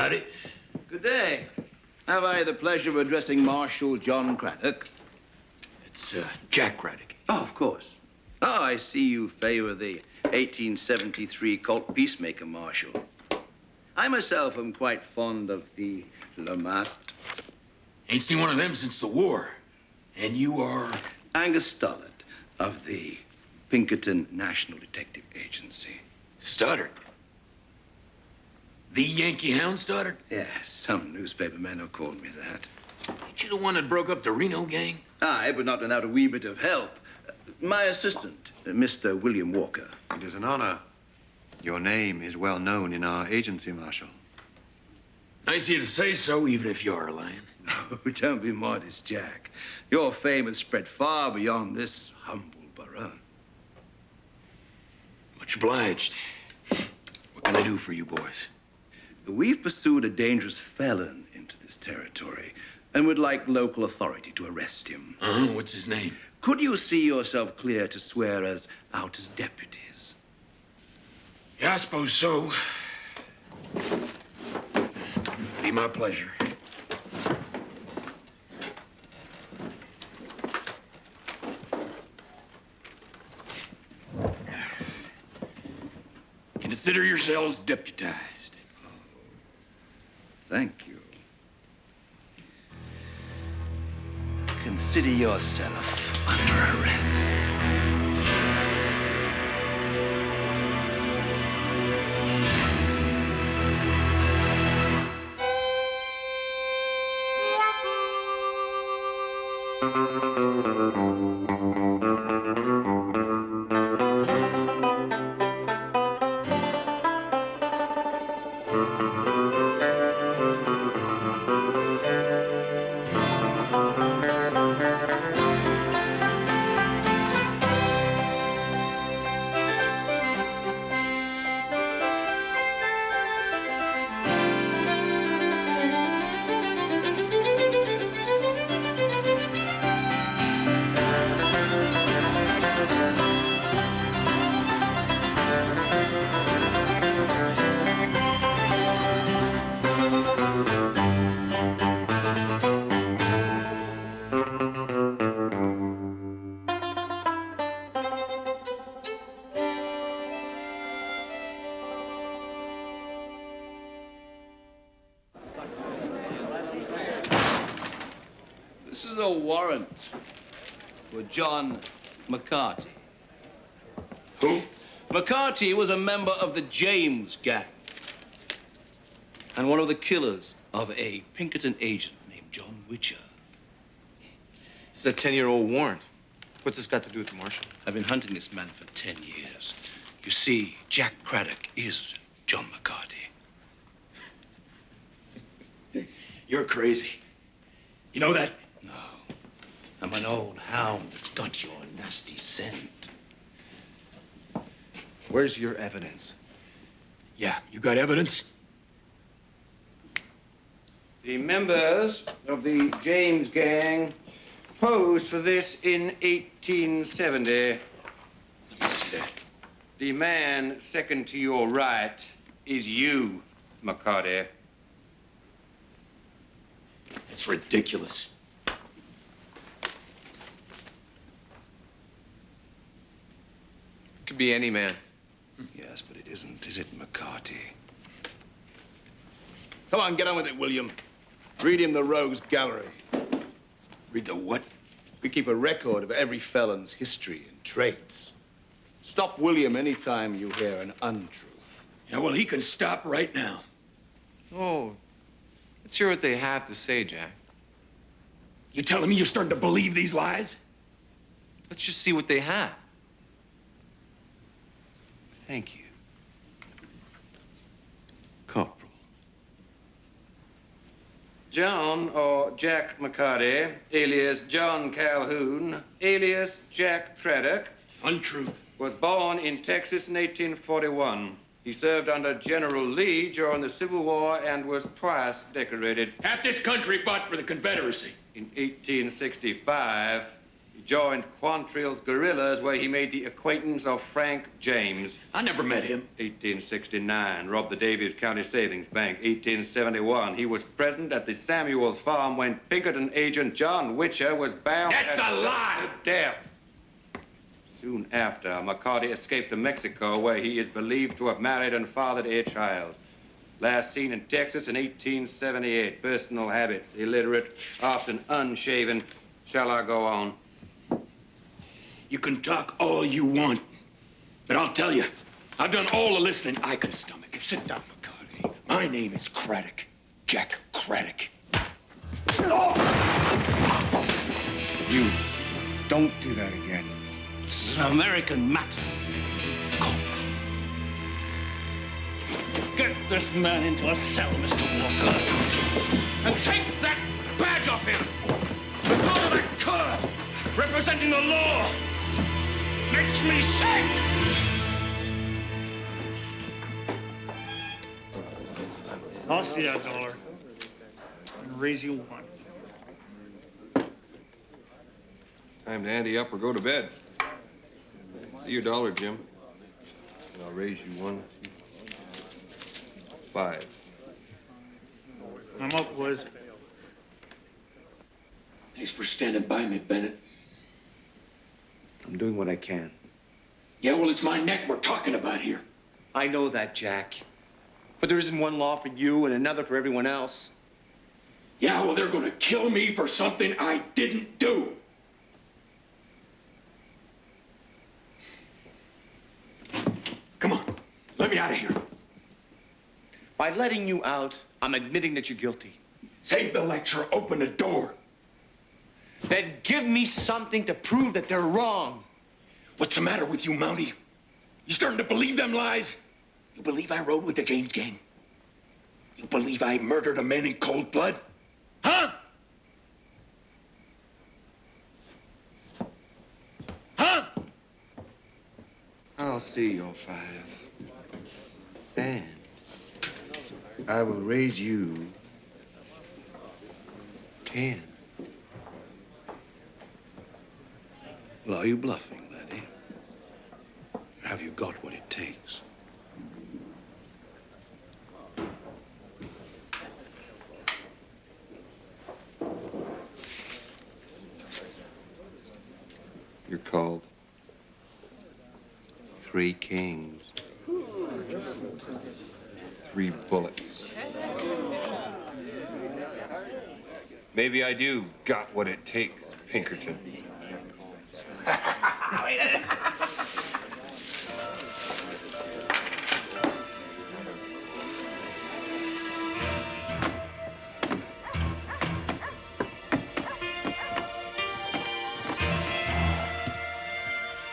Howdy. Good day. Have I the pleasure of addressing Marshal John Craddock? It's Jack Craddock. Oh, of course. Oh, I see you favor the 1873 Colt Peacemaker Marshal. I myself am quite fond of the lawman. Ain't seen one of them since the war. And you are? Angus Stoddard of the Pinkerton National Detective Agency. Stoddard? The Yankee Hound Stoddard? Yes, some newspaper men have called me that. Ain't you the one that broke up the Reno gang? Aye, but not without a wee bit of help. My assistant, Mr. William Walker. It is an honor. Your name is well known in our agency, Marshal. Nice of you to say so, even if you are lying. No, don't be modest, Jack. Your fame has spread far beyond this humble borough. Much obliged. What can I do for you boys? We've pursued a dangerous felon into this territory and would like local authority to arrest him. What's his name? Could you see yourself clear to swear us out as deputies? Yeah, I suppose so. Be my pleasure. Consider yourselves deputized. Thank you. Consider yourself under arrest. This is a warrant for John McCarty. Who? McCarty was a member of the James gang and one of the killers of a Pinkerton agent named John Witcher. This is a 10-year-old warrant. What's this got to do with the Marshal? I've been hunting this man for 10 years. You see, Jack Craddock is John McCarty. You're crazy. You know that? No. I'm an old hound that's got your nasty scent. Where's your evidence? Yeah, you got evidence? The members of the James gang posed for this in 1870. Let me see that. The man second to your right is you, McCarty. It's ridiculous. Could be any man. Yes, but it isn't, is it, McCarty? Come on, get on with it, William. Read him the rogues gallery. Read the what? We keep a record of every felon's history and traits. Stop William anytime you hear an untruth. Yeah, well, he can stop right now. Oh, let's hear what they have to say, Jack. You telling me you're starting to believe these lies? Let's just see what they have. Thank you. Corporal. John, or Jack McCarty, alias John Calhoun, alias Jack Craddock, Untruth. was born in Texas in 1841. He served under General Lee during the Civil War and was twice decorated. Half this country fought for the Confederacy. In 1865, He joined Quantrill's guerrillas where he made the acquaintance of Frank James. I never met him. 1869, robbed the Davies County Savings Bank. 1871, he was present at the Samuels farm when Pinkerton agent John Witcher was bound That's and a shot lie! to death. Soon after, McCarty escaped to Mexico, where he is believed to have married and fathered a child. Last seen in Texas in 1878. Personal habits, illiterate, often unshaven. Shall I go on? You can talk all you want, but I'll tell you, I've done all the listening I can stomach. Sit down, McCarty. My name is Craddock. Jack Craddock. You don't do that again. This is an American matter, Corporal. Get this man into a cell, Mr. Walker, and take that badge off him before that cur representing the law makes me sick! I'll see that dollar and raise you one. Time to ante up or go to bed. See your dollar, Jim. And I'll raise you 1, 2, 5. I'm up, boys. Thanks for standing by me, Bennett. I'm doing what I can. Yeah, well, it's my neck we're talking about here. I know that, Jack. But there isn't one law for you and another for everyone else. Yeah, well, they're gonna kill me for something I didn't do. Come on, let me out of here. By letting you out, I'm admitting that you're guilty. Save the lecture, open the door. Then give me something to prove that they're wrong. What's the matter with you, Mountie? You starting to believe them lies? You believe I rode with the James gang? You believe I murdered a man in cold blood? Huh? Huh? I'll see your 5. And I will raise you 10. Well, are you bluffing, laddie? Or have you got what it takes? You're called 3 kings. 3 bullets. Maybe I do got what it takes, Pinkerton.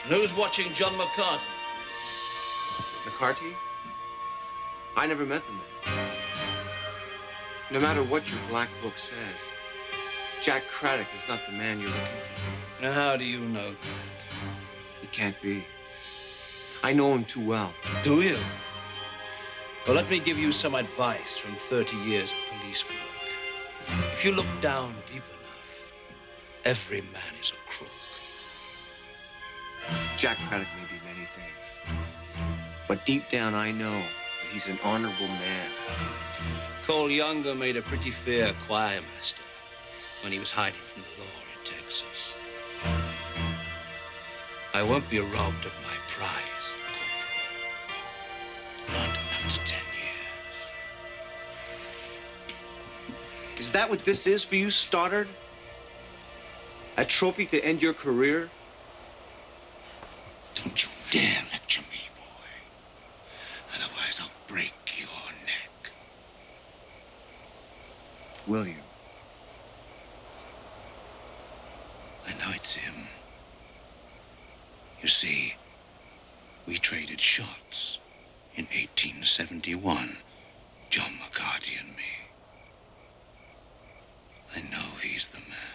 And who's watching John McCarty? McCarty? I never met the man. No matter what your black book says, Jack Craddock is not the man you're looking for. And how do you know that? He can't be. I know him too well. Do you? Well, let me give you some advice from 30 years of police work. If you look down deep enough, every man is a crook. Jack Craddock may be many things. But deep down, I know that he's an honorable man. Cole Younger made a pretty fair choir master when he was hiding from the law in Texas. I won't be robbed of my prize, Corporal. Not after 10 years. Is that what this is for you, Stoddard? A trophy to end your career? Don't you dare lecture me, boy. Otherwise, I'll break your neck. Will you? I know it's him. You see, we traded shots in 1871, John McCarty and me. I know he's the man.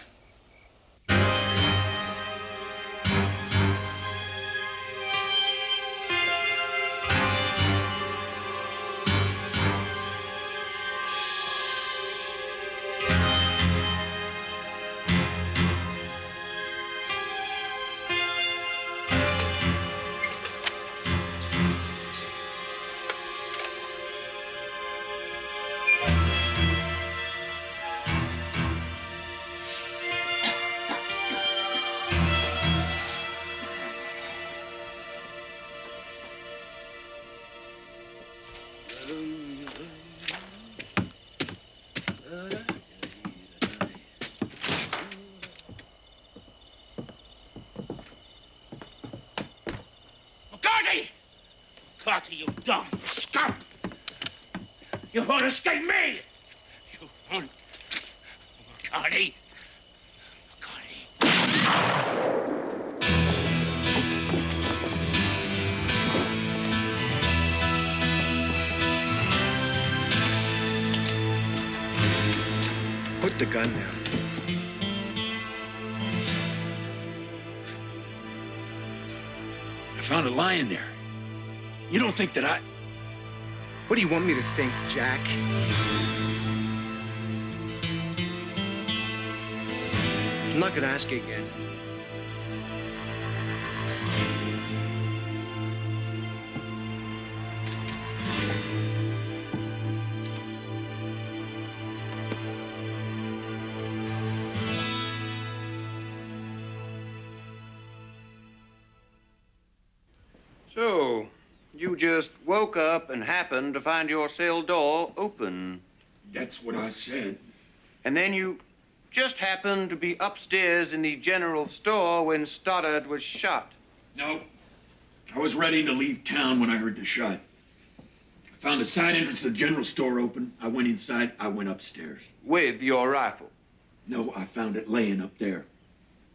McCarthy, you dumb scum! You won't escape me! You won't. McCarthy! Put the gun down. I found it lying there. You don't think that I... What do you want me to think, Jack? I'm not gonna ask you again. So, you just woke up and happened to find your cell door open. That's what I said. And then you just happened to be upstairs in the general store when Stoddard was shot. No. I was ready to leave town when I heard the shot. I found a side entrance to the general store open. I went inside. I went upstairs. With your rifle? No, I found it laying up there.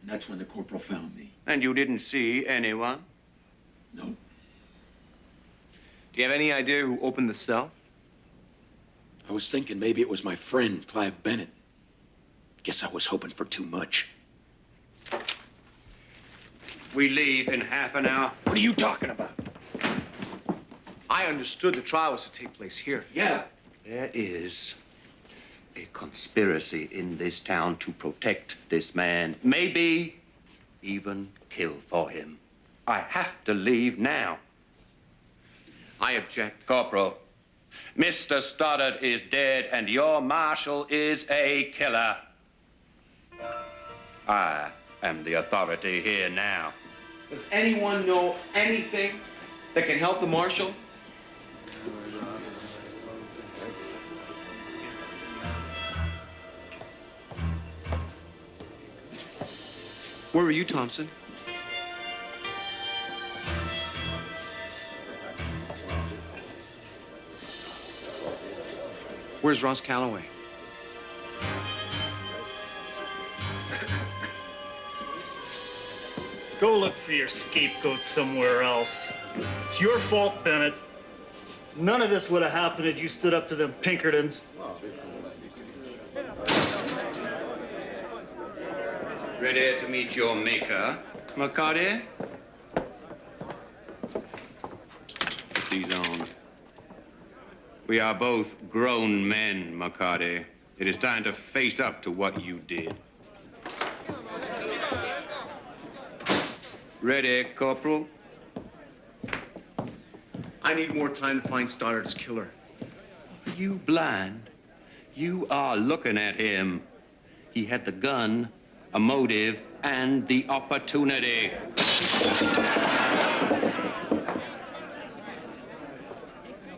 And that's when the corporal found me. And you didn't see anyone? No. Do you have any idea who opened the cell? I was thinking maybe it was my friend, Clive Bennett. Guess I was hoping for too much. We leave in half an hour. What are you talking about? I understood the trial was to take place here. Yeah. There is a conspiracy in this town to protect this man. Maybe even kill for him. I have to leave now. I object. Corporal, Mr. Stoddard is dead and your Marshal is a killer. I am the authority here now. Does anyone know anything that can help the Marshal? Where were you, Thompson? Where's Ross Calloway? Go look for your scapegoat somewhere else. It's your fault, Bennett. None of this would have happened if you stood up to them Pinkertons. Ready to meet your maker, McCarty? Put these on. We are both grown men, McCarty. It is time to face up to what you did. Ready, Corporal? I need more time to find Stoddard's killer. Are you blind? You are looking at him. He had the gun, a motive, and the opportunity.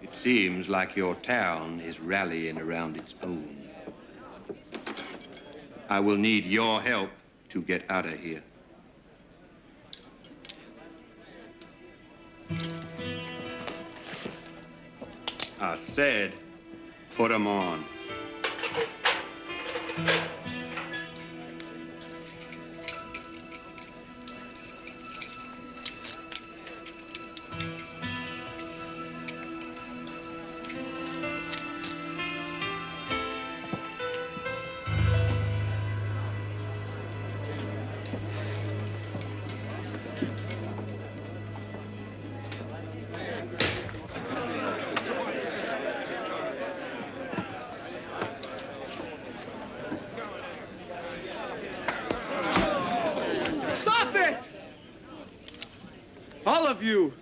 It seems like your town is rallying around its own. I will need your help to get out of here. I said, put 'em on. All of you.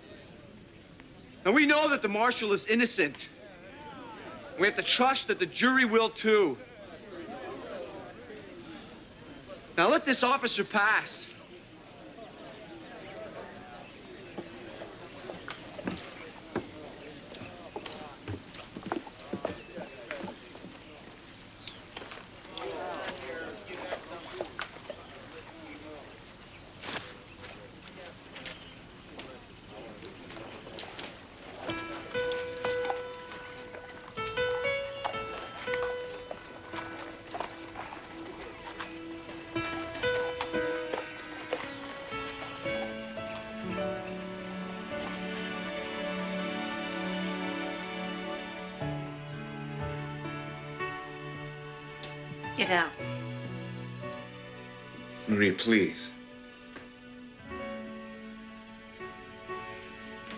And we know that the Marshal is innocent. We have to trust that the jury will too. Now let this officer pass. Get out. Marie, please.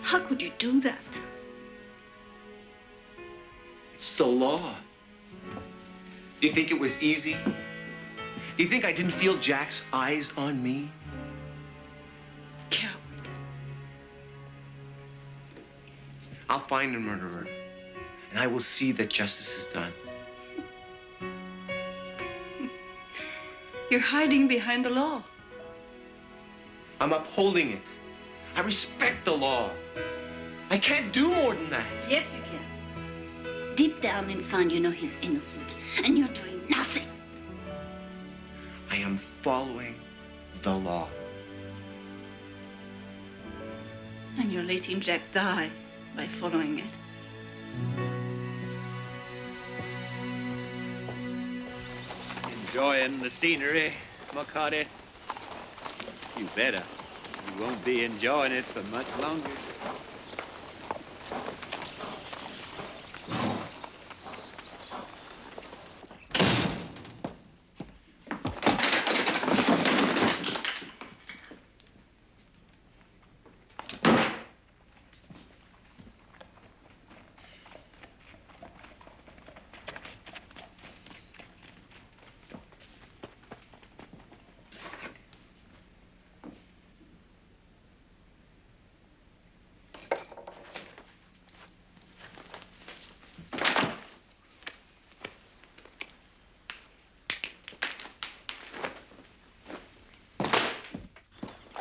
How could you do that? It's the law. Do you think it was easy? Do you think I didn't feel Jack's eyes on me? Coward. I'll find the murderer, and I will see that justice is done. You're hiding behind the law. I'm upholding it. I respect the law. I can't do more than that. Yes, you can. Deep down inside, you know he's innocent, and you're doing nothing. I am following the law. And you're letting Jack die by following it. Enjoying the scenery, McCarty? You better. You won't be enjoying it for much longer.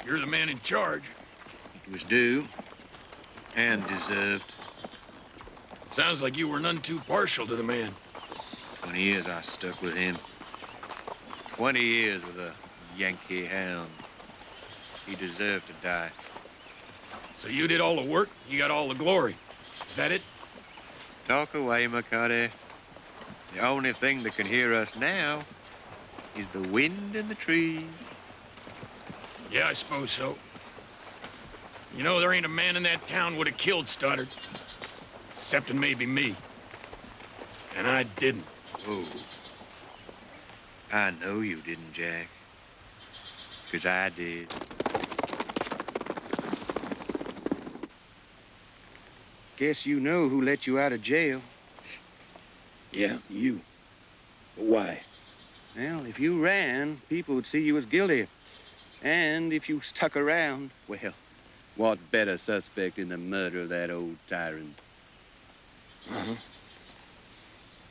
You're the man in charge. It was due and deserved. Sounds like you were none too partial to the man. 20 years I stuck with him. 20 years with a Yankee hound. He deserved to die. So you did all the work, you got all the glory. Is that it? Talk away, McCarty. The only thing that can hear us now is the wind in the trees. Yeah, I suppose so. You know, there ain't a man in that town would have killed Stoddard. Excepting maybe me. And I didn't. Oh. I know you didn't, Jack. 'Cause I did. Guess you know who let you out of jail. Yeah, you. But why? Well, if you ran, people would see you as guilty. And if you stuck around, well, what better suspect in the murder of that old tyrant? Uh-huh.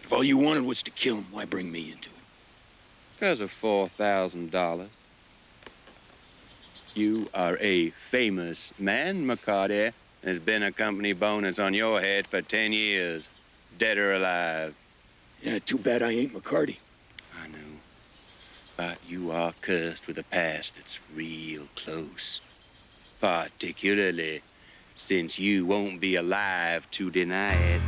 If all you wanted was to kill him, why bring me into it? 'Cause of $4,000. You are a famous man, McCarty. There's been a company bonus on your head for 10 years, dead or alive. Yeah, too bad I ain't McCarty. I know. But you are cursed with a past that's real close. Particularly since you won't be alive to deny it.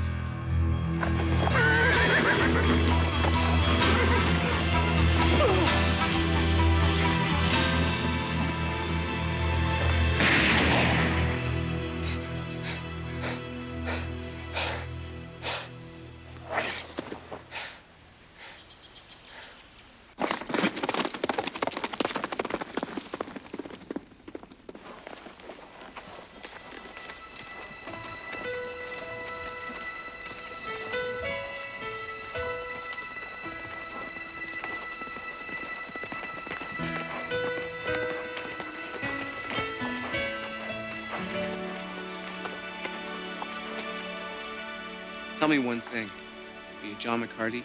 Tell me one thing. Are you John McCarty?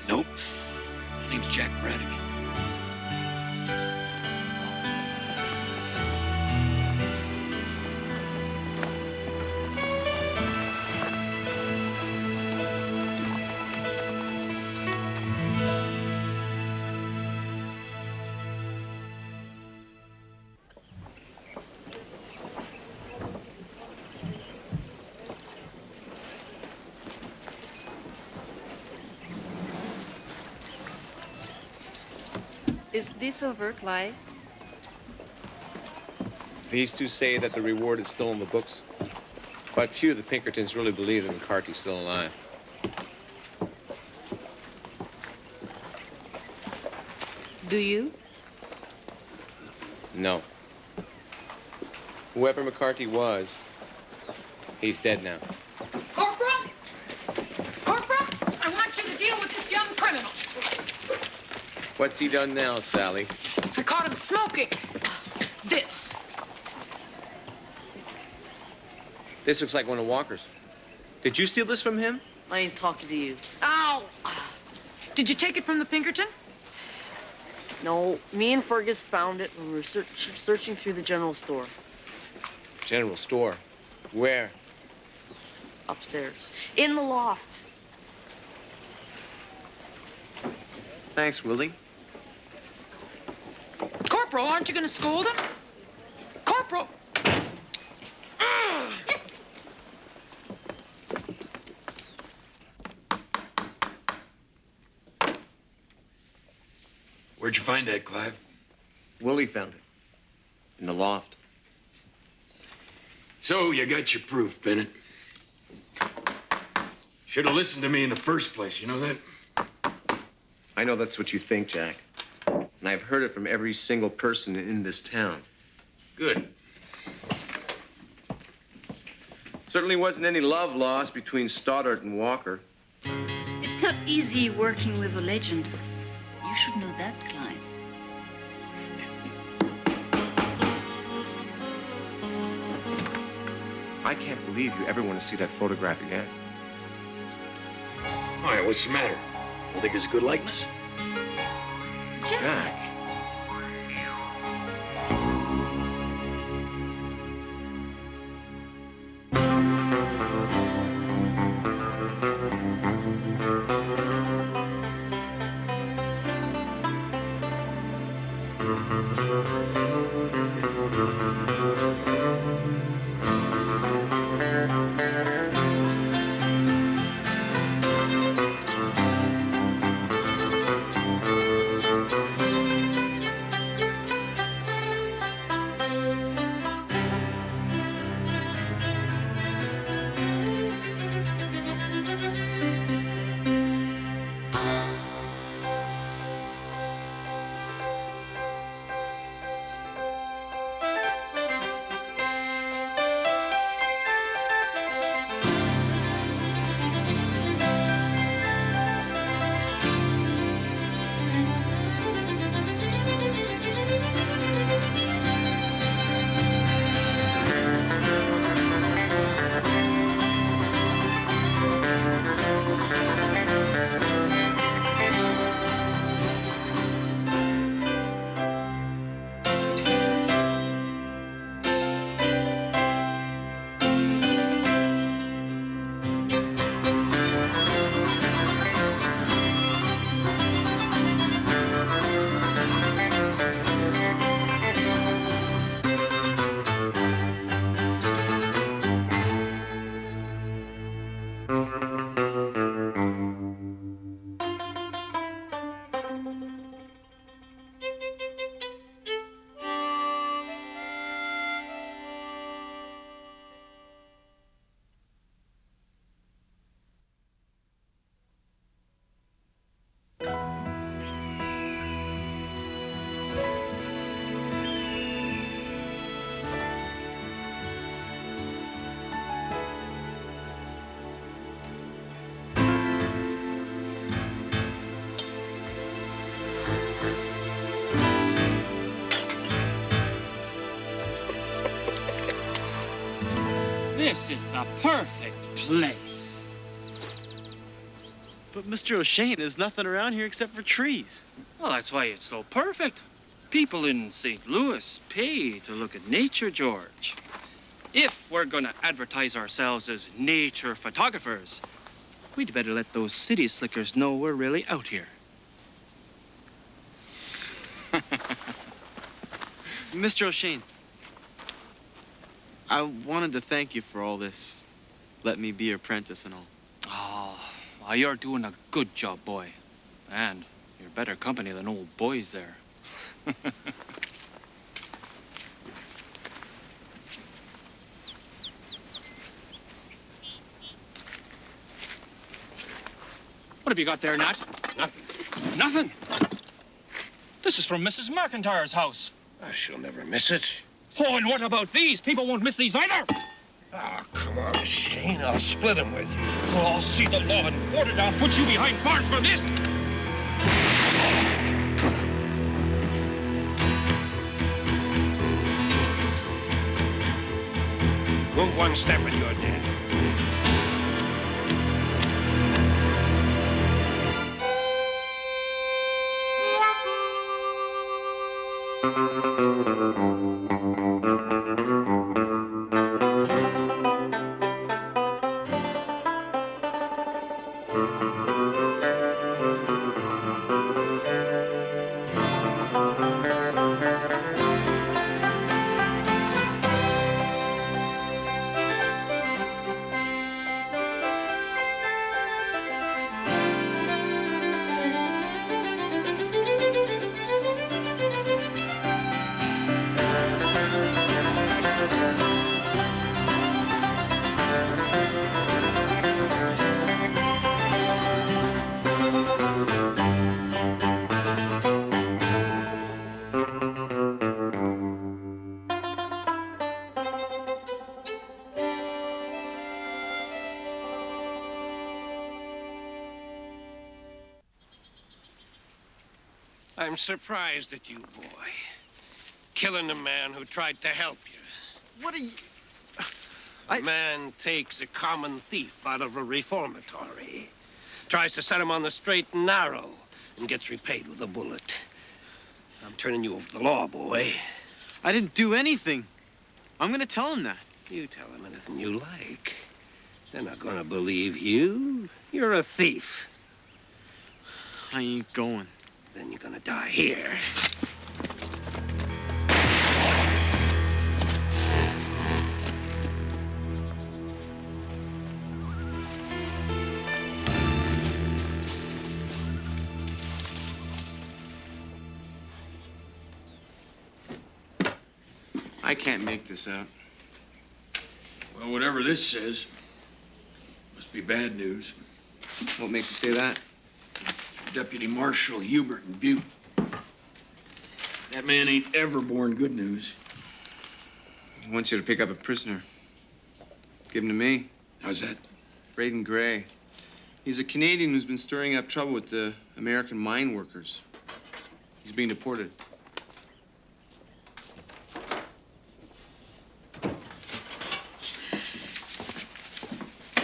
Nope. My name's Jack Craddock. Is this over, Clive? These two say that the reward is still in the books. But few of the Pinkertons really believe that McCarty's still alive. Do you? No. Whoever McCarthy was, he's dead now. Corporal! Corporal, I want you to deal with this young criminal. What's he done now, Sally? I caught him smoking. This. This looks like one of Walker's. Did you steal this from him? I ain't talking to you. Ow! Did you take it from the Pinkerton? No, me and Fergus found it when we were searching through the general store. General store? Where? Upstairs. In the loft. Thanks, Willie. Corporal, aren't you going to scold him? Corporal! Where'd you find that, Clive? Willie found it. In the loft. So you got your proof, Bennett. Should have listened to me in the first place, you know that? I know that's what you think, Jack. And I've heard it from every single person in this town. Good. Certainly wasn't any love lost between Stoddart and Walker. It's not easy working with a legend. You should know that, Clive. I can't believe you ever want to see that photograph again. All right, what's the matter? You think it's a good likeness? Jack. This is the perfect place. But Mr. O'Shane, there's nothing around here except for trees. Well, that's why it's so perfect. People in St. Louis pay to look at nature, George. If we're gonna advertise ourselves as nature photographers, we'd better let those city slickers know we're really out here. Mr. O'Shane, I wanted to thank you for all this. Let me be your apprentice and all. Oh, well, you're doing a good job, boy. And you're better company than old boys there. What have you got there, Nat? Nothing. Nothing? This is from Mrs. McIntyre's house. She'll never miss it. Oh, and what about these? People won't miss these either. Come on, Shane. I'll split them with you. Oh, I'll see the lawman. Bordertown put you behind bars for this. Move one step and you're dead. I'm surprised at you, boy. Killing a man who tried to help you. What are you... A man takes a common thief out of a reformatory, tries to set him on the straight and narrow, and gets repaid with a bullet. I'm turning you over to the law, boy. I didn't do anything. I'm gonna tell him that. You tell him anything you like. They're not gonna believe you. You're a thief. I ain't going. Then you're gonna die here. I can't make this out. Well, whatever this says, must be bad news. What makes you say that? Deputy Marshal Hubert and Butte. That man ain't ever born good news. He wants you to pick up a prisoner. Give him to me. How's that? Braden Gray. He's a Canadian who's been stirring up trouble with the American mine workers. He's being deported.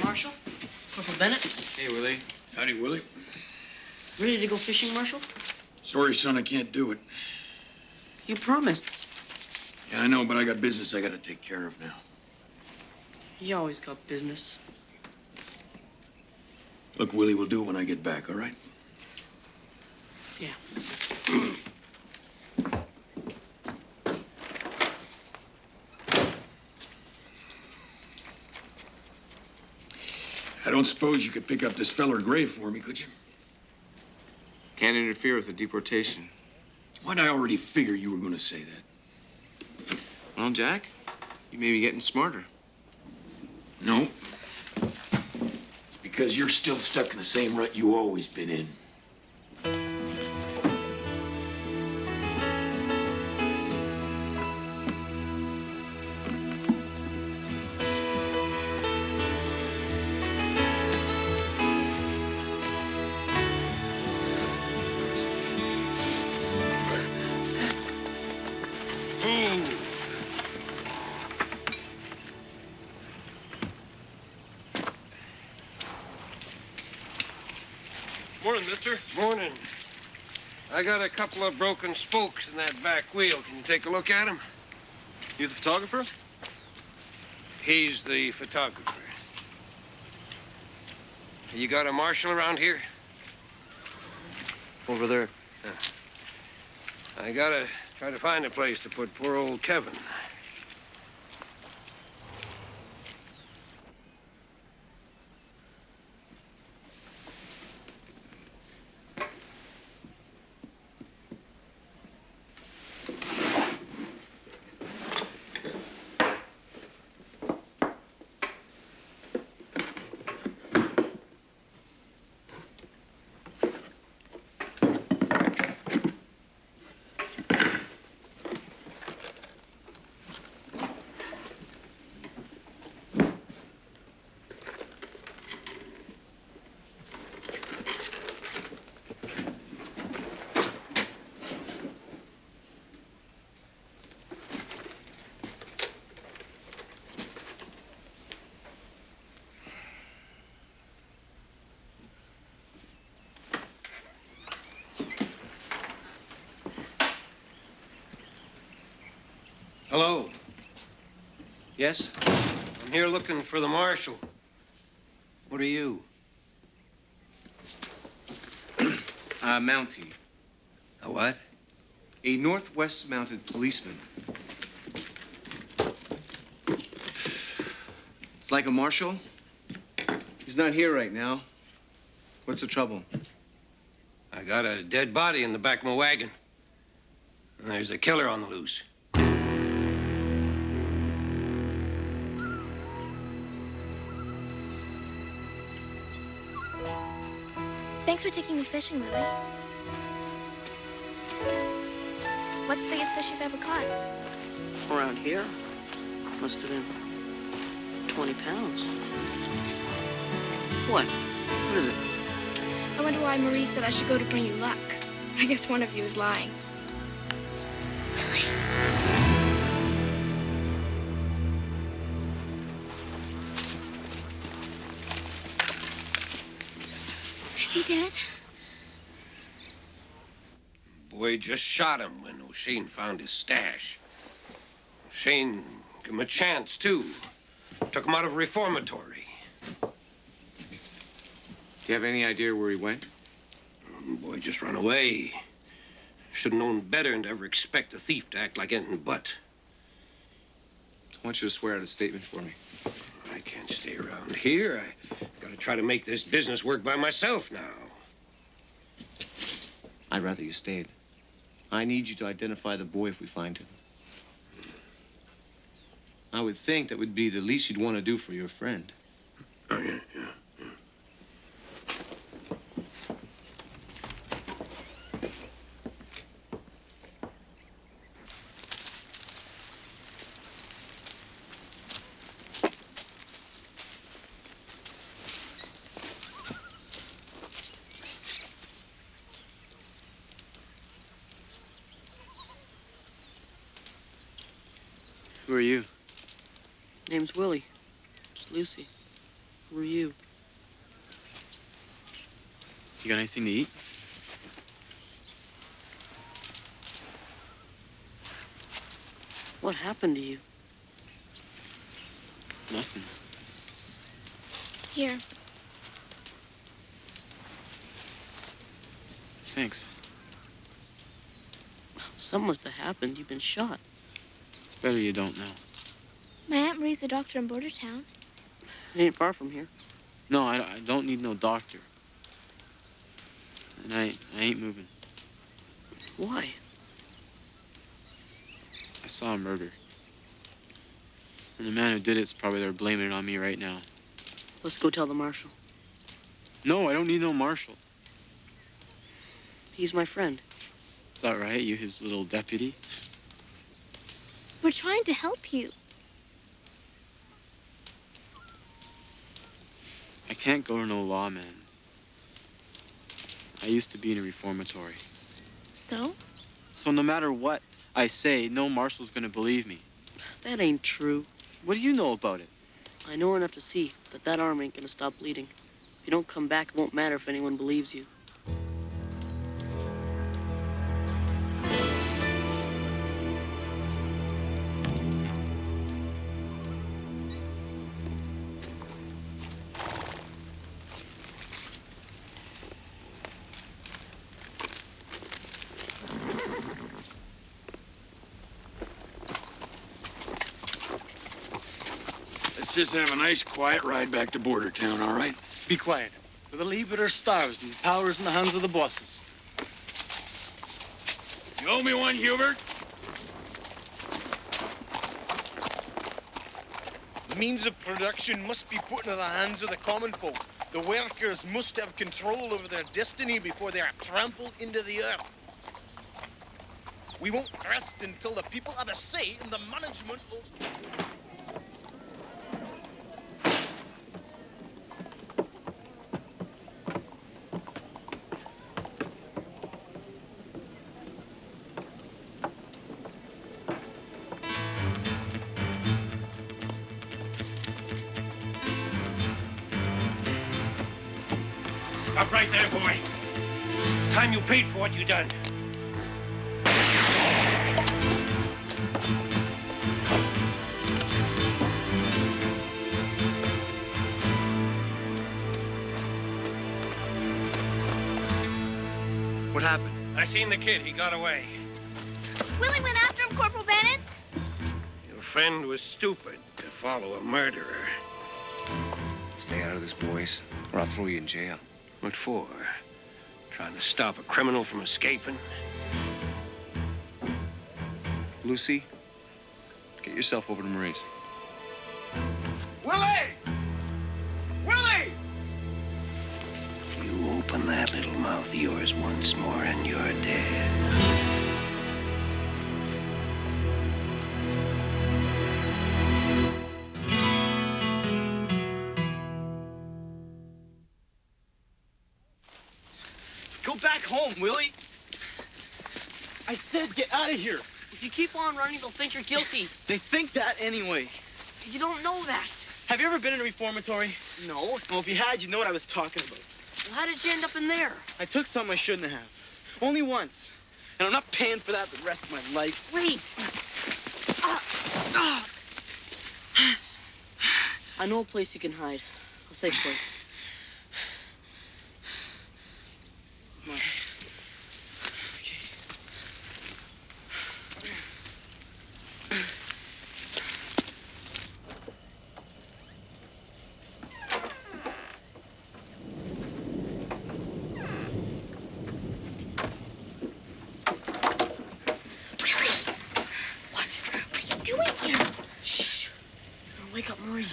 Marshal? Corporal Bennett? Hey, Willie. Howdy, Willie. Ready to go fishing, Marshal? Sorry, son, I can't do it. You promised. Yeah, I know, but I got business I gotta take care of now. You always got business. Look, Willie, we'll do it when I get back, all right? Yeah. I don't suppose you could pick up this feller Gray for me, could you? Can't interfere with the deportation. Why'd I already figure you were gonna say that? Well, Jack, you may be getting smarter. No. It's because you're still stuck in the same rut you always been in. Morning, mister. Morning. I got a couple of broken spokes in that back wheel. Can you take a look at them? You the photographer? He's the photographer. You got a marshal around here? Over there. I gotta try to find a place to put poor old Kevin. Hello. Yes? I'm here looking for the Marshal. What are you? Mountie. A what? A Northwest mounted policeman. It's like a Marshal. He's not here right now. What's the trouble? I got a dead body in the back of my wagon. And there's a killer on the loose. Thanks for taking me fishing, Willie. What's the biggest fish you've ever caught? Around here, must have been 20 pounds. What? What is it? I wonder why Marie said I should go to bring you luck. I guess one of you is lying. Is he dead? Boy just shot him when O'Shane found his stash. O'Shane gave him a chance, too. Took him out of reformatory. Do you have any idea where he went? Boy just ran away. Should have known better than to ever expect a thief to act like anything but. I want you to swear out a statement for me. I can't stay around here. I gotta try to make this business work by myself now. I'd rather you stayed. I need you to identify the boy if we find him. I would think that would be the least you'd want to do for your friend. Oh, yeah. Who are you? Name's Willie. It's Lucy. Who are you? You got anything to eat? What happened to you? Nothing. Here. Thanks. Something must have happened. You've been shot. It's better you don't know. My Aunt Marie's a doctor in Bordertown. It ain't far from here. No, I don't need no doctor. And I ain't moving. Why? I saw a murder. And the man who did it's probably there blaming it on me right now. Let's go tell the Marshal. No, I don't need no Marshal. He's my friend. Is that right? You his little deputy? We're trying to help you. I can't go to no lawman. I used to be in a reformatory. So? So no matter what I say, no marshal's gonna believe me. That ain't true. What do you know about it? I know enough to see that that arm ain't gonna stop bleeding. If you don't come back, it won't matter if anyone believes you. Just have a nice, quiet ride back to Bordertown, all right? Be quiet. For the Liberator starves and power's in the hands of the bosses. You owe me one, Hubert? Means of production must be put into the hands of the common folk. The workers must have control over their destiny before they are trampled into the earth. We won't rest until the people have a say in the management of... Stop right there, boy. It's time you paid for what you done. What happened? I seen the kid. He got away. Willie went after him, Corporal Bennett. Your friend was stupid to follow a murderer. Stay out of this, boys, or I'll throw you in jail. What for? Trying to stop a criminal from escaping? Lucy, get yourself over to Marie's. Willie! Willie! You open that little mouth of yours once more and you're dead. Go back home, Willie. I said get out of here. If you keep on running, they'll think you're guilty. They think that anyway. You don't know that. Have you ever been in a reformatory? No. Well, if you had, you'd know what I was talking about. Well, how did you end up in there? I took something I shouldn't have. Only once. And I'm not paying for that the rest of my life. Wait. I know a place you can hide. A safe place. Come on. Wake up Marie.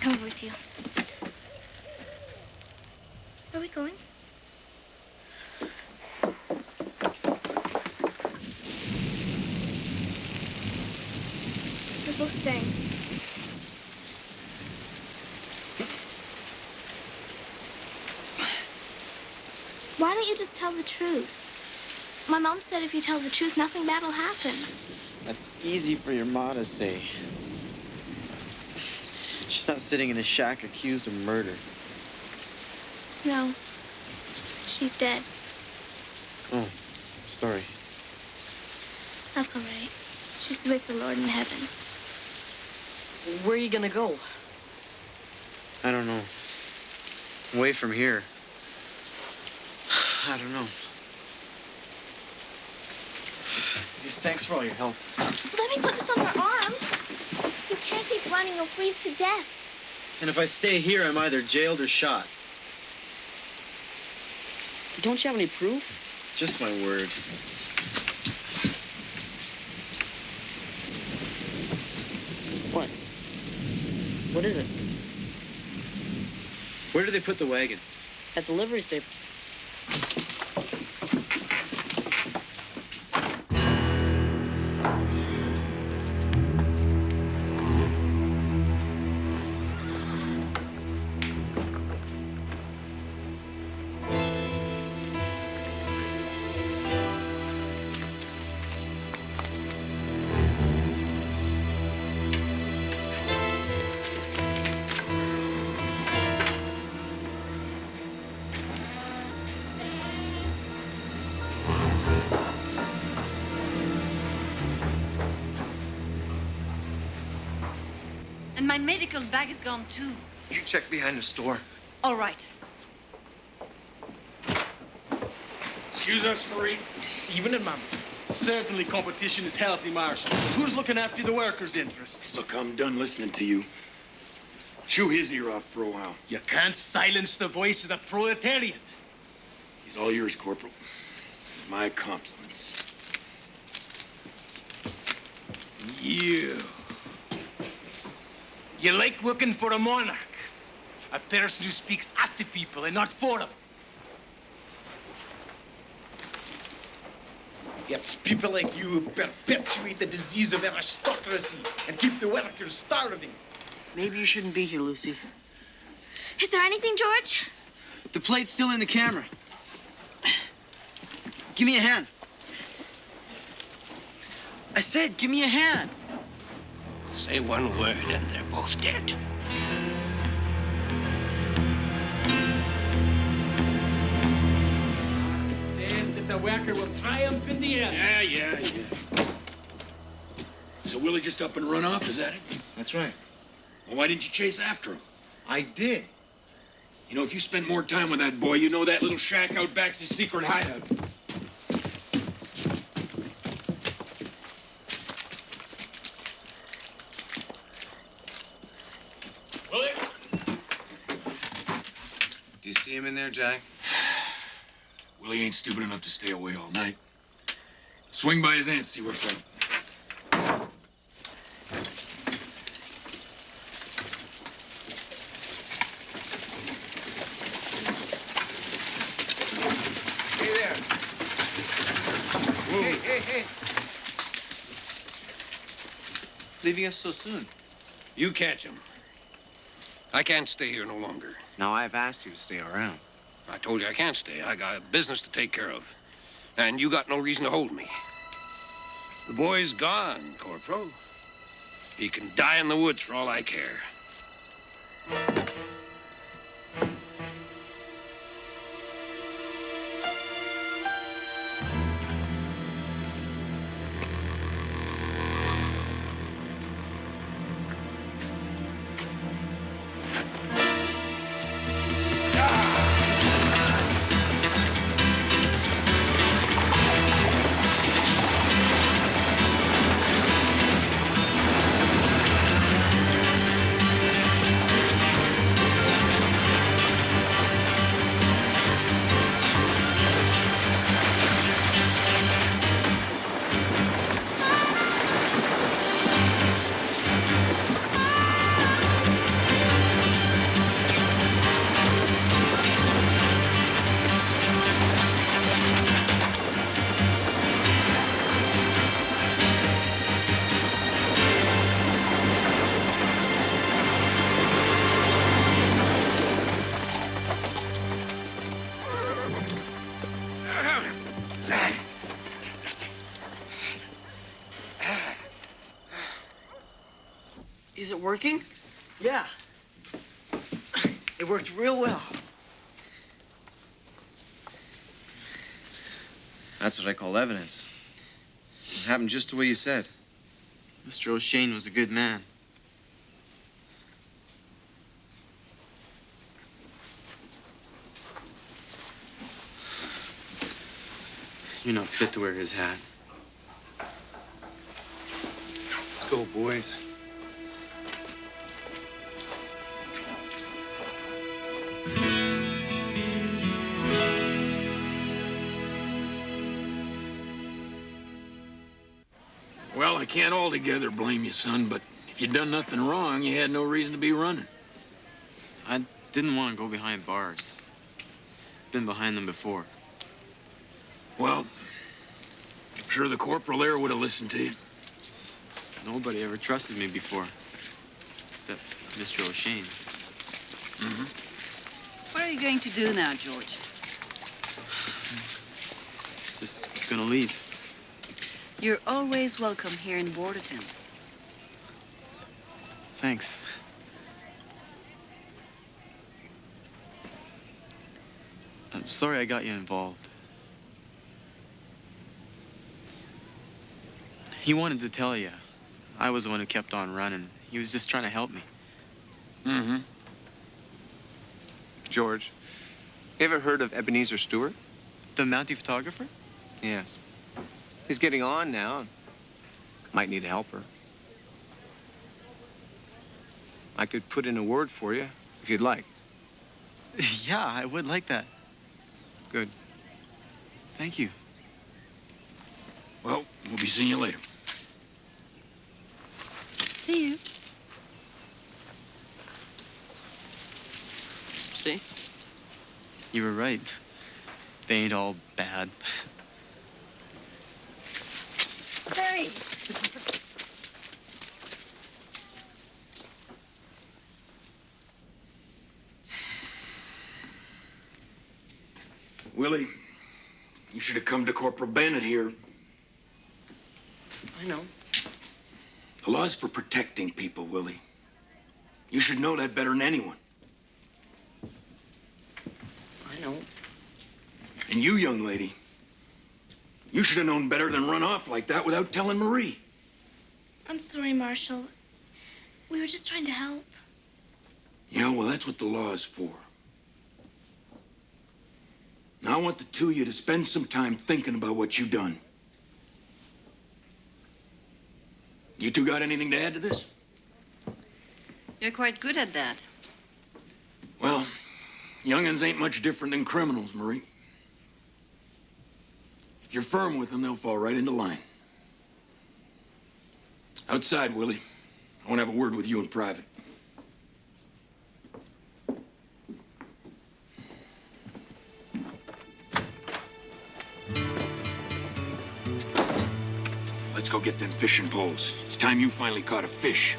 Come with you. Where are we going? This'll sting. Why don't you just tell the truth? My mom said if you tell the truth, nothing bad will happen. That's easy for your ma to say. She's not sitting in a shack accused of murder. No. She's dead. Oh, sorry. That's all right. She's with the Lord in heaven. Where are you gonna go? I don't know. Away from here. I don't know. Just thanks for all your help. Let me put this on your arm. You can't keep running. You'll freeze to death. And if I stay here, I'm either jailed or shot. Don't you have any proof? Just my word. What? What is it? Where do they put the wagon? At the livery stable. And my medical bag is gone too. You check behind the store. All right. Excuse us, Marie. Evening, ma'am. Certainly competition is healthy, Marshal. But who's looking after the workers' interests? Look, I'm done listening to you. Chew his ear off for a while. You can't silence the voice of the proletariat. He's all yours, Corporal. My compliments. You like working for a monarch. A person who speaks at the people and not for them. It's people like you who perpetuate the disease of aristocracy and keep the workers starving. Maybe you shouldn't be here, Lucy. Is there anything, George? The plate's still in the camera. Give me a hand. I said, give me a hand. Say one word and they're both dead. Says that the worker will triumph in the end. Yeah. So Willie just up and run off, is that it? That's right. Well, why didn't you chase after him? I did. You know, if you spend more time with that boy, you know that little shack out back's his secret hideout. Willie? Do you see him in there, Jack? Willie ain't stupid enough to stay away all night. Swing by his aunt, see what's up. Hey there. Whoa. Hey. Leaving us so soon? You catch him. I can't stay here no longer. Now, I've asked you to stay around. I told you I can't stay. I got business to take care of. And you got no reason to hold me. The boy's gone, Corporal. He can die in the woods for all I care. Is it working? Yeah. It worked real well. That's what I call evidence. It happened just the way you said. Mr. O'Shane was a good man. You're not fit to wear his hat. Let's go, boys. Well, I can't altogether blame you, son, but if you'd done nothing wrong, you had no reason to be running. I didn't want to go behind bars. Been behind them before. Well, I'm sure the corporal there would have listened to you. Nobody ever trusted me before, except Mr. O'Shane. What are you going to do now, George? Just gonna leave. You're always welcome here in Bordertown. Thanks. I'm sorry I got you involved. He wanted to tell you. I was the one who kept on running. He was just trying to help me. George, you ever heard of Ebenezer Stewart? The Mountie photographer? Yes. He's getting on now. Might need a helper. I could put in a word for you, if you'd like. Yeah, I would like that. Good. Thank you. Well, we'll be seeing you later. See you. See? You were right. They ain't all bad. Hey! Willie, you should have come to Corporal Bennett here. I know. The law's for protecting people, Willie. You should know that better than anyone. I know. And you, young lady, you should have known better than run off like that without telling Marie. I'm sorry, Marshal. We were just trying to help. Yeah, well, that's what the law is for. I want the two of you to spend some time thinking about what you've done. You two got anything to add to this? You're quite good at that. Well, young'uns ain't much different than criminals, Marie. If you're firm with them, they'll fall right into line. Outside, Willie. I want to have a word with you in private. Let's go get them fishing poles. It's time you finally caught a fish.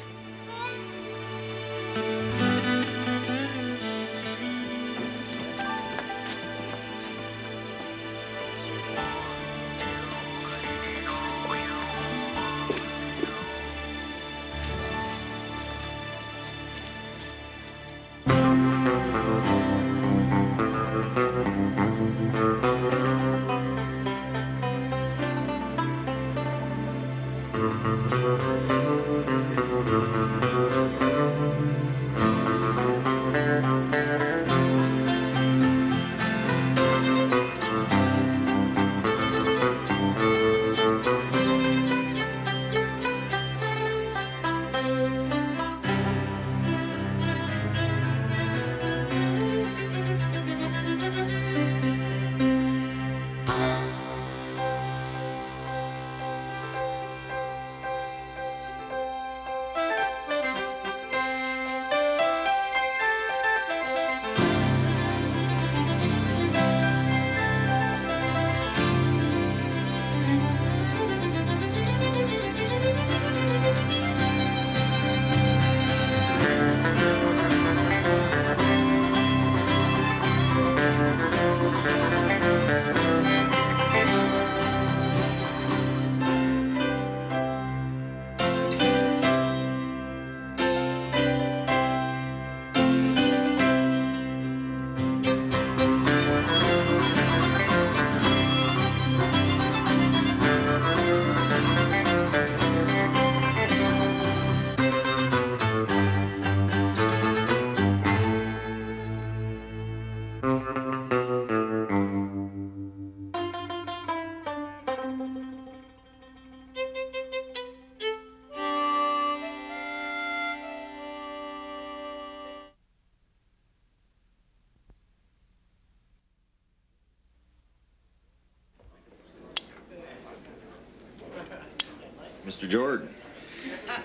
Mr. Jordan,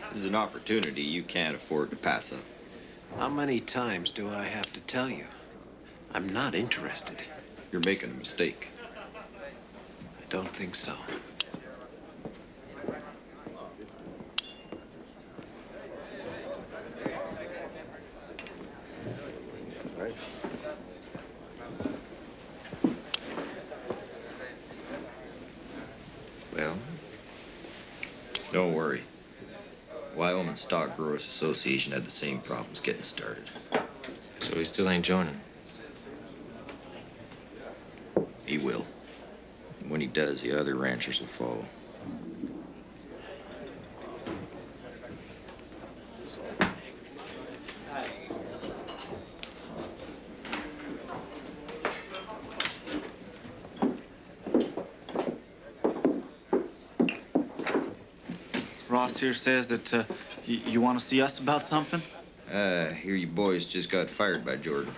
this is an opportunity you can't afford to pass up. How many times do I have to tell you? I'm not interested. You're making a mistake. I don't think so. Nice. Well, don't worry. Wyoming Stock Growers Association had the same problems getting started. So he still ain't joining? He will. And when he does, the other ranchers will follow. Ross here says that you want to see us about something? Hear you boys just got fired by Jordan.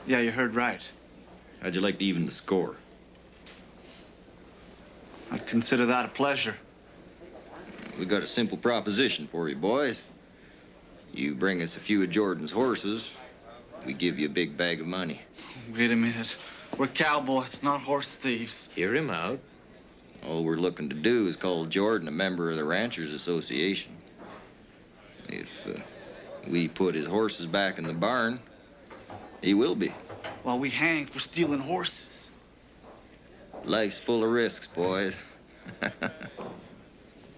Yeah, you heard right. How'd you like to even the score? I'd consider that a pleasure. We got a simple proposition for you, boys. You bring us a few of Jordan's horses, we give you a big bag of money. Wait a minute. We're cowboys, not horse thieves. Hear him out. All we're looking to do is call Jordan a member of the Ranchers Association. If we put his horses back in the barn, he will be. While we hang for stealing horses. Life's full of risks, boys.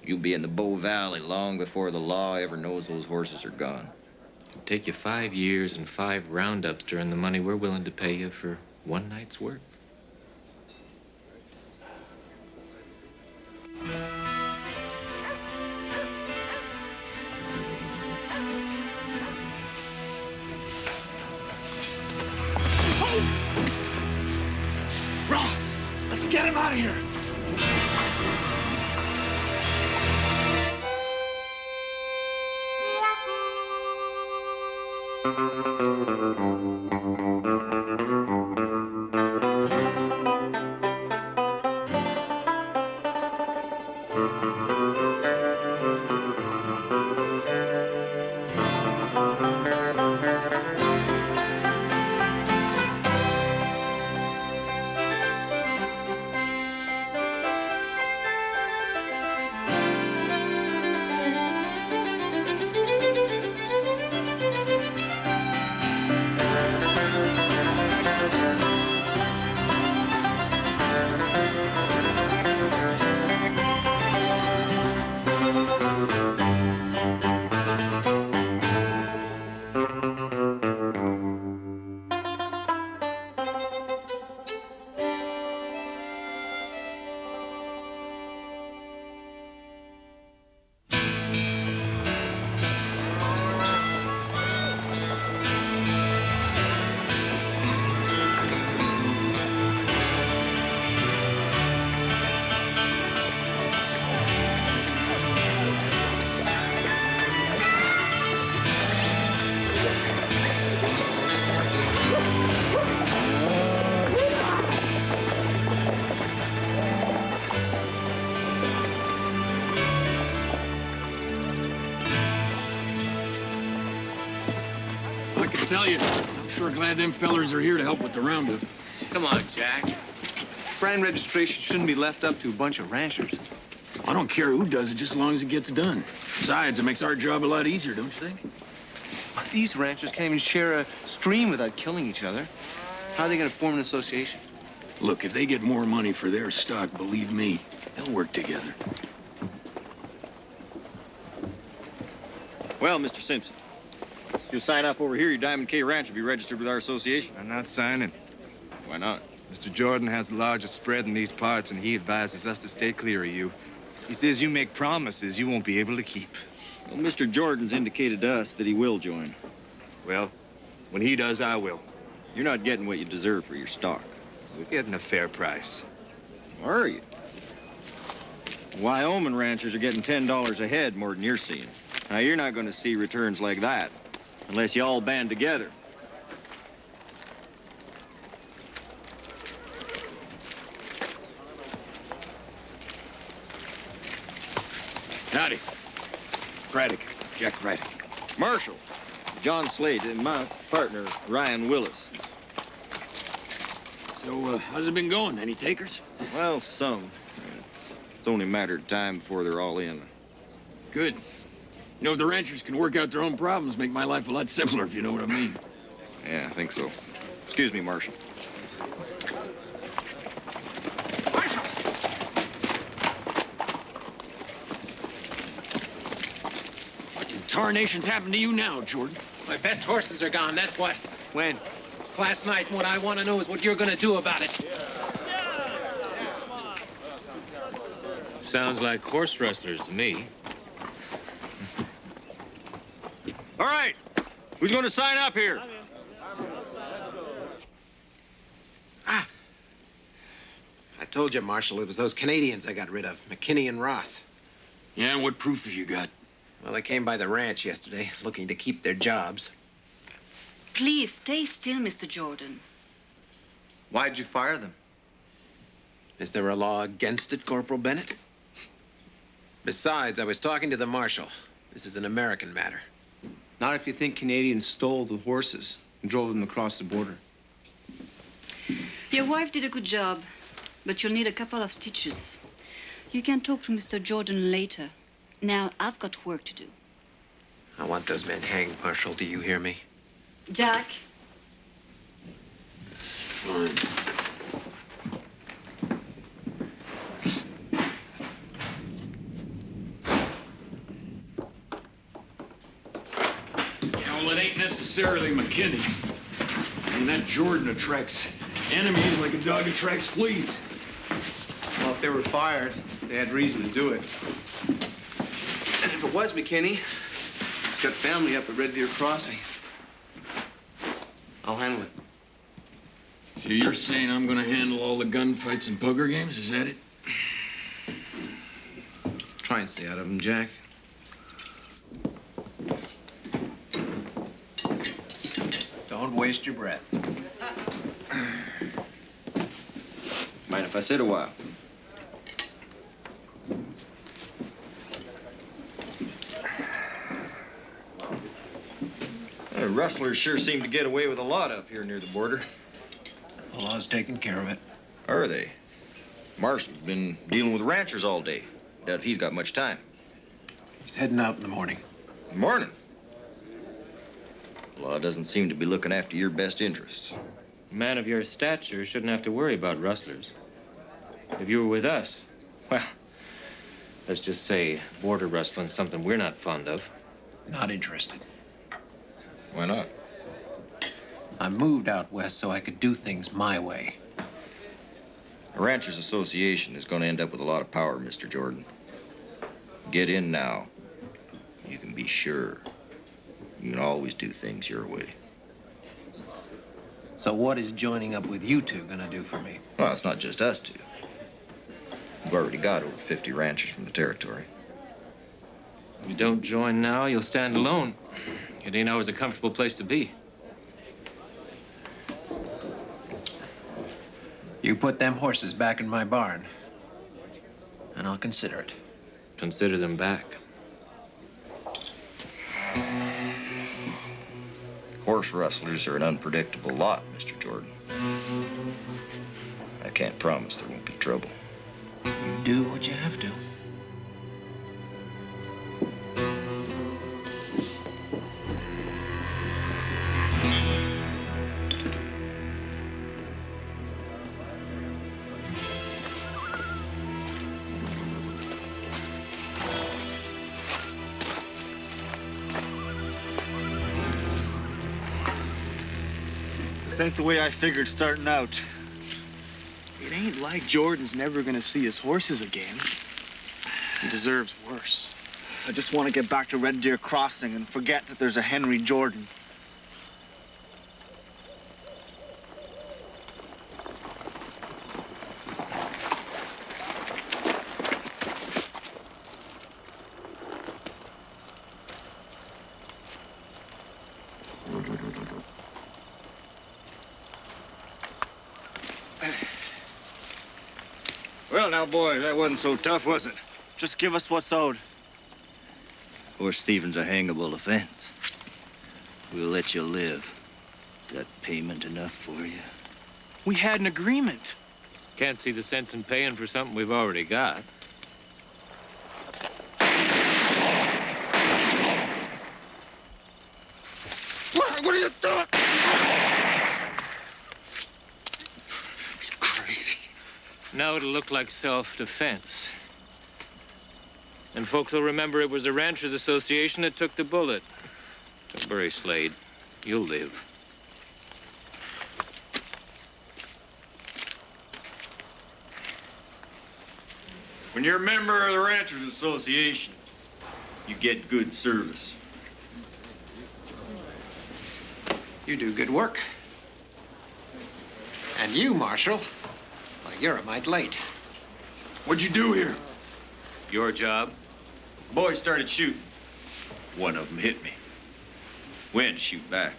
You'll be in the Bow Valley long before the law ever knows those horses are gone. It'll take you 5 years and 5 roundups to earn the money we're willing to pay you for one night's work. him out of here! Tell you, I'm sure glad them fellers are here to help with the roundup. Come on, Jack. Brand registration shouldn't be left up to a bunch of ranchers. I don't care who does it, just as long as it gets done. Besides, it makes our job a lot easier, don't you think? These ranchers can't even share a stream without killing each other. How are they going to form an association? Look, if they get more money for their stock, believe me, they'll work together. Well, Mr. Simpson, if you'll sign up over here, your Diamond K Ranch will be registered with our association. I'm not signing. Why not? Mr. Jordan has the largest spread in these parts, and he advises us to stay clear of you. He says you make promises you won't be able to keep. Well, Mr. Jordan's indicated to us that he will join. Well, when he does, I will. You're not getting what you deserve for your stock. We're getting a fair price. Are you? Wyoming ranchers are getting $10 a head more than you're seeing. Now, you're not going to see returns like that unless you all band together. Howdy. Craddock. Jack Craddock. Marshal. John Slade and my partner, Ryan Willis. So, how's it been going? Any takers? Well, some. It's only a matter of time before they're all in. Good. You know, if the ranchers can work out their own problems, make my life a lot simpler, if you know what I mean. Yeah, I think so. Excuse me, Marshal. What in tarnation's happened to you now, Jordan? My best horses are gone, that's what. When? Last night, and what I want to know is what you're going to do about it. Sounds like horse wrestlers to me. All right. Who's going to sign up here? I told you, Marshal, it was those Canadians I got rid of, McKinney and Ross. Yeah, and what proof have you got? Well, they came by the ranch yesterday, looking to keep their jobs. Please, stay still, Mr. Jordan. Why'd you fire them? Is there a law against it, Corporal Bennett? Besides, I was talking to the Marshal. This is an American matter. Not if you think Canadians stole the horses and drove them across the border. Your wife did a good job, but you'll need a couple of stitches. You can talk to Mr. Jordan later. Now, I've got work to do. I want those men hanged, Marshal. Do you hear me? Jack. Fine. Yeah, well, it ain't necessarily McKinney. I mean, that Jordan attracts enemies like a dog attracts fleas. Well, if they were fired, they had reason to do it. And if it was McKinney, he's got family up at Red Deer Crossing. I'll handle it. So you're saying I'm gonna handle all the gunfights and poker games? Is that it? Try and stay out of them, Jack. Don't waste your breath. Mind if I sit a while? Rustlers sure seem to get away with a lot up here near the border. The law's taking care of it. Are they? Marshal's been dealing with ranchers all day. Doubt if he's got much time. He's heading out in the morning. Morning? The law doesn't seem to be looking after your best interests. A man of your stature shouldn't have to worry about rustlers. If you were with us, well, let's just say border rustling's something we're not fond of. Not interested. Why not? I moved out west so I could do things my way. A ranchers association is going to end up with a lot of power, Mr. Jordan. Get in now. You can be sure. You can always do things your way. So what is joining up with you two gonna do for me? Well, it's not just us two. We've already got over 50 ranchers from the territory. If you don't join now, you'll stand alone. It ain't always a comfortable place to be. You put them horses back in my barn, and I'll consider it. Consider them back. Horse rustlers are an unpredictable lot, Mr. Jordan. I can't promise there won't be trouble. You do what you have to. This ain't the way I figured starting out. It ain't like Jordan's never gonna see his horses again. He deserves worse. I just want to get back to Red Deer Crossing and forget that there's a Henry Jordan. Well, now, boys, that wasn't so tough, was it? Just give us what's owed. Horse thieving's a hangable offense. We'll let you live. Is that payment enough for you? We had an agreement. Can't see the sense in paying for something we've already got. What are you doing? Now it'll look like self-defense. And folks will remember it was the Ranchers Association that took the bullet. Don't worry, Slade. You'll live. When you're a member of the Ranchers Association, you get good service. You do good work. And you, Marshal, well, you're a mite late. What'd you do here? Your job? Boys started shooting. One of them hit me. Went to shoot back.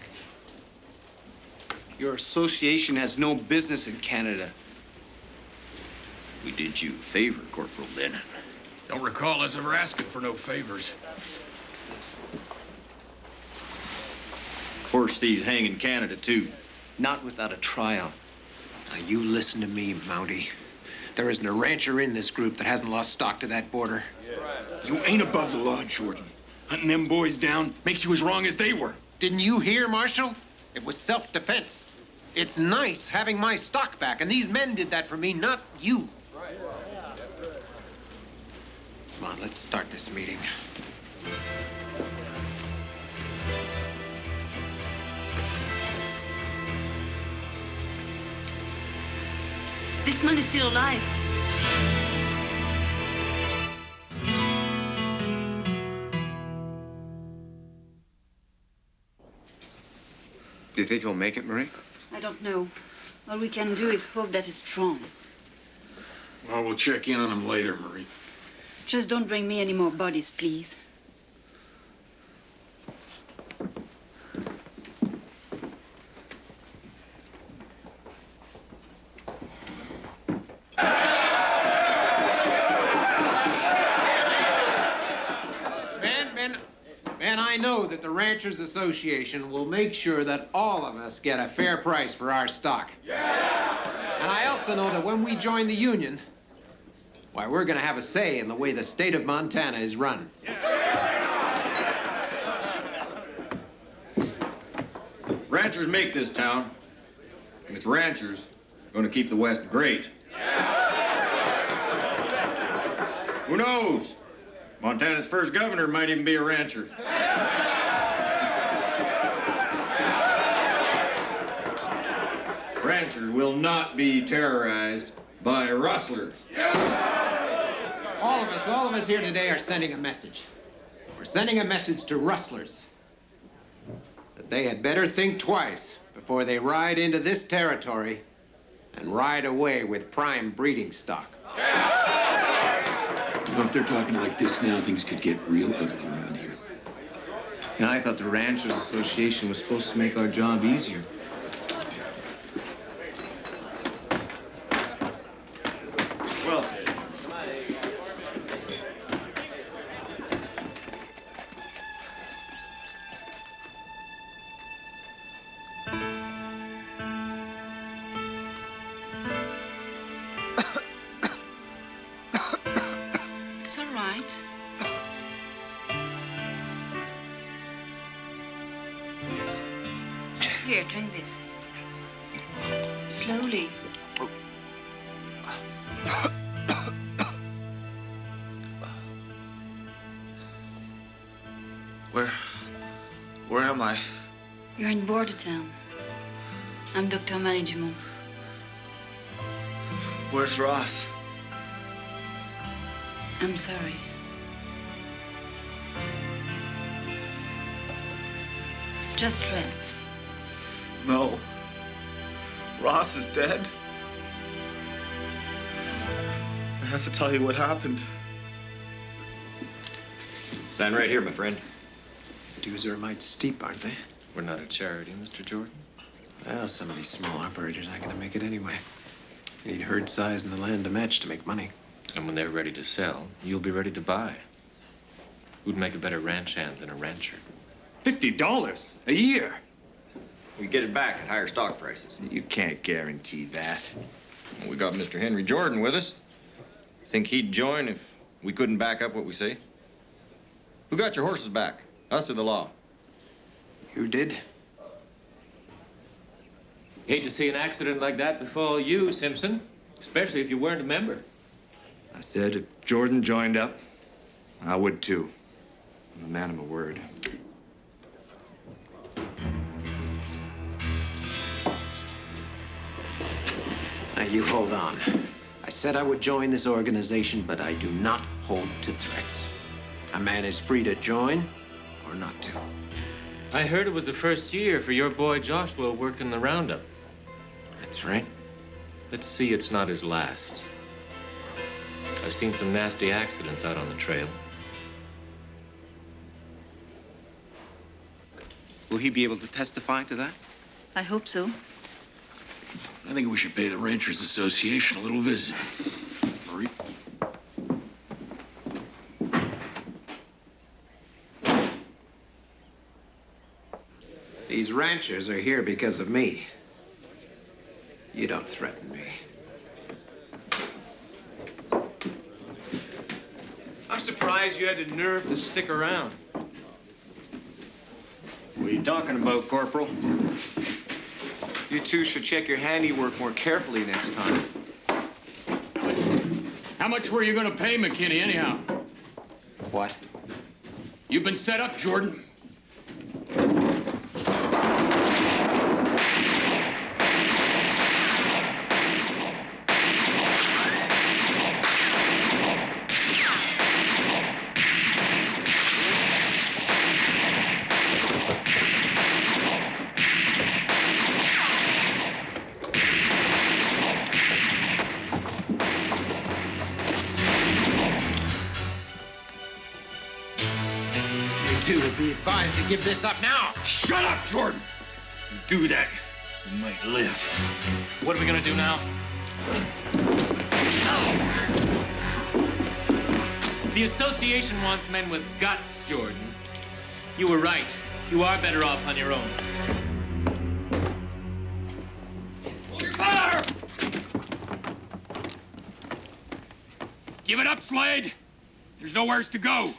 Your association has no business in Canada. We did you a favor, Corporal Bennett. Don't recall us ever asking for no favors. Horse thieves hang in Canada, too. Not without a trial. Now, you listen to me, Mountie. There isn't a rancher in this group that hasn't lost stock to that border. You ain't above the law, Jordan. Hunting them boys down makes you as wrong as they were. Didn't you hear, Marshal? It was self-defense. It's nice having my stock back, and these men did that for me, not you. Come on, let's start this meeting. This man is still alive. Do you think he'll make it, Marie? I don't know. All we can do is hope that it's strong. Well, we'll check in on him later, Marie. Just don't bring me any more bodies, please. Ben, I know that the Ranchers Association will make sure that all of us get a fair price for our stock. Yeah! And I also know that when we join the union, why, we're gonna have a say in the way the state of Montana is run. Ranchers make this town, and it's ranchers going to keep the West great. Who knows? Montana's first governor might even be a rancher. Ranchers will not be terrorized by rustlers. All of us here today are sending a message. We're sending a message to rustlers that they had better think twice before they ride into this territory and ride away with prime breeding stock. You know, if they're talking like this now, things could get real ugly around here. And I thought the Ranchers Association was supposed to make our job easier. Well said. It's all right. Here, drink this. Slowly. Where am I? You're in Bordertown. I'm Dr. Marie Dumont. Where's Ross? I'm sorry. Just rest. No. Ross is dead. I have to tell you what happened. Stand right here, my friend. Dues are a mite steep, aren't they? We're not a charity, Mr. Jordan. Well, some of these small operators aren't gonna make it anyway. You need herd size and the land to match to make money. And when they're ready to sell, you'll be ready to buy. Who'd make a better ranch hand than a rancher? $50 a year? We get it back at higher stock prices. You can't guarantee that. Well, we got Mr. Henry Jordan with us. Think he'd join if we couldn't back up what we say? Who got your horses back? Us or the law? You did. Hate to see an accident like that befall you, Simpson. Especially if you weren't a member. I said if Jordan joined up, I would too. I'm a man of my word. Now, you hold on. I said I would join this organization, but I do not hold to threats. A man is free to join or not to. I heard it was the first year for your boy Joshua working the roundup. That's right. Let's see it's not his last. I've seen some nasty accidents out on the trail. Will he be able to testify to that? I hope so. I think we should pay the Ranchers Association a little visit. Marie? These ranchers are here because of me. You don't threaten me. I'm surprised you had the nerve to stick around. What are you talking about, Corporal? You two should check your handiwork more carefully next time. How much were you gonna pay McKinney anyhow? What? You've been set up, Jordan. S02 would be advised to give this up now. Shut up, Jordan! You do that, you might live. What are we gonna do now? The association wants men with guts, Jordan. You were right. You are better off on your own. Hold your fire! Give it up, Slade. There's nowhere to go.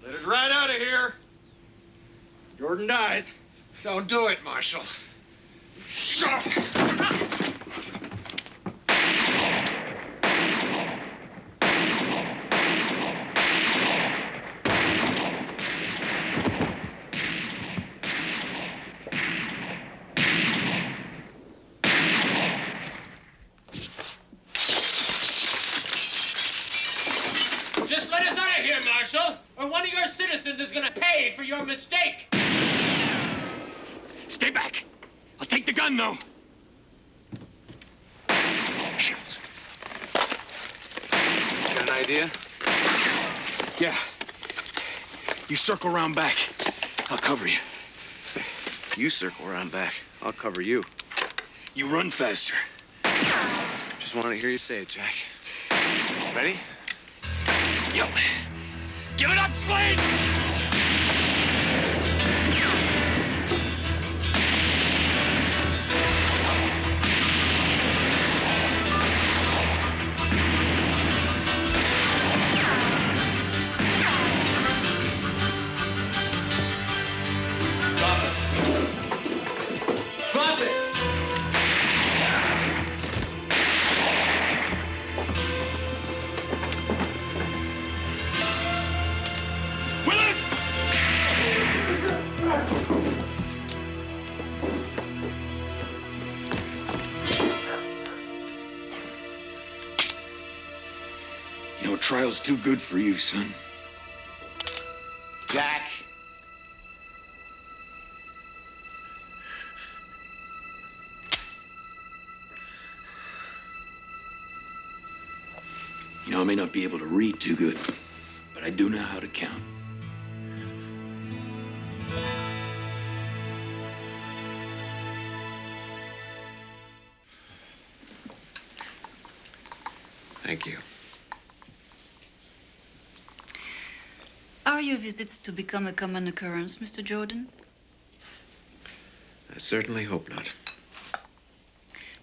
Let us ride out of here. Jordan dies. Don't do it, Marshal. Shut up! Just let us out of here, Marshal, or one of your citizens is gonna pay for your mistake. Stay back. I'll take the gun, though. Shit. Got an idea? Yeah. You circle around back. I'll cover you. You circle around back. I'll cover you. You run faster. Just want to hear you say it, Jack. Ready? Yep. Give it up, Slade! Drop it! You know, trial's too good for you, son. Jack. You know, I may not be able to read too good, but I do know how to count. Thank you. Are your visits to become a common occurrence, Mr. Jordan? I certainly hope not.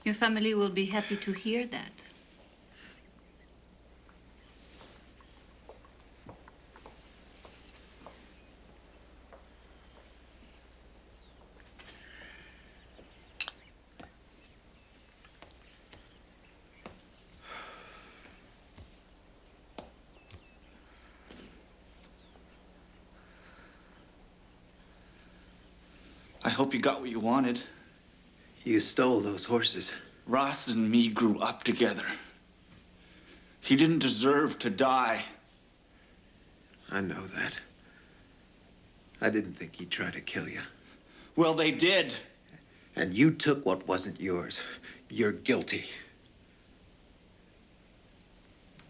Your family will be happy to hear that. I hope you got what you wanted. You stole those horses. Ross and me grew up together. He didn't deserve to die. I know that. I didn't think he'd try to kill you. Well, they did. And you took what wasn't yours. You're guilty.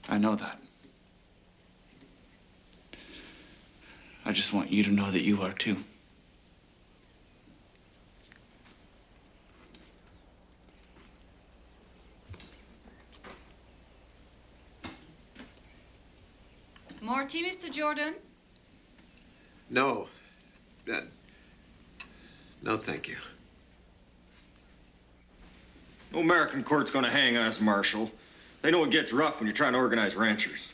I know that. I just want you to know that you are too. More tea, Mr. Jordan? No. No, thank you. No American court's gonna hang us, Marshal. They know it gets rough when you're trying to organize ranchers.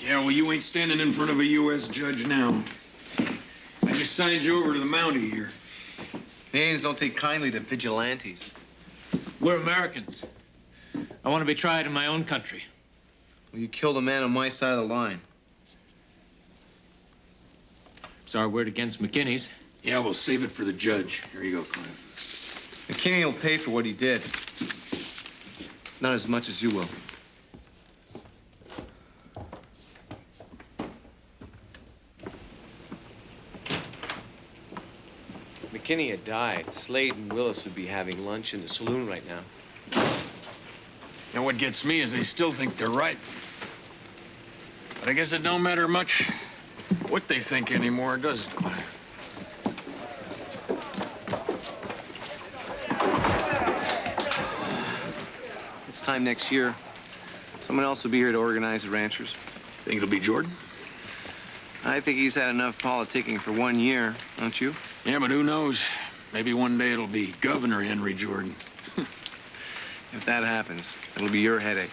Yeah, well, you ain't standing in front of a U.S. judge now. I just signed you over to the Mountie here. Canadians don't take kindly to vigilantes. We're Americans. I want to be tried in my own country. Well, you killed a man on my side of the line. It's our word against McKinney's. Yeah, we'll save it for the judge. Here you go, Clive. McKinney will pay for what he did. Not as much as you will. McKinney had died. Slade and Willis would be having lunch in the saloon right now. And what gets me is they still think they're right. But I guess it don't matter much what they think anymore, does it, Clive? This time next year, someone else will be here to organize the ranchers. Think it'll be Jordan? I think he's had enough politicking for 1 year, don't you? Yeah, but who knows? Maybe one day it'll be Governor Henry Jordan. If that happens, it'll be your headache.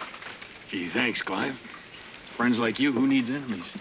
Gee, thanks, Clive. Friends like you, who needs enemies?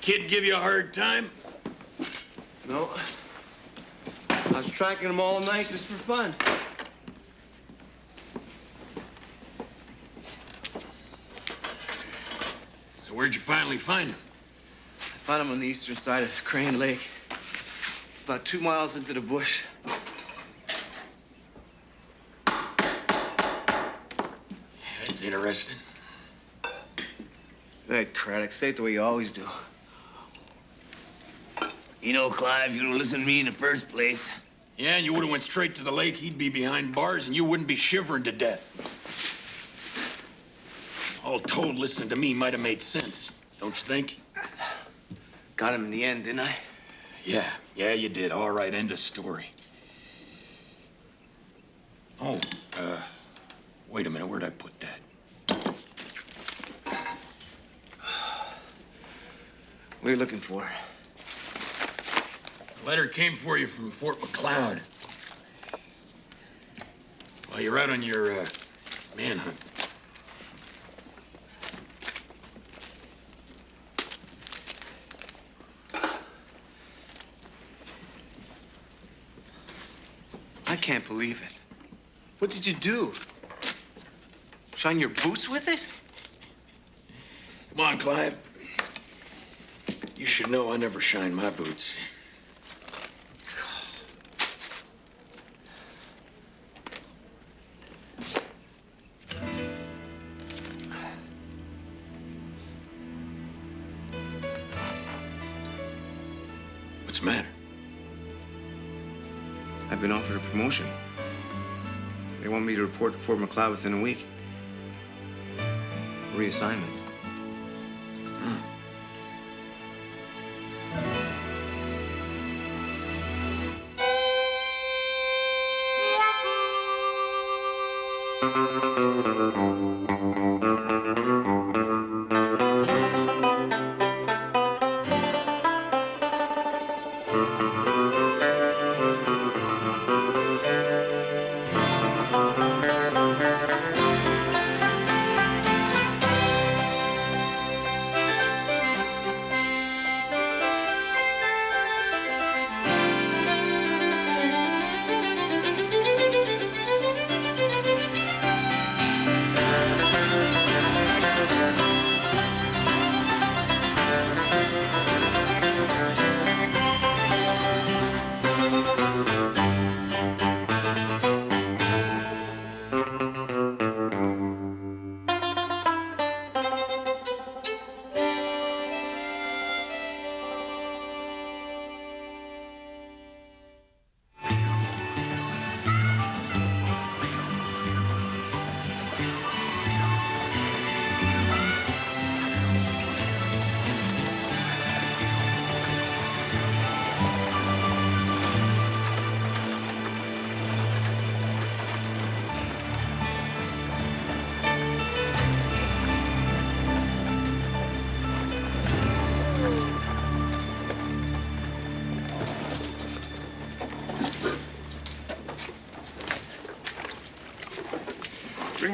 Kid give you a hard time? No. I was tracking them all night just for fun. So where'd you finally find him? I found him on the eastern side of Crane Lake, about 2 miles into the bush. That's interesting. Go ahead, Craddock. Say it the way you always do. You know, Clive, you would have listened to me in the first place. Yeah, and you would have went straight to the lake. He'd be behind bars, and you wouldn't be shivering to death. All told, listening to me might have made sense, don't you think? Got him in the end, didn't I? Yeah, you did. All right, end of story. Oh, wait a minute. Where'd I put that? What are you looking for? A letter came for you from Fort McLeod. While you're out on your manhunt. I can't believe it. What did you do? Shine your boots with it? Come on, Clive. You should know I never shine my boots. What's the matter? I've been offered a promotion. They want me to report to Fort McLeod within a week. Reassignment.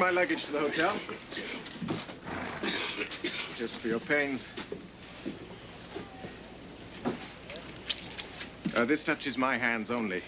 my luggage to the hotel. Just for your pains. This touches my hands only.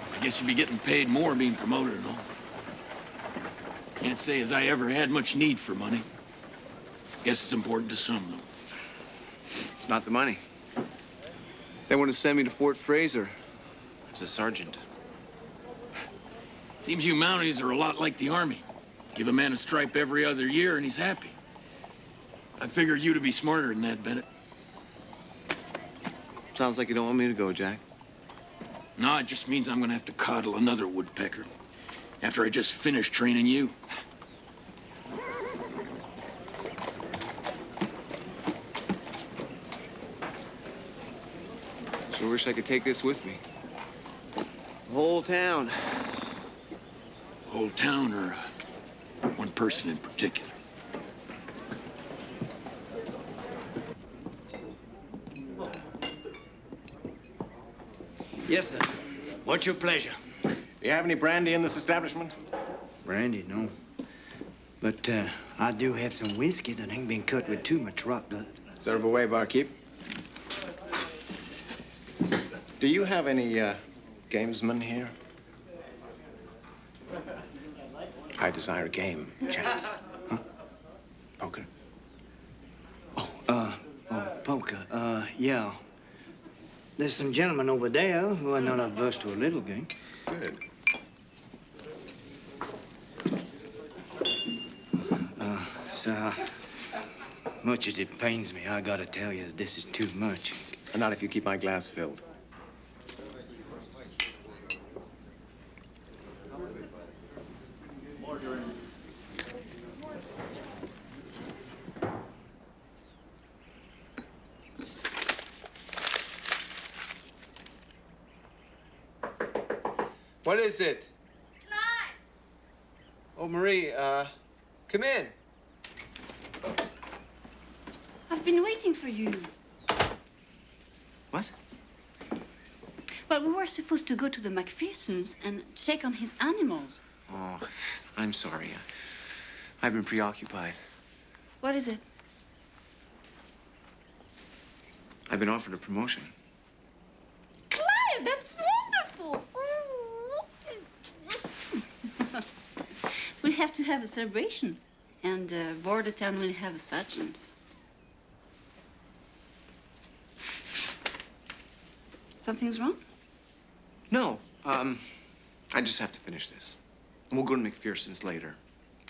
I guess you'd be getting paid more being promoted and all. Can't say as I ever had much need for money. Guess it's important to some, though. It's not the money. They want to send me to Fort Fraser as a sergeant. Seems you Mounties are a lot like the Army. Give a man a stripe every other year and he's happy. I figured you to be smarter than that, Bennett. Sounds like you don't want me to go, Jack. No, it just means I'm gonna have to coddle another woodpecker after I just finished training you. Sure wish I could take this with me. The whole town. Whole town or one person in particular? Yes, sir. What's your pleasure? Do you have any brandy in this establishment? Brandy, no. But I do have some whiskey that ain't been cut with too much rock gut. Serve away, barkeep. Do you have any gamesmen here? I desire a game, chance. Huh? Poker? Poker. Yeah. There's some gentlemen over there who are not averse to a little game. Good. So, much as it pains me, I gotta tell you that this is too much. And not if you keep my glass filled. What is it? Clive! Oh, Marie, come in. I've been waiting for you. What? Well, we were supposed to go to the McPhersons and check on his animals. Oh, I'm sorry. I've been preoccupied. What is it? I've been offered a promotion. Clive, that's wonderful! We'll have to have a celebration. And Bordertown will have a sergeant. Something's wrong? No, I just have to finish this. And we'll go to McPherson's later.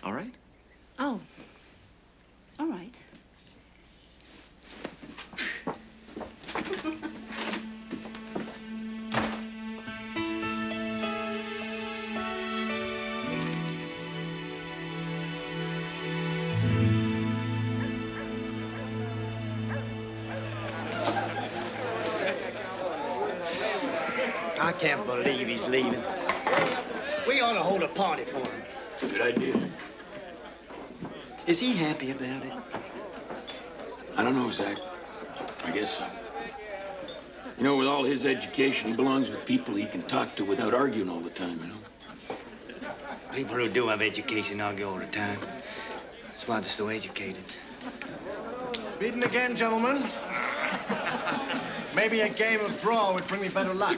All right? Oh. All right. I can't believe he's leaving. We ought to hold a party for him. Good idea. Is he happy about it? I don't know, Zach. I guess so. You know, with all his education, he belongs with people he can talk to without arguing all the time, you know? People who do have education argue all the time. That's why they're so educated. Beaten again, gentlemen. Maybe a game of draw would bring me better luck.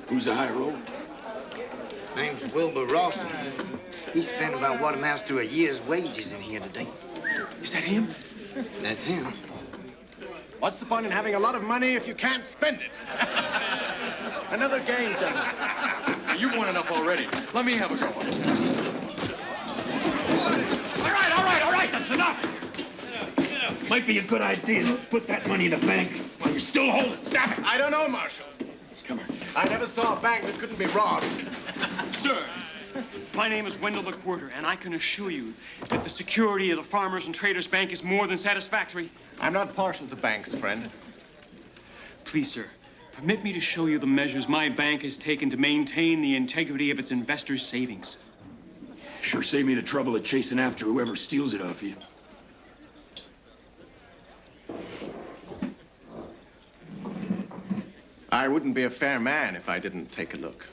Who's the high roller? Name's Wilbur Rawson. He spent about what amounts to a year's wages in here today. Is that him? That's him. What's the point in having a lot of money if you can't spend it? Another game, gentlemen. You've won enough already. Let me have a go. All right, that's enough. Might be a good idea to put that money in the bank while you still hold it. Stop it. I don't know, Marshal. Come on. I never saw a bank that couldn't be robbed. Sir, My name is Wendell MacWherther, and I can assure you that the security of the Farmers and Traders Bank is more than satisfactory. I'm not partial to banks, friend. Please, sir, permit me to show you the measures my bank has taken to maintain the integrity of its investors' savings. Sure save me the trouble of chasing after whoever steals it off you. I wouldn't be a fair man if I didn't take a look.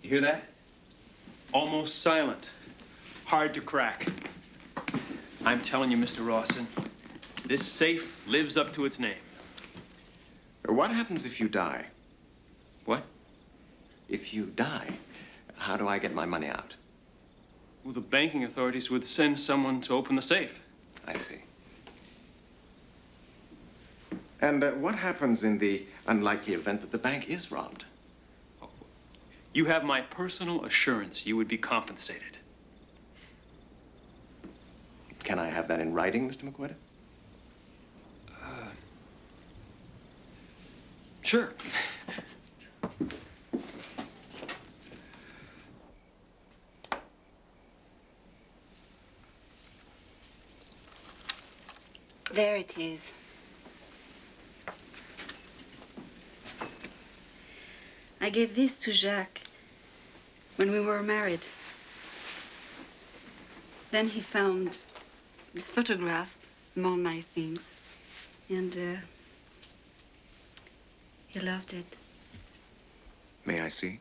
You hear that? Almost silent. Hard to crack. I'm telling you, Mr. Rawson, this safe lives up to its name. What happens if you die? What? If you die, how do I get my money out? Well, the banking authorities would send someone to open the safe. I see. And what happens in the unlikely event that the bank is robbed? You have my personal assurance you would be compensated. Can I have that in writing, Mr. MacWherther? Sure. There it is. I gave this to Jacques when we were married. Then he found this photograph among my things, and he loved it. May I see?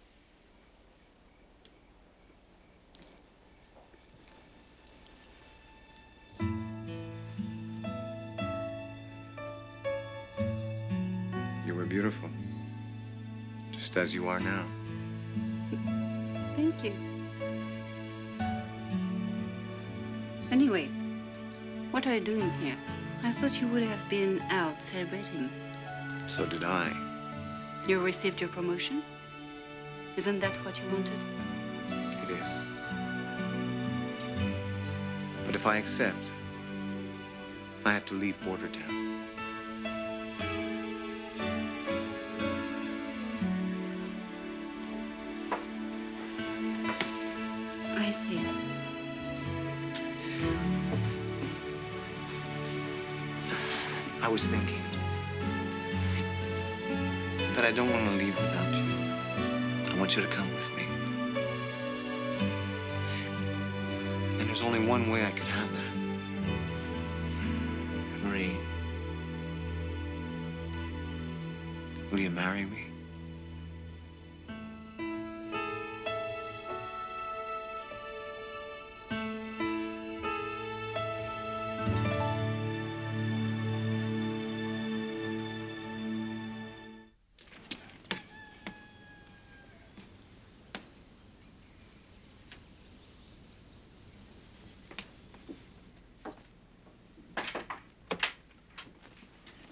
You were beautiful, just as you are now. Thank you. Anyway, what are you doing here? I thought you would have been out celebrating. So did I. You received your promotion? Isn't that what you wanted? It is. But if I accept, I have to leave Bordertown. I see. I was thinking that I don't want to leave without you. I want you to come with me. And there's only one way I could have that. Marie, will you marry me?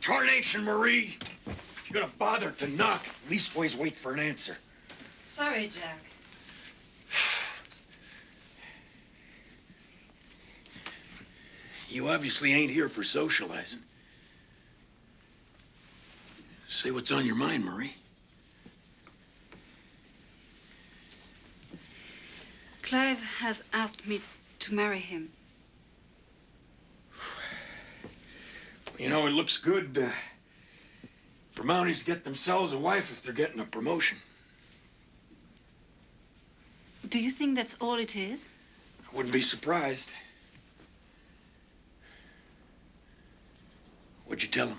Tarnation, Marie! If you're gonna bother to knock, leastways wait for an answer. Sorry, Jack. You obviously ain't here for socializing. Say what's on your mind, Marie. Clive has asked me to marry him. You know, it looks good for Mounties to get themselves a wife if they're getting a promotion. Do you think that's all it is? I wouldn't be surprised. What'd you tell him?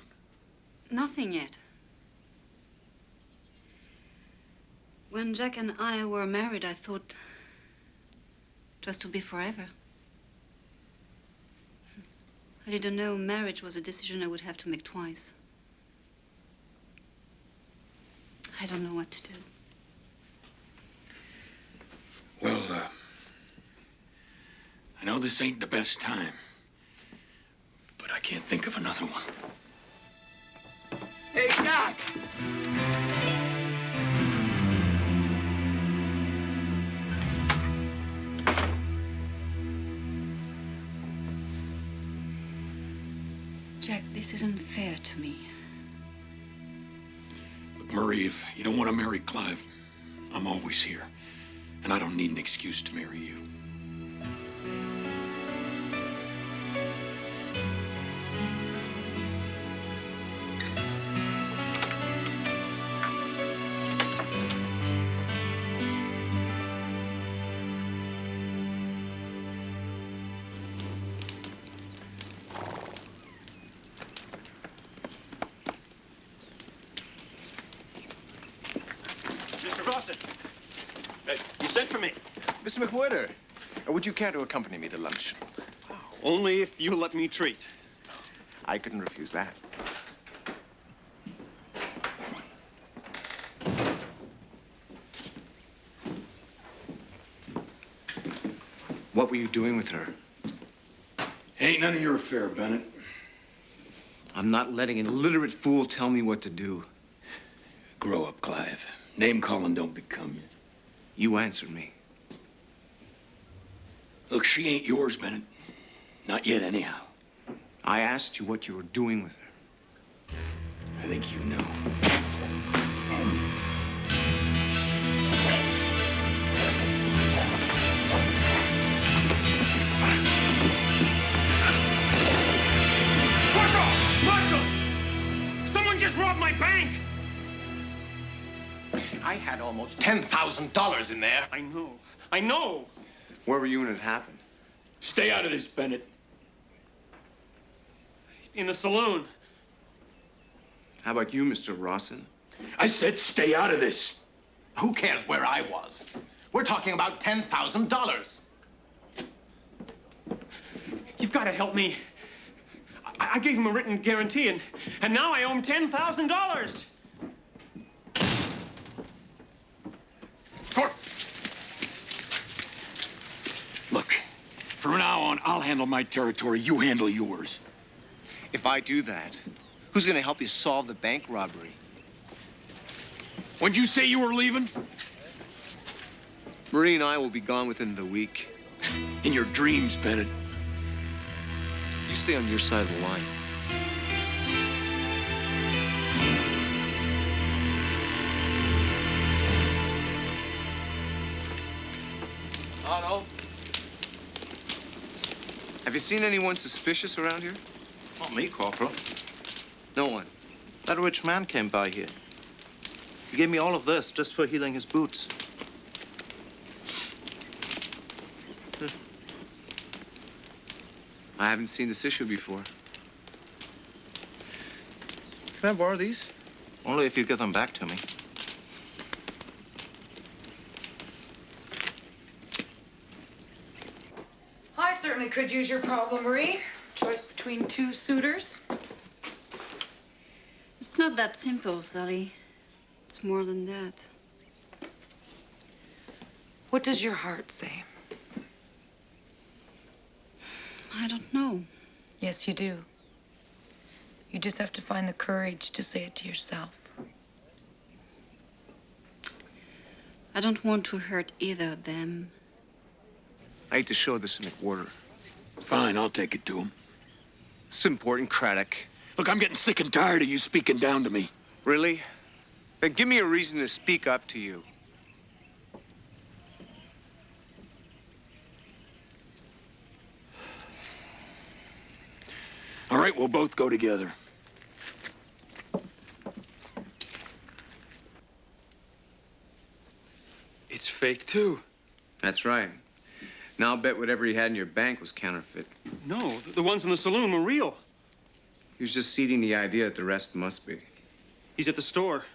Nothing yet. When Jack and I were married, I thought it was to be forever. I didn't know marriage was a decision I would have to make twice. I don't know what to do. Well, I know this ain't the best time, but I can't think of another one. Hey, Jack! Jack, this isn't fair to me. Look, Marie, if you don't want to marry Clive, I'm always here. And I don't need an excuse to marry you. You sent for me. Mr. MacWherther, would you care to accompany me to lunch? Only if you let me treat. I couldn't refuse that. What were you doing with her? Ain't none of your affair, Bennett. I'm not letting an illiterate fool tell me what to do. Grow up, Clive. Name calling don't become you. You answer me. Look, she ain't yours, Bennett. Not yet, anyhow. I asked you what you were doing with her. I think you know. Marshal! Someone just robbed my bank! I had almost $10,000 in there. I know. I know. Where were you when it happened? Stay out of this, Bennett. In the saloon. How about you, Mr. Rawson? I said stay out of this. Who cares where I was? We're talking about $10,000. You've got to help me. I gave him a written guarantee, and now I owe him $10,000. Look, from now on, I'll handle my territory. You handle yours. If I do that, who's going to help you solve the bank robbery? When'd you say you were leaving? Marie and I will be gone within the week. In your dreams, Bennett. You stay on your side of the line. Otto? Have you seen anyone suspicious around here? Not me, Corporal. No one. That rich man came by here. He gave me all of this just for healing his boots. I haven't seen this issue before. Can I borrow these? Only if you give them back to me. I certainly could use your problem, Marie. Choice between two suitors. It's not that simple, Sally. It's more than that. What does your heart say? I don't know. Yes, you do. You just have to find the courage to say it to yourself. I don't want to hurt either of them. I hate to show this to MacWherther. Fine, I'll take it to him. It's important, Craddock. Look, I'm getting sick and tired of you speaking down to me. Really? Then give me a reason to speak up to you. All right, we'll both go together. It's fake, too. That's right. Now I'll bet whatever you had in your bank was counterfeit. No, the ones in the saloon were real. He was just seeding the idea that the rest must be. He's at the store.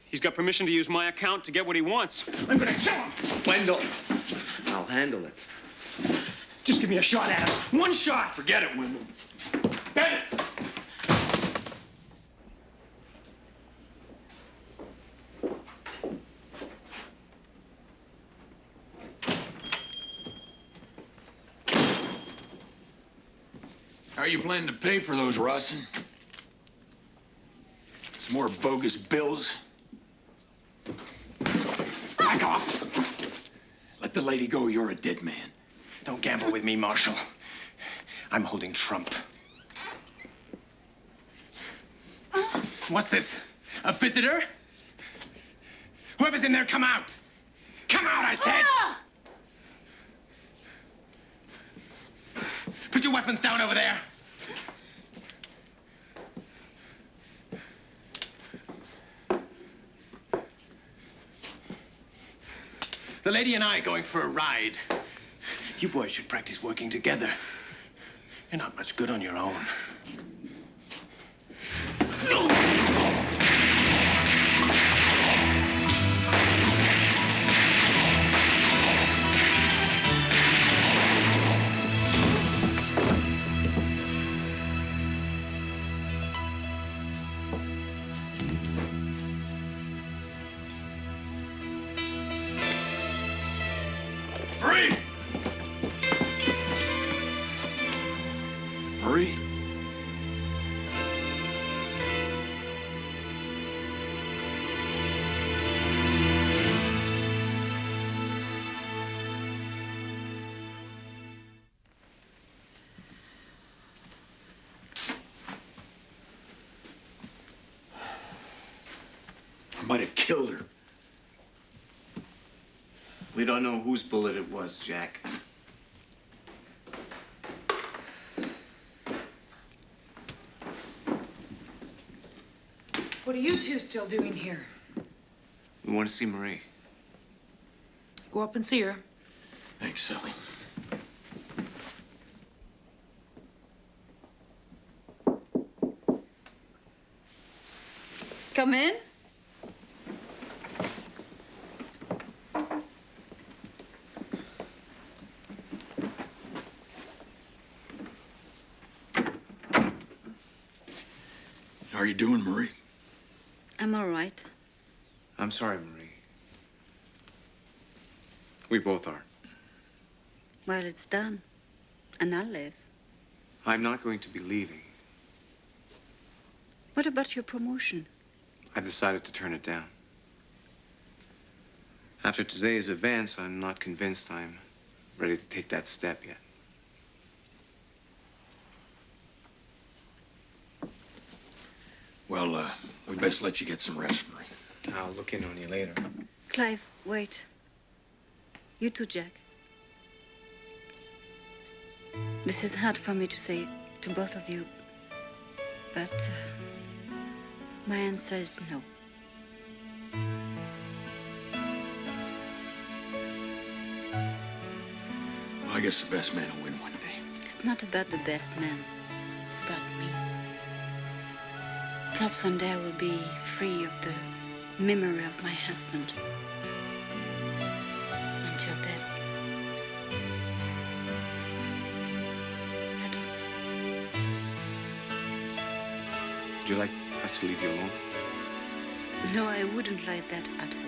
He's got permission to use my account to get what he wants. I'm gonna kill him! Wendell, I'll handle it. Just give me a shot at him. One shot! Forget it, Wendell. Bennett! How are you planning to pay for those, Rawson? Some more bogus bills? Back off! Let the lady go, you're a dead man. Don't gamble with me, Marshal. I'm holding trump. What's this? A visitor? Whoever's in there, come out! Come out, I said! Put your weapons down over there. The lady and I are going for a ride. You boys should practice working together. You're not much good on your own. Marie? I might have killed her. We don't know whose bullet it was, Jack. What are you two still doing here? We want to see Marie. Go up and see her. Thanks, Sally. Come in. How are you doing, Marie? I'm all right. I'm sorry, Marie. We both are. Well, it's done. And I'll live. I'm not going to be leaving. What about your promotion? I've decided to turn it down. After today's events, I'm not convinced I'm ready to take that step yet. Well, we best let you get some rest, Marie. I'll look in on you later. Clive, wait. You too, Jack. This is hard for me to say to both of you, but my answer is no. Well, I guess the best man will win one day. It's not about the best man. It's about me. Perhaps one day I will be free of the memory of my husband. Until then, I don't know. Would you like us to leave you alone? No, I wouldn't like that at all.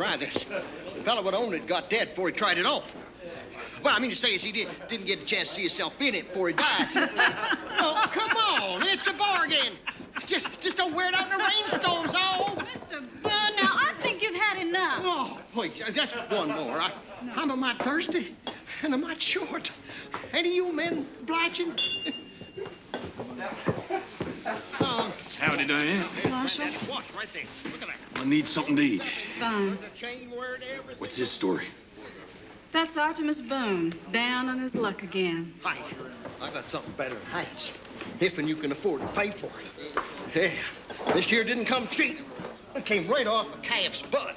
try this. The fellow would own it got dead before he tried it on. What I mean to say is he didn't get a chance to see himself in it before he died. Oh, come on. It's a bargain. Just don't wear it out in the rainstorms, oh. Mr. Boone, now I think you've had enough. Oh, please, just one more. I'm a mite thirsty and a mite short. Ain't you men obliging? Howdy, Diane. Marshal? Watch right there. Look at that. I need something to eat. Boone. What's his story? That's Artemus Boone, down on his luck again. Hi. I got something better than hats. If and you can afford to pay for it. Yeah, this here didn't come cheap. It came right off a calf's butt.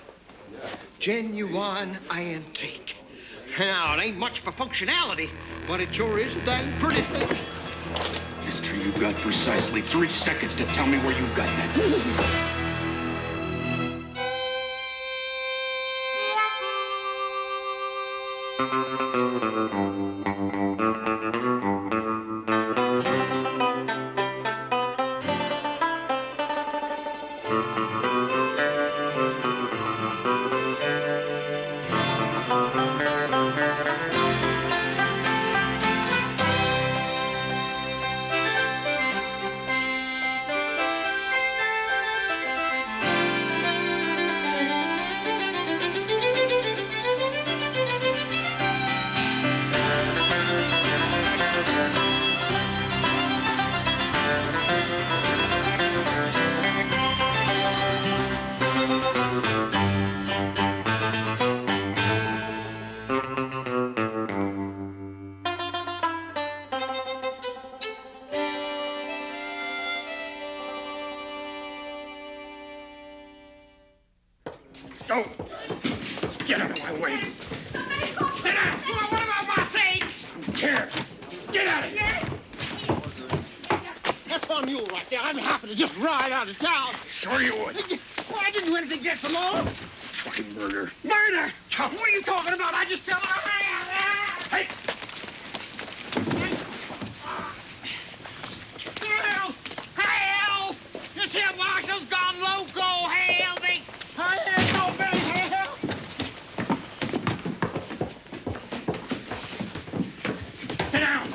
Genuine antique. Now, it ain't much for functionality, but it sure is a dang pretty thing. Mister, you got precisely 3 seconds to tell me where you got that. Go! Get out of my way! Sit down! What about my things? I don't care. Just get out of here! That's my mule right there. I'm happy to just ride out of town. Sure you would. Well, I didn't do anything against the law. Fucking murder. Murder? What are you talking about? I just said... Hey! Help! Help! This here marshal's gone loco. Help me! I ain't nobody help! Sit down!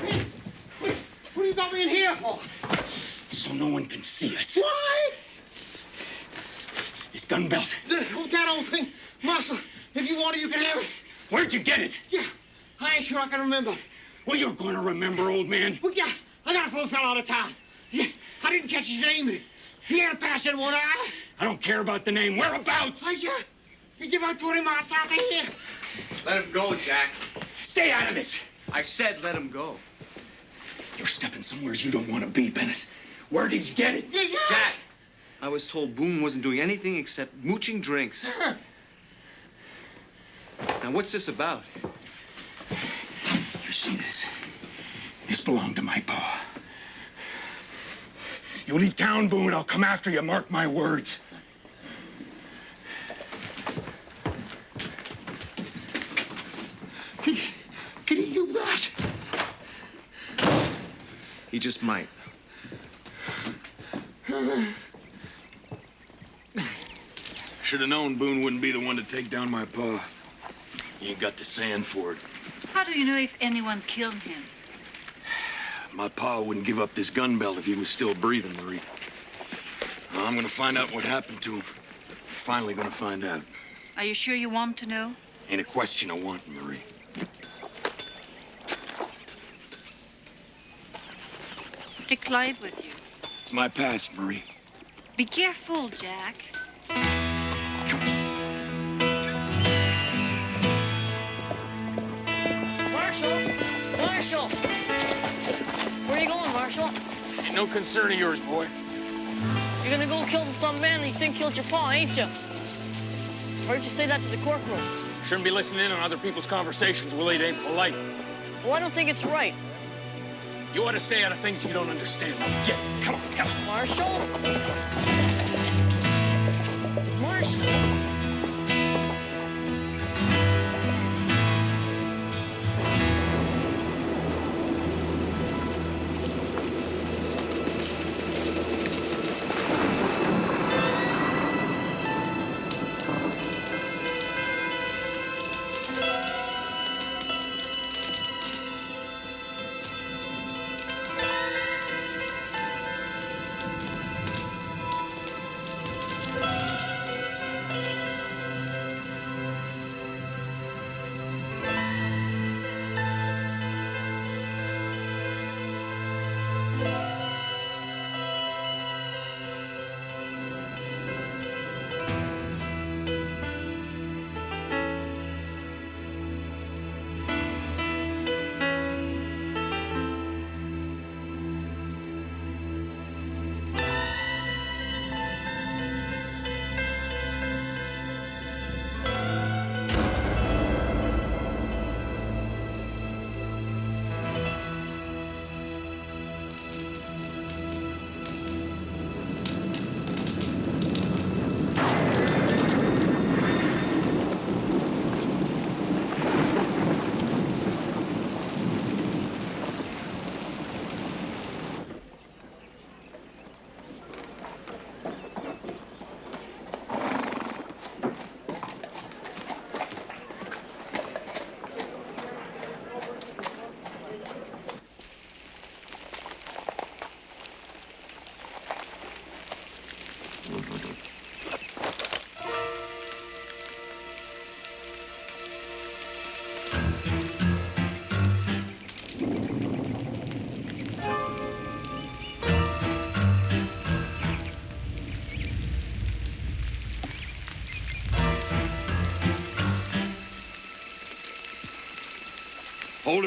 What do you got me in here for? So no one can see us. Why? This gun belt. That old thing. Marshal, if you want it, you can have it. Where'd you get it? Yeah, I ain't sure I can remember. Well, you're going to remember, old man. Well, yeah, I got it from a fella out of town. Yeah, I didn't catch his name. He had a patch in one eye. I don't care about the name. Whereabouts? He's about 20 miles south of here. Let him go, Jack. Stay out of this. I said let him go. You're stepping somewhere you don't want to be, Bennett. Where did you get it? Jack! I was told Boone wasn't doing anything except mooching drinks. Now, what's this about? You see this? This belonged to my pa. You leave town, Boone, I'll come after you. Mark my words. Can he do that? He just might. Should have known Boone wouldn't be the one to take down my pa. You ain't got the sand for it. How do you know if anyone killed him? My pa wouldn't give up this gun belt if he was still breathing, Marie. Now, I'm gonna find out what happened to him. Finally gonna find out. Are you sure you want to know? Ain't a question of wanting, Marie. Take Clive with you. It's my past, Marie. Be careful, Jack. Marshal! Where are you going, Marshal? Ain't no concern of yours, boy. You're gonna go kill some man that you think killed your pa, ain't you? Why didn't you say that to the corporal? Shouldn't be listening in on other people's conversations, Willie. It ain't polite. Well, I don't think it's right. You ought to stay out of things you don't understand. Get, come on, help. Marshal? Marshal?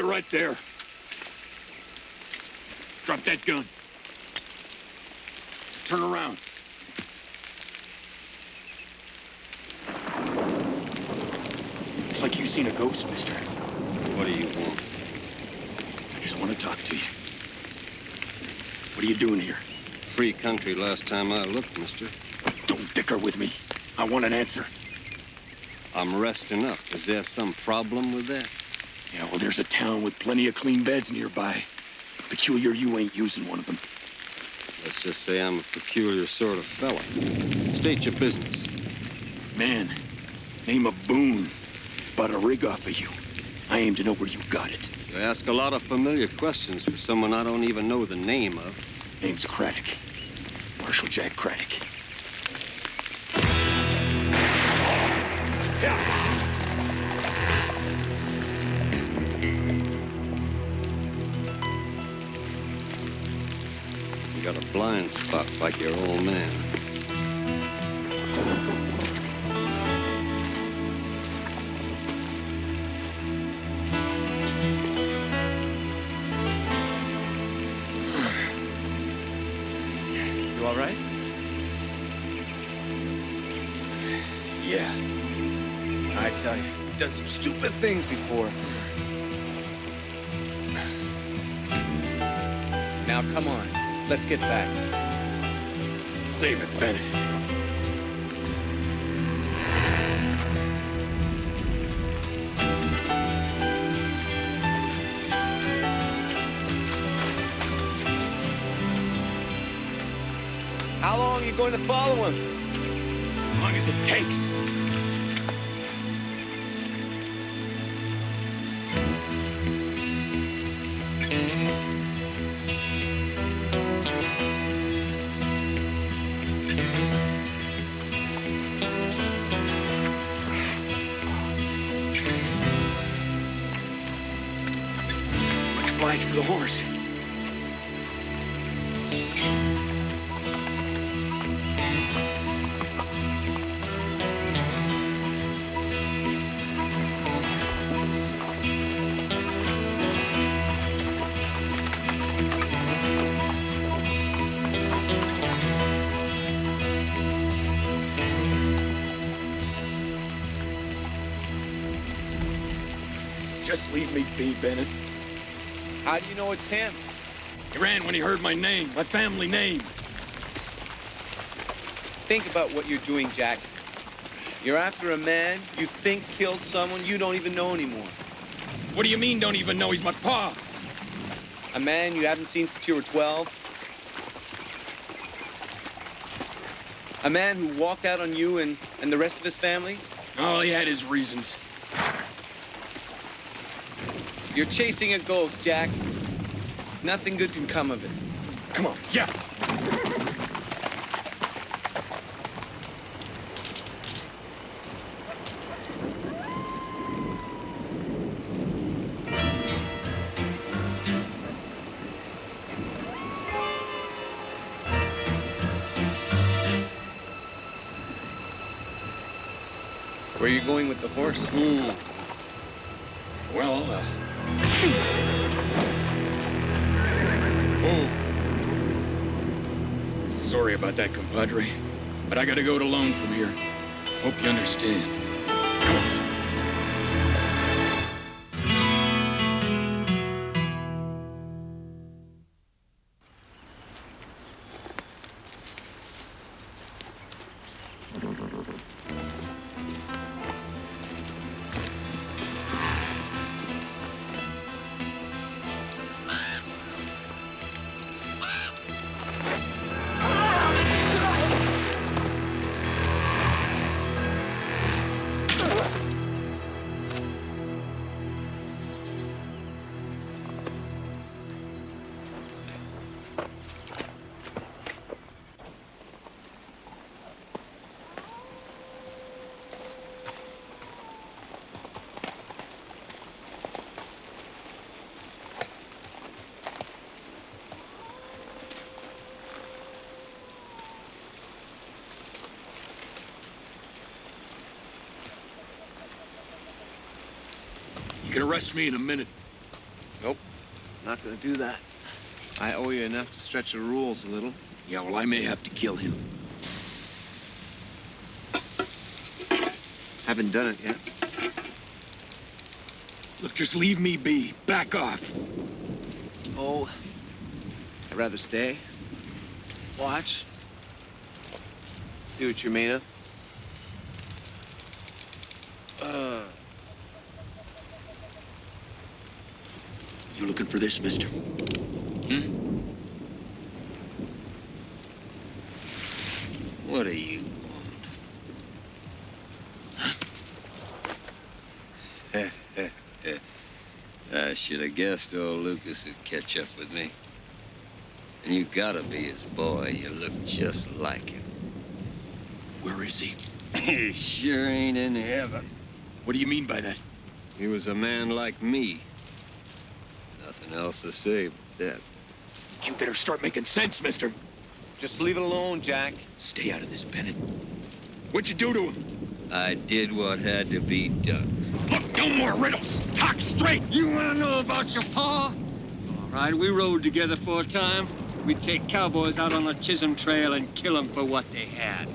it right there. Drop that gun. Turn around. Looks like you've seen a ghost, mister. What do you want? I just want to talk to you. What are you doing here? Free country last time I looked, mister. Don't dicker with me. I want an answer. I'm resting up. Is there some problem with that? Yeah, well, there's a town with plenty of clean beds nearby. Peculiar you ain't using one of them. Let's just say I'm a peculiar sort of fella. State your business. Man, name of Boone. Bought a rig off of you. I aim to know where you got it. You ask a lot of familiar questions for someone I don't even know the name of. Name's Craddock. Marshal Jack Craddock. You got a blind spot like your old man. You all right? Yeah. I tell you, you've done some stupid things before. Now, come on. Let's get back. Save it, Bennett. How long are you going to follow him? As long as it takes. Much obliged for the horse. Just leave me be, Bennett. How do you know it's him? He ran when he heard my name, my family name. Think about what you're doing, Jack. You're after a man you think killed someone you don't even know anymore. What do you mean, don't even know he's my pa? A man you haven't seen since you were 12. A man who walked out on you and the rest of his family. Oh, he had his reasons. You're chasing a ghost, Jack. Nothing good can come of it. Come on, yeah. Where are you going with the horse? Well, Oh. Sorry about that, compadre. But I gotta go it alone from here. Hope you understand. Come on. You can arrest me in a minute. Not gonna do that. I owe you enough to stretch the rules a little. Yeah, well, I may have to kill him. Haven't done it yet. Look, just leave me be. Back off. Oh, I'd rather stay. Watch. See what you're made of. You looking for this, mister? What do you want? I should have guessed old Lucas would catch up with me. And you gotta be his boy. You look just like him. Where is he? He sure ain't in heaven. What do you mean by that? He was a man like me. Nothing else to say but that. You better start making sense, mister. Just leave it alone, Jack. Stay out of this, Bennett. What'd you do to him? I did what had to be done. Look, no more riddles. Talk straight. You wanna know about your pa? All right, we rode together for a time. We'd take cowboys out on the Chisholm Trail and kill them for what they had.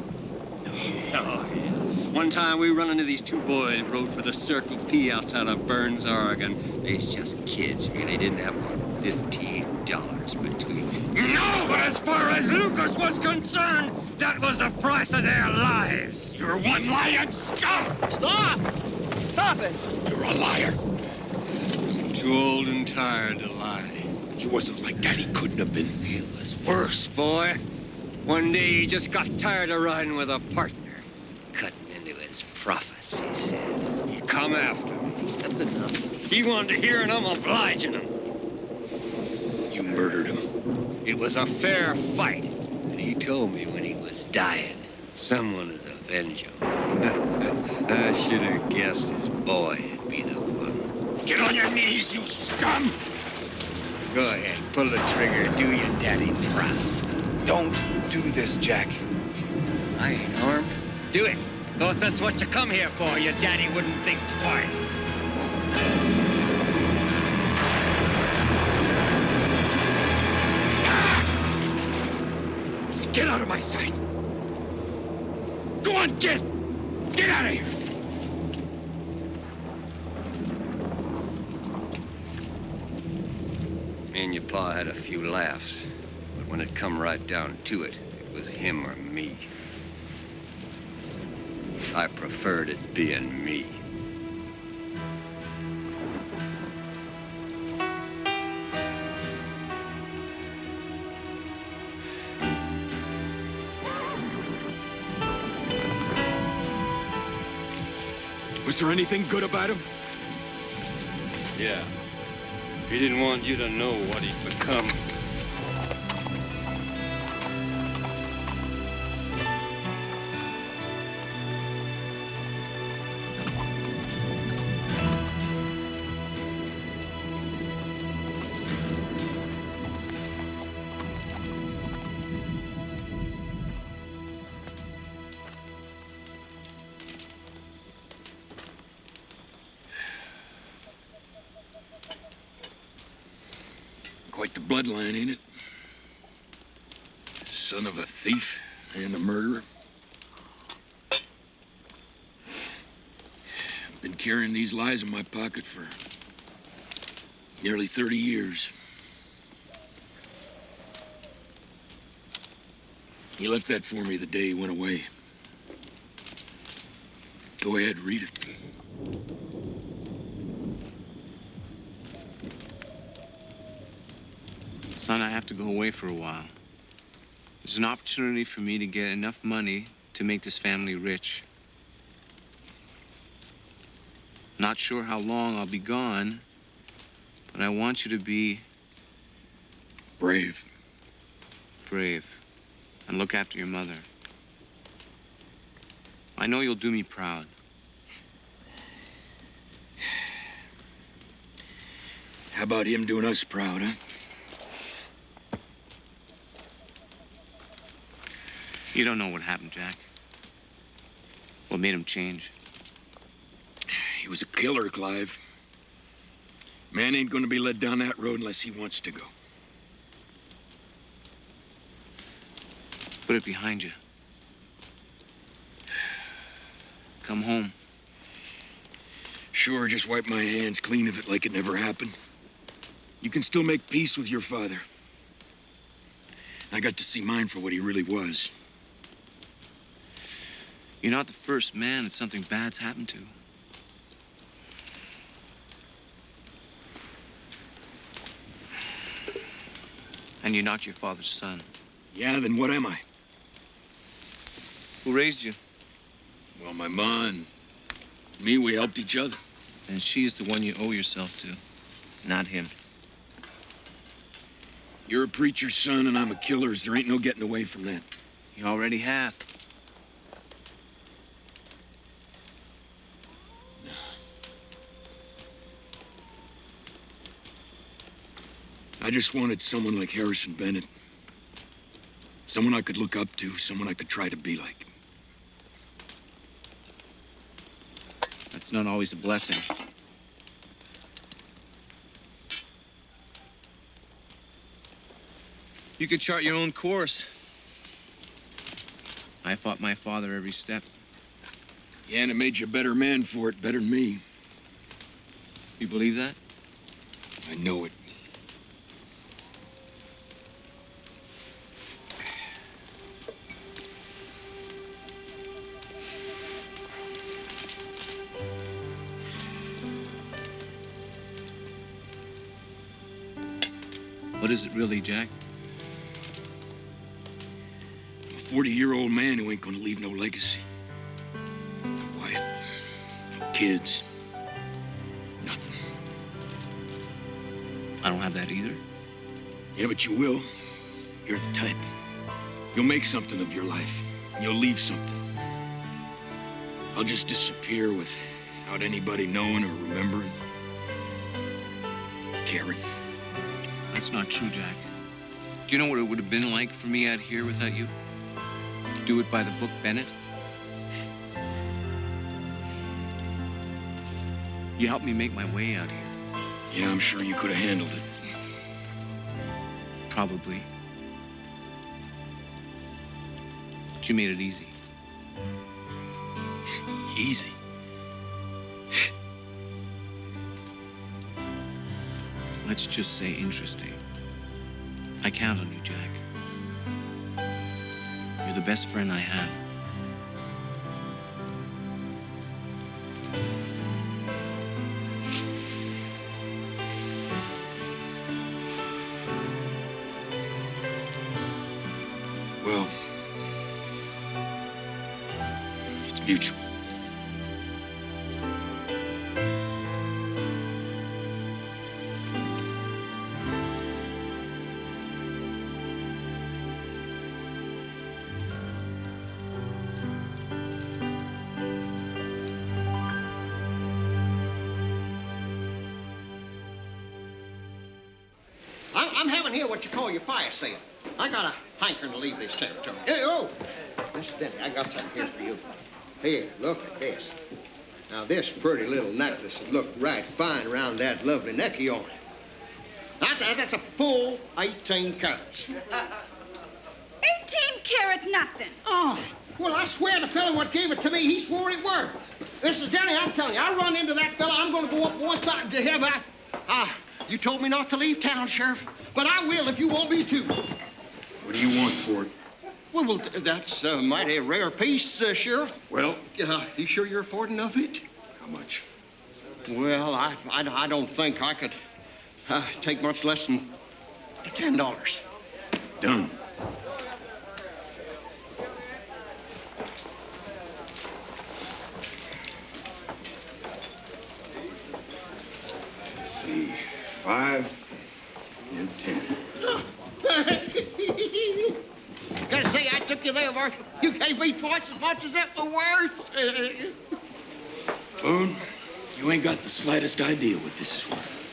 Oh, yeah. One time we run into these two boys, rode for the Circle P outside of Burns, Oregon. They's just kids, really. Didn't have more than $15 between them. No, but as far as Lucas was concerned, that was the price of their lives. You're one lying scum! Stop! Stop it! You're a liar. I'm too old and tired to lie. He wasn't like that. He couldn't have been. He was worse, boy. One day he just got tired of riding with a partner. Cutting into his profits, he said. He come after me. That's enough. He wanted to hear, and I'm obliging him. You murdered him. It was a fair fight. And he told me when he was dying, someone would avenge him. I should have guessed his boy would be the one. Get on your knees, you scum! Go ahead, pull the trigger, do your daddy proud. Don't do this, Jack. I ain't armed. Do it. Thought that's what you come here for. Your daddy wouldn't think twice. Just get out of my sight. Go on, get out of here. Me and your pa had a few laughs, but when it come right down to it, it was him or me. I preferred it being me. Was there anything good about him? Yeah. He didn't want you to know what he'd become. Quite the bloodline, ain't it? Son of a thief and a murderer. Been carrying these lies in my pocket for nearly 30 years. He left that for me the day he went away. Go ahead, read it. Son, I have to go away for a while. There's an opportunity for me to get enough money to make this family rich. Not sure how long I'll be gone, but I want you to be... brave. Brave. And look after your mother. I know you'll do me proud. How about him doing us proud, huh? You don't know what happened, Jack. What made him change? He was a killer, Clive. Man ain't gonna be led down that road unless he wants to go. Put it behind you. Come home. Sure, just wipe my hands clean of it like it never happened. You can still make peace with your father. I got to see mine for what he really was. You're not the first man that something bad's happened to. And you're not your father's son. Yeah, then what am I? Who raised you? Well, my ma and me, we helped each other. And she's the one you owe yourself to, not him. You're a preacher's son and I'm a killer's. There ain't no getting away from that. You already have. I just wanted someone like Harrison Bennett. Someone I could look up to, someone I could try to be like. That's not always a blessing. You could chart your own course. I fought my father every step. Yeah, and it made you a better man for it, better than me. You believe that? I know it. What is it really, Jack? I'm a 40-year-old man who ain't gonna leave no legacy. No wife, no kids, nothing. I don't have that either. Yeah, but you will. You're the type. You'll make something of your life. And you'll leave something. I'll just disappear without anybody knowing or remembering. Caring. That's not true, Jack. Do you know what it would have been like for me out here without you? Do it by the book, Bennett? You helped me make my way out here. Yeah, I'm sure you could have handled it. Probably. But you made it easy. Easy? Let's just say interesting. I count on you, Jack. You're the best friend I have. Well, it's mutual. I'm having here what you call your fire sale. I got a hankering to leave this territory. Hey, oh, Mr. Denny, I got something here for you. Here, look at this. Now, this pretty little necklace would look right fine around that lovely neck of yours. That's a full 18 carats. 18 carat nothing. Oh, well, I swear the fella what gave it to me, he swore it were. Mrs. Denny, I'm telling you, I run into that fella, I'm going to go up one side to him. You told me not to leave town, Sheriff, but I will if you want me to. What do you want for it? Well, that's a mighty rare piece, Sheriff. Well? You sure you're affording of it? How much? Well, I don't think I could take much less than $10. Done. Let's see. 5 and 10. Gotta say, I took you there, Marshal. You gave me twice as much as that for worse. Boone, you ain't got the slightest idea what this is worth.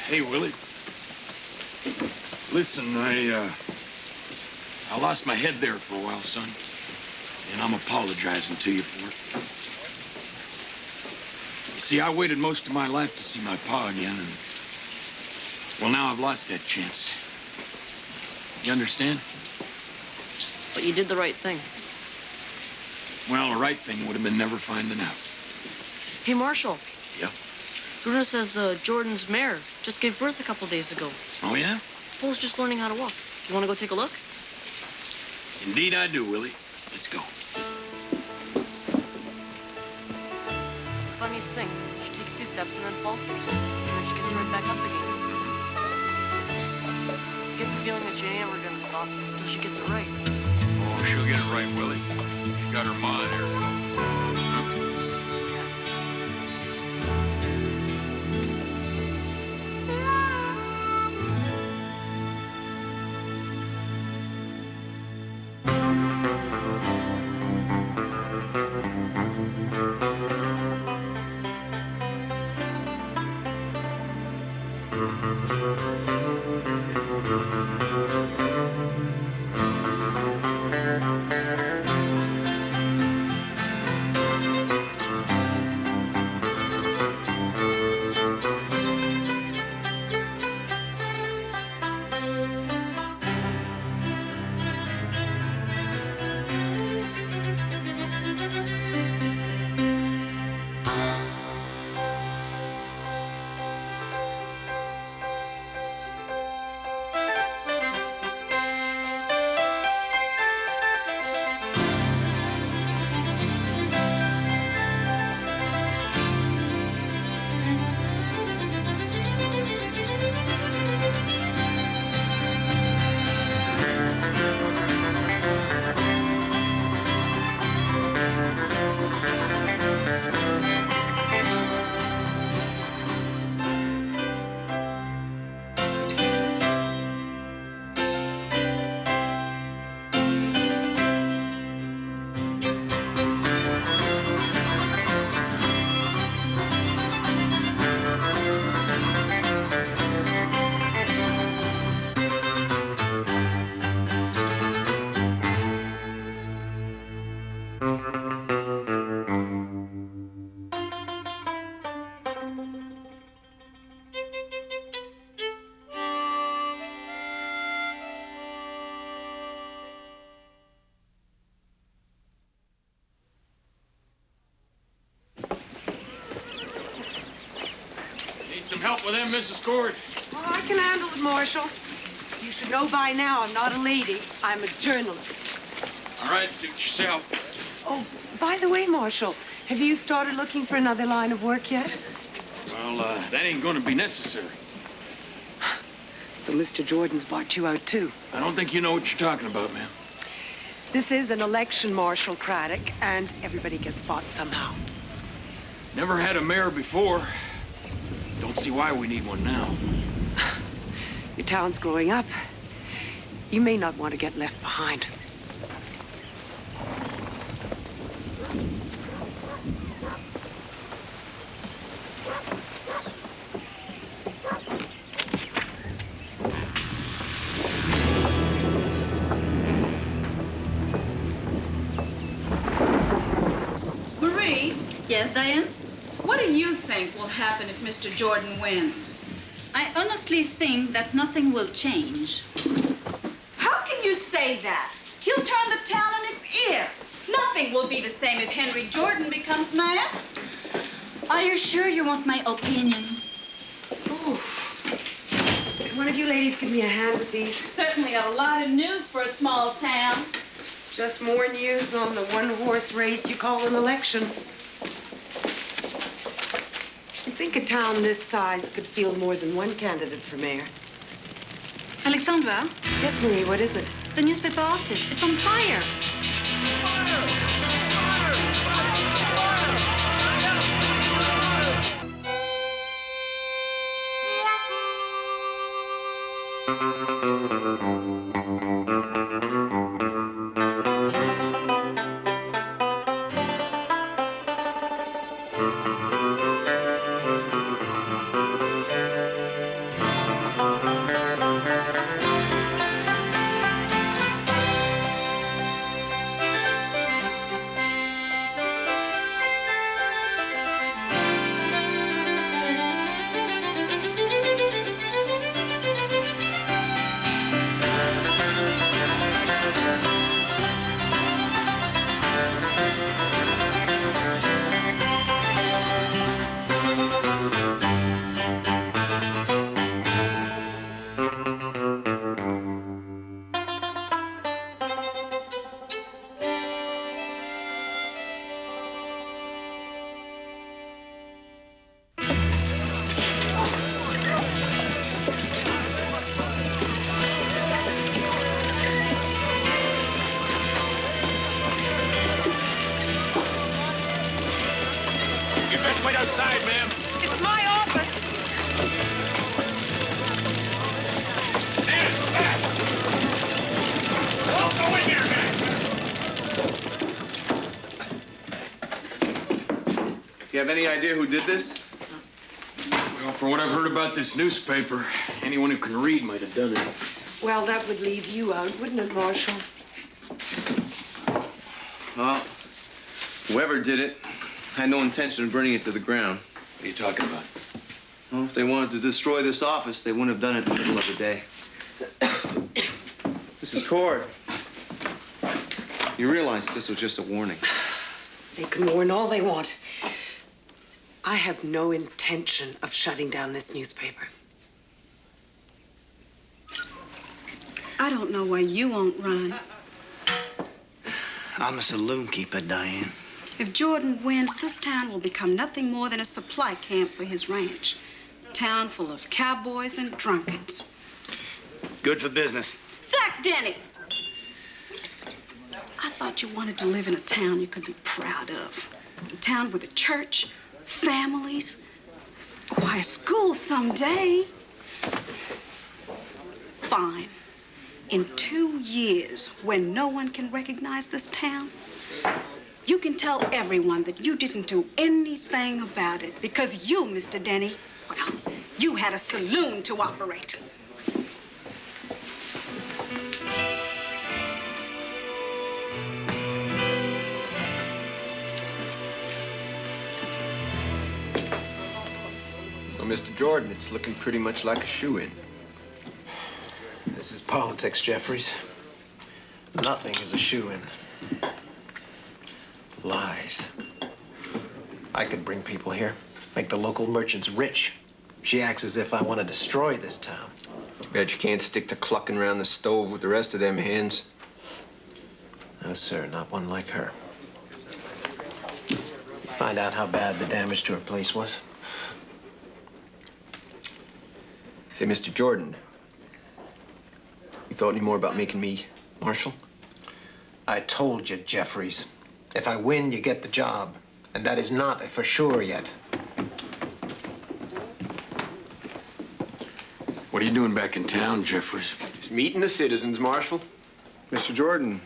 Hey, Willie. Listen, I'll I lost my head there for a while, son. And I'm apologizing to you for it. You see, I waited most of my life to see my pa again, and... well, now I've lost that chance. You understand? But you did the right thing. Well, the right thing would have been never finding out. Hey, Marshal. Yeah? Bruno says the Jordan's mare just gave birth a couple days ago. Oh, yeah? Bull's just learning how to walk. You want to go take a look? Indeed I do, Willie. Let's go. Funniest thing, she takes 2 steps and then falters. And then she gets right back up again. I get the feeling that she ain't ever gonna stop until she gets it right. Oh, she'll get it right, Willie. She got her ma in her. Some help with them, Mrs. Cord? Oh, I can handle it, Marshal. You should know by now I'm not a lady. I'm a journalist. All right, suit yourself. Oh, by the way, Marshal, have you started looking for another line of work yet? Well, that ain't gonna be necessary. So Mr. Jordan's bought you out, too. I don't think you know what you're talking about, ma'am. This is an election, Marshal Craddock, and everybody gets bought somehow. Never had a mayor before. Don't see why we need one now. Your town's growing up. You may not want to get left behind. Marie? Yes, Diane? What do you think will happen if Mr. Jordan wins? I honestly think that nothing will change. How can you say that? He'll turn the town on its ear. Nothing will be the same if Henry Jordan becomes mayor. Are you sure you want my opinion? Can one of you ladies give me a hand with these? Certainly a lot of news for a small town. Just more news on the one-horse race you call an election. I think a town this size could field more than one candidate for mayor. Alexandra? Yes, Marie, what is it? The newspaper office. It's on fire. you best wait outside, ma'am. It's my office. Don't go in there, man. Do you have any idea who did this? Well, from what I've heard about this newspaper, anyone who can read might have done it. Well, that would leave you out, wouldn't it, Marshal? Well, whoever did it had no intention of burning it to the ground. What are you talking about? Well, if they wanted to destroy this office, they wouldn't have done it in the middle of the day. Mrs. Cord, you realize that this was just a warning. They can warn all they want. I have no intention of shutting down this newspaper. I don't know why you won't run. I'm a saloon keeper, Diane. If Jordan wins, this town will become nothing more than a supply camp for his ranch. A town full of cowboys and drunkards. Good for business. Zach Denny! I thought you wanted to live in a town you could be proud of. A town with a church, families, why, a school someday. Fine. In 2 years, when no one can recognize this town, you can tell everyone that you didn't do anything about it because you, Mr. Denny, well, you had a saloon to operate. So, Mr. Jordan, it's looking pretty much like a shoe-in. This is politics, Jeffries. Nothing is a shoe-in. Lies. I could bring people here, make the local merchants rich. She acts as if I want to destroy this town. Bet you can't stick to clucking around the stove with the rest of them hens. No, sir, not one like her. Find out how bad the damage to her place was. Say, Mr. Jordan, you thought any more about making me Marshal? I told you, Jeffries. If I win, you get the job. And that is not a for sure yet. What are you doing back in town, Jeffries? Just meeting the citizens, Marshal. Mr. Jordan,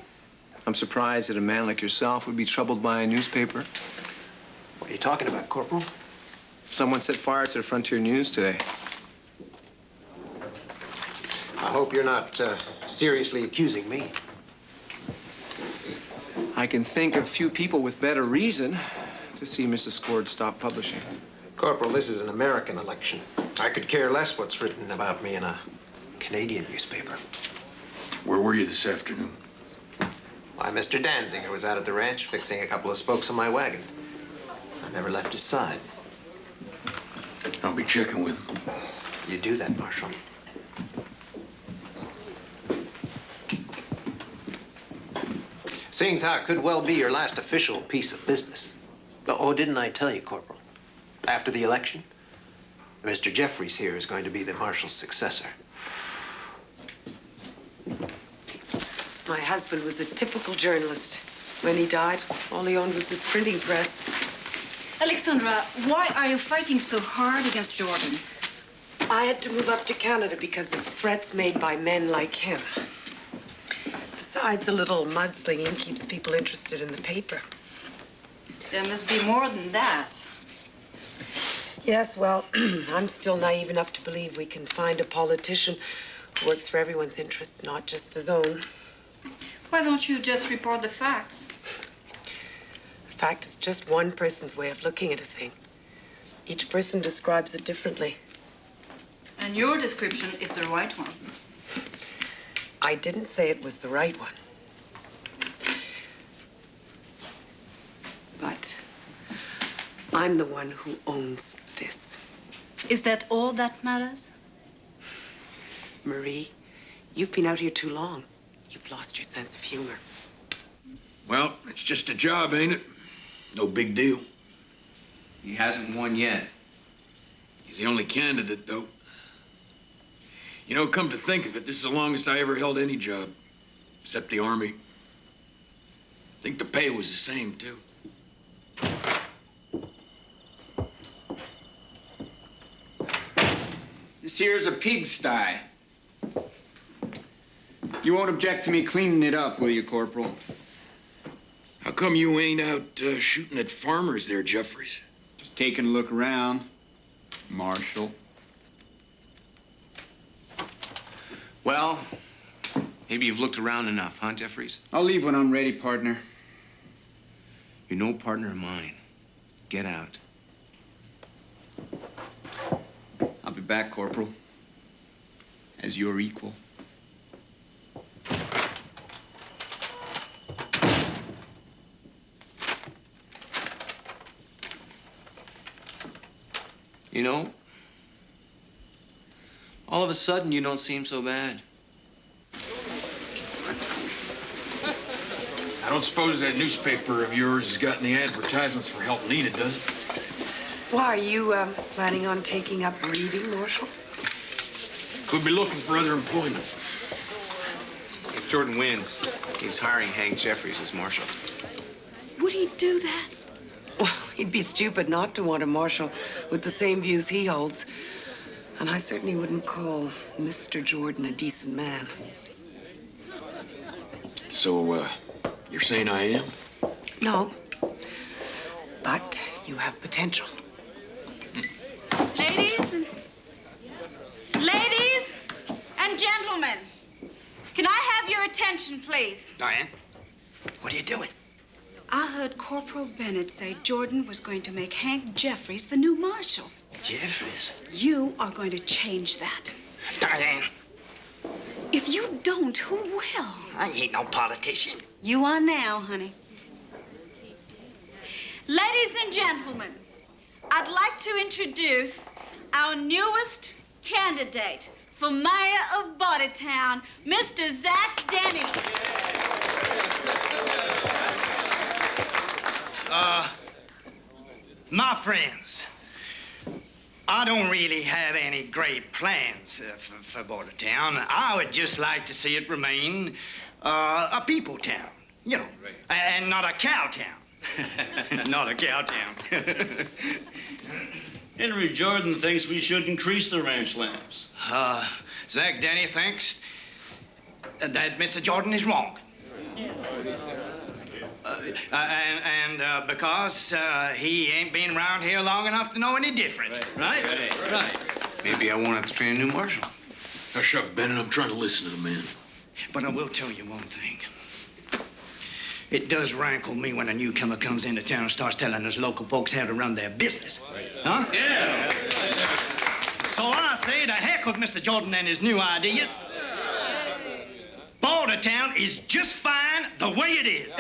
I'm surprised that a man like yourself would be troubled by a newspaper. What are you talking about, Corporal? Someone set fire to the Frontier News today. I hope you're not seriously accusing me. I can think of few people with better reason to see Mrs. Cord stop publishing. Corporal, this is an American election. I could care less what's written about me in a Canadian newspaper. Where were you this afternoon? Why, Mr. Danzinger was out at the ranch fixing a couple of spokes on my wagon. I never left his side. I'll be checking with him. You do that, Marshal. Seeing as how it could well be your last official piece of business. Oh, didn't I tell you, Corporal? After the election, Mr. Jeffries here is going to be the Marshal's successor. My husband was a typical journalist. When he died, all he owned was his printing press. Alexandra, why are you fighting so hard against Jordan? I had to move up to Canada because of threats made by men like him. Besides, a little mudslinging keeps people interested in the paper. There must be more than that. Yes, well, I'm still naive enough to believe we can find a politician who works for everyone's interests, not just his own. Why don't you just report the facts? A fact is just one person's way of looking at a thing. Each person describes it differently. And your description is the right one. I didn't say it was the right one. But I'm the one who owns this. Is that all that matters? Marie, you've been out here too long. You've lost your sense of humor. Well, it's just a job, ain't it? No big deal. He hasn't won yet. He's the only candidate, though. You know, come to think of it, this is the longest I ever held any job, except the Army. I think the pay was the same, too. This here's a pigsty. You won't object to me cleaning it up, will you, Corporal? How come you ain't out shooting at farmers there, Jeffries? Just taking a look around, Marshal. Well, maybe you've looked around enough, huh, Jeffries? I'll leave when I'm ready, partner. You're no partner of mine. Get out. I'll be back, Corporal. As your equal. You know, all of a sudden you don't seem so bad. I don't suppose that newspaper of yours has got any advertisements for help needed, does it? Why, are you planning on taking up reading, Marshal? Could be looking for other employment. If Jordan wins, he's hiring Hank Jeffries as marshal. Would he do that? Well, he'd be stupid not to want a marshal with the same views he holds. And I certainly wouldn't call Mr. Jordan a decent man. So, you're saying I am? No. But you have potential. Ladies and gentlemen, can I have your attention, please? Diane, what are you doing? I heard Corporal Bennett say Jordan was going to make Hank Jeffries the new marshal. Jeffries? You are going to change that. Diane, If you don't, who will? I ain't no politician. You are now, honey. Ladies and gentlemen, I'd like to introduce our newest candidate for mayor of Bordertown, Mr. Zach Denny. My friends, I don't really have any great plans for Bordertown. I would just like to see it remain a people town, you know, and not a cow town. Not a cow town. Henry Jordan thinks we should increase the ranch lands. Zach Denny thinks that Mr. Jordan is wrong. Because he ain't been around here long enough to know any different, right? Right. Maybe I won't have to train a new marshal. Hush up, Bennett. I'm trying to listen to the man. But I will tell you one thing. It does rankle me when a newcomer comes into town and starts telling us local folks how to run their business. Huh? Yeah. So I say to heck with Mr. Jordan and his new ideas. Bordertown is just fine the way it is.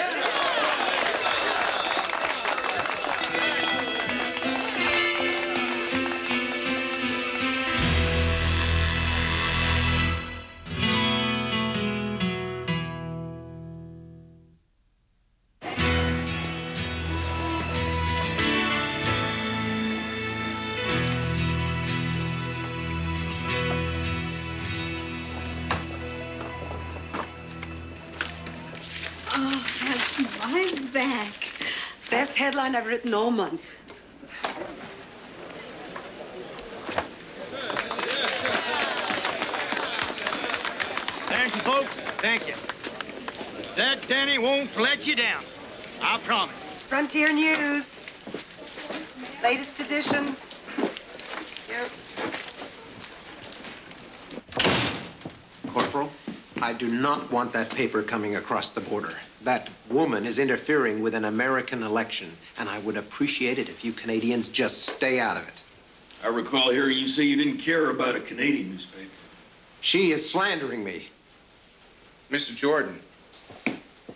Oh, that's my Zach. Best headline I've written all month. Thank you, folks. Thank you. That Danny won't let you down. I promise. Frontier News. Latest edition. Yep. Corporal, I do not want that paper coming across the border. That woman is interfering with an American election, and I would appreciate it if you Canadians just stay out of it. I recall hearing you say you didn't care about a Canadian newspaper. She is slandering me. Mr. Jordan,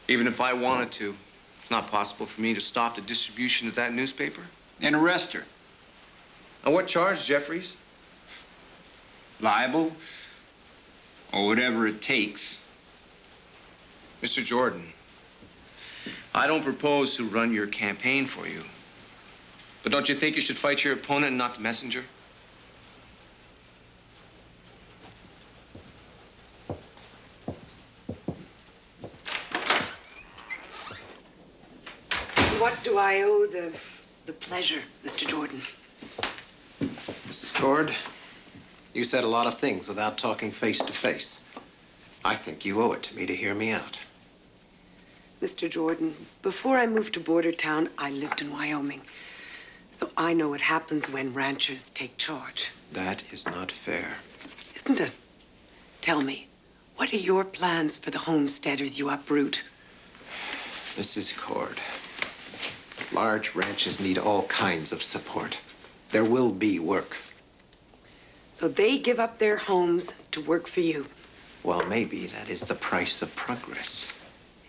even if I wanted to, it's not possible for me to stop the distribution of that newspaper. And arrest her. On what charge, Jeffries? Libel, or whatever it takes. Mr. Jordan, I don't propose to run your campaign for you. But don't you think you should fight your opponent and not the messenger? What do I owe the pleasure, Mr. Jordan? Mrs. Cord, You said a lot of things without talking face to face. I think you owe it to me to hear me out. Mr. Jordan, before I moved to Bordertown, I lived in Wyoming. So I know what happens when ranchers take charge. That is not fair. Isn't it? Tell me, what are your plans for the homesteaders you uproot? Mrs. Cord, large ranches need all kinds of support. There will be work. So they give up their homes to work for you. Well, maybe that is the price of progress.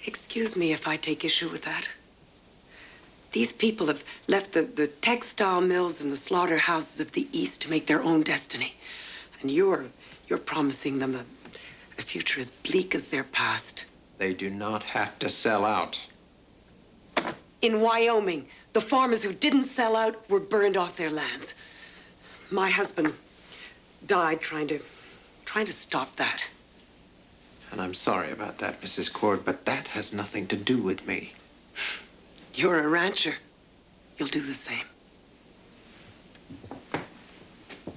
Excuse me if I take issue with that. These people have left the textile mills and the slaughterhouses of the East to make their own destiny. And you're promising them a future as bleak as their past. They do not have to sell out. In Wyoming, the farmers who didn't sell out were burned off their lands. My husband died trying to stop that. And I'm sorry about that, Mrs. Cord, but that has nothing to do with me. You're a rancher. You'll do the same.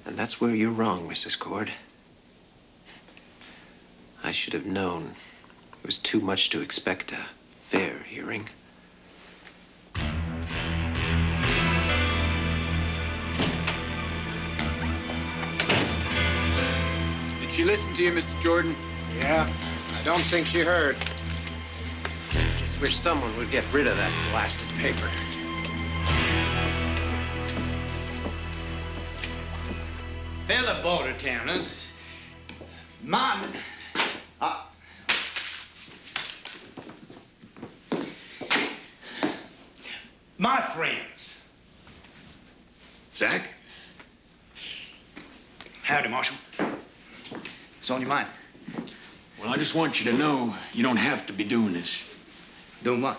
And that's where you're wrong, Mrs. Cord. I should have known. It was too much to expect a fair hearing. Did she listen to you, Mr. Jordan? Yeah, I don't think she heard. Just wish someone would get rid of that blasted paper. Fellow Bordertowners, my friends. Zach? Howdy, Marshal. What's on your mind? Well, I just want you to know you don't have to be doing this. Doing what?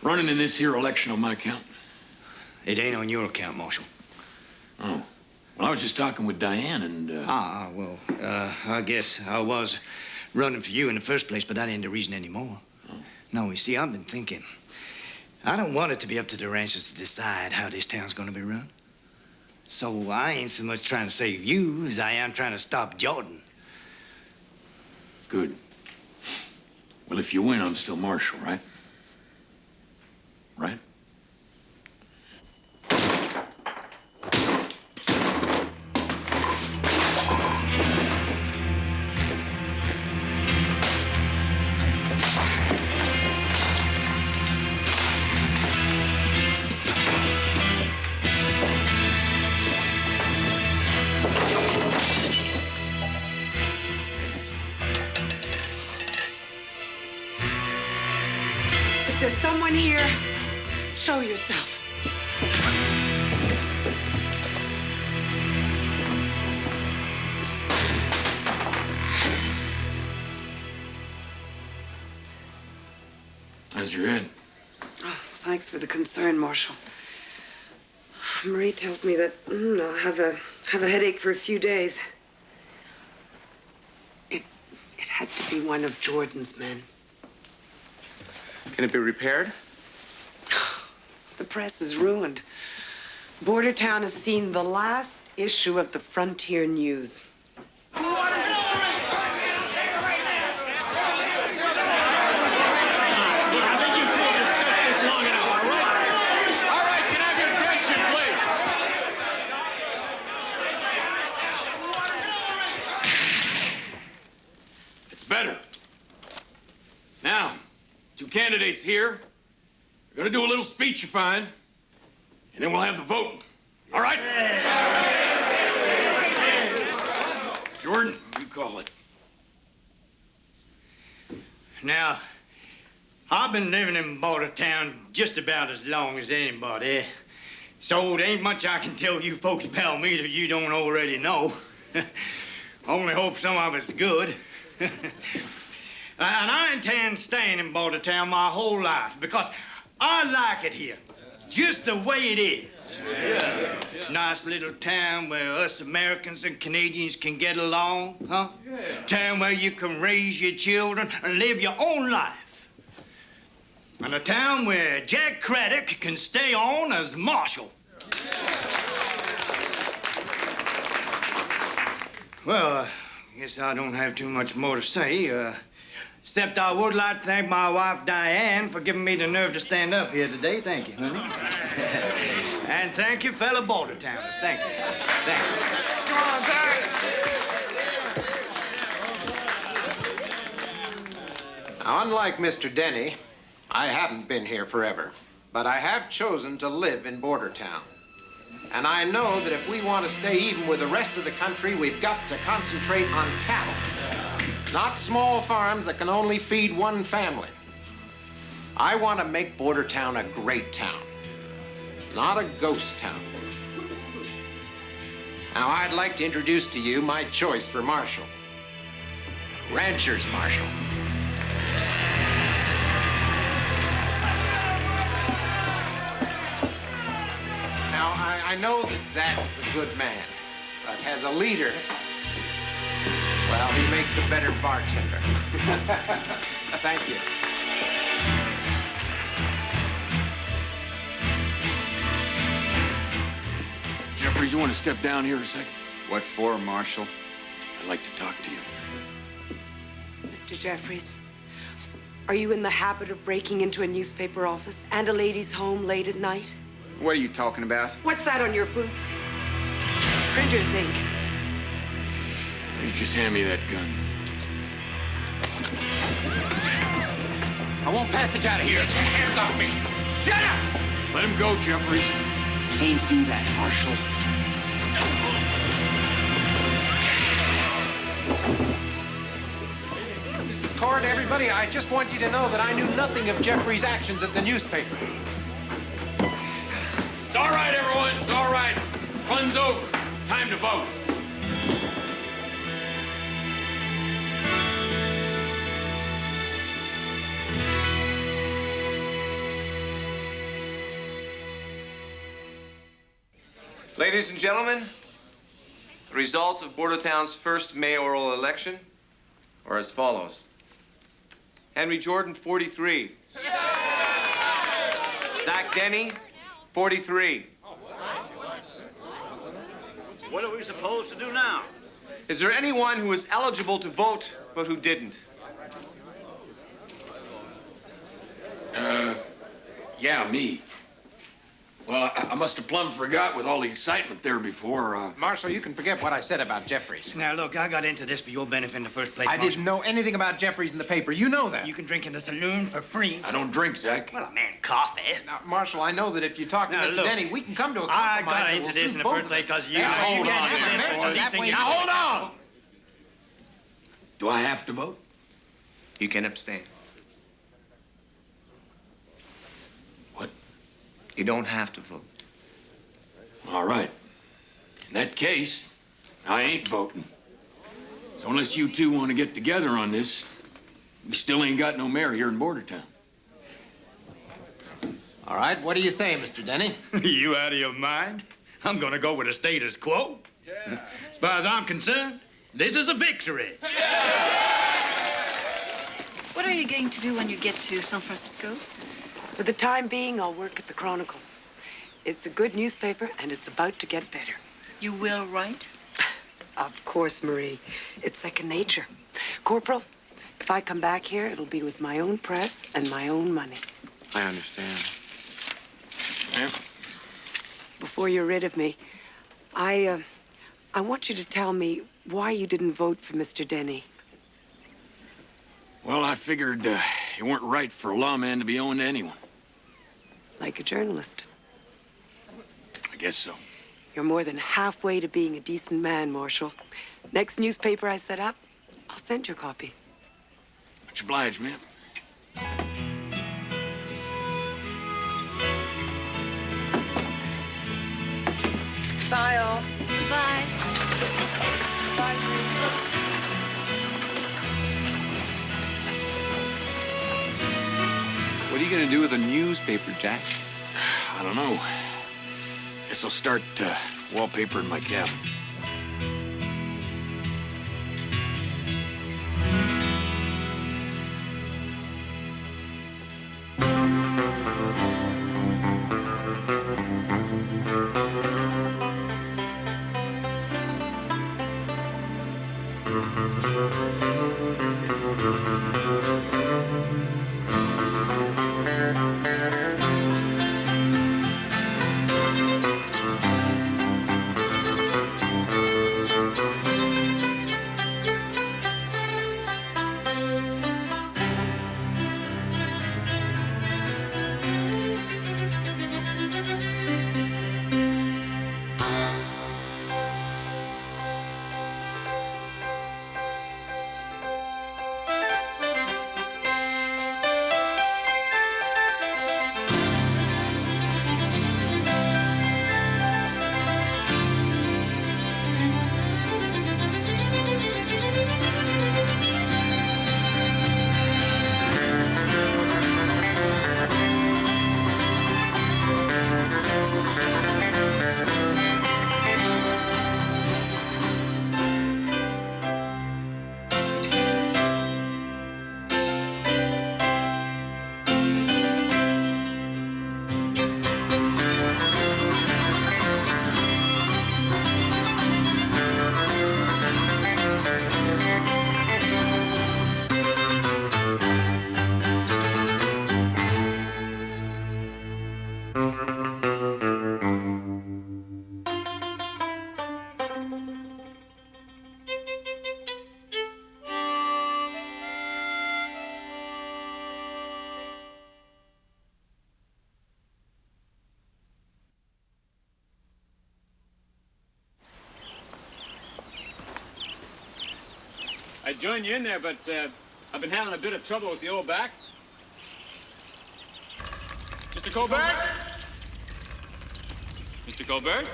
Running in this here election on my account. It ain't on your account, Marshal. Oh. Well, I was just talking with Diane and, well, I guess I was running for you in the first place, but that ain't the reason anymore. Oh. No, you see, I've been thinking. I don't want it to be up to the ranchers to decide how this town's gonna be run. So I ain't so much trying to save you as I am trying to stop Jordan. Good. Well, if you win, I'm still Marshal, right? Right? If there's someone here, show yourself. How's your head? Oh, thanks for the concern, Marshal. Marie tells me that I'll have a headache for a few days. It had to be one of Jordan's men. Can it be repaired? The press is ruined. Bordertown has seen the last issue of the Frontier News. Better. Now, two candidates here. We're gonna do a little speechifying, and then we'll have the vote. All right? Jordan, you call it. Now, I've been living in Bordertown just about as long as anybody. So there ain't much I can tell you folks about me that you don't already know. Only hope some of it's good. And I intend staying in Bordertown my whole life because I like it here, just the way it is. Yeah. Nice little town where us Americans and Canadians can get along, huh? Yeah. Town where you can raise your children and live your own life. And a town where Jack Craddock can stay on as Marshal. Well, guess I don't have too much more to say. Except I would like to thank my wife, Diane, for giving me the nerve to stand up here today. Thank you, honey. And thank you, fellow Bordertowners. Thank you. Thank you. Come on, Zach. Now, unlike Mr. Denny, I haven't been here forever, but I have chosen to live in Bordertown. And I know that if we want to stay even with the rest of the country, we've got to concentrate on cattle. Not small farms that can only feed one family. I want to make Bordertown a great town, not a ghost town. Now, I'd like to introduce to you my choice for Marshal. Rancher's Marshal. Now, I know that Zach is a good man, but as a leader, well, he makes a better bartender. Thank you. Jeffries, you want to step down here a second? What for, Marshal? I'd like to talk to you. Mr. Jeffries, are you in the habit of breaking into a newspaper office and a lady's home late at night? What are you talking about? What's that on your boots? Printer's ink. You just hand me that gun. I want passage out of here. Get your hands off me. Shut up! Let him go, Jeffries. Can't do that, Marshal. Mrs. Cord, everybody, I just want you to know that I knew nothing of Jeffrey's actions at the newspaper. It's all right, everyone. It's all right. Fun's over. It's time to vote. Ladies and gentlemen, the results of Bordertown's first mayoral election are as follows. Henry Jordan, 43. Zach Denny, 43. What are we supposed to do now? Is there anyone who is eligible to vote but who didn't? Yeah, me. Well, I must have plumb forgot with all the excitement there before. Marshal, you can forget what I said about Jeffries. Now, look, I got into this for your benefit in the first place, I Marshal. didn't know anything about Jeffries in the paper. You know that. You can drink in the saloon for free. I don't drink, Zach. Well, a man, coffee. Now, Marshal, I know that if you talk to Now, Mr. look, Denny, we can come to a I compromise. got that into will this suit in the both first of place us. because you... Now, you hold can't on have there, this Bennett. or That these way- things- Now, hold on. Do I have to vote? You can abstain. What? You don't have to vote. All right. In that case, I ain't voting. So unless you two want to get together on this, we still ain't got no mayor here in Bordertown. All right, what do you say, Mr. Denny? You out of your mind? I'm gonna go with the status quo. Yeah. As far as I'm concerned, this is a victory. What are you going to do when you get to San Francisco? For the time being, I'll work at the Chronicle. It's a good newspaper, and it's about to get better. You will write? Of course, Marie. It's second nature. Corporal, if I come back here, it'll be with my own press and my own money. I understand. Yeah? Before you're rid of me, I want you to tell me why you didn't vote for Mr. Denny. Well, I figured it weren't right for a lawman to be owned to anyone. Like a journalist. I guess so. You're more than halfway to being a decent man, Marshal. Next newspaper I set up, I'll send you a copy. Much obliged, ma'am. Bye, all. Bye. Bye, What are you gonna do with a newspaper, Jack? I don't know. Guess I'll start wallpapering my cabin. I joined you in there, but I've been having a bit of trouble with the old back. Mr. Colbert? Mr. Colbert?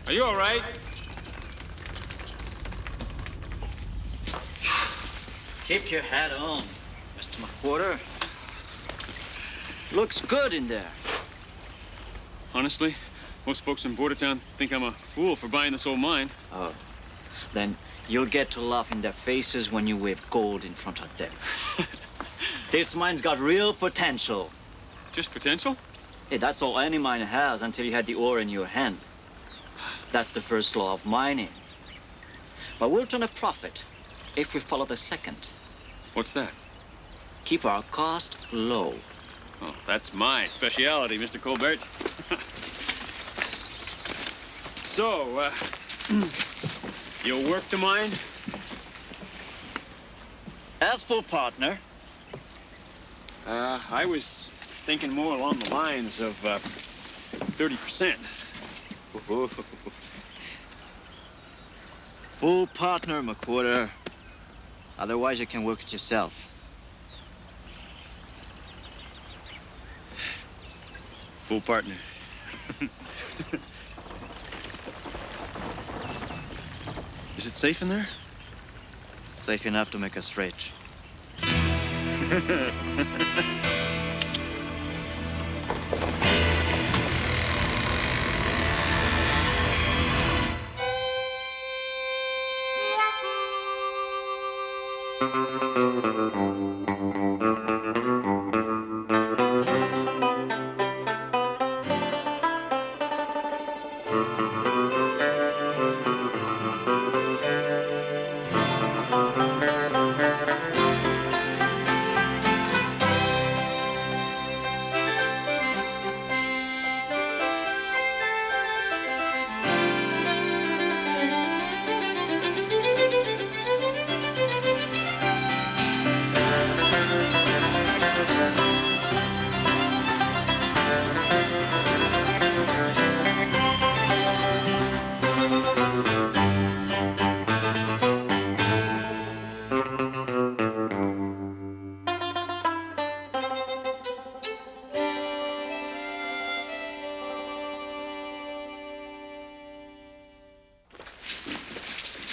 Are you all right? Keep your hat on, Mr. MacWherther. Looks good in there. Honestly, most folks in Bordertown think I'm a fool for buying this old mine. Oh, then you'll get to laugh in their faces when you wave gold in front of them. This mine's got real potential. Just potential? Hey, that's all any miner has until you had the ore in your hand. That's the first law of mining. But we'll turn a profit if we follow the second. What's that? Keep our cost low. Oh, that's my specialty, Mr. Colbert. So, you'll work the mine? As full partner. I was thinking more along the lines of 30%. Full partner, MacWherther. Otherwise, you can work it yourself. Full partner. Is it safe in there? Safe enough to make us rich.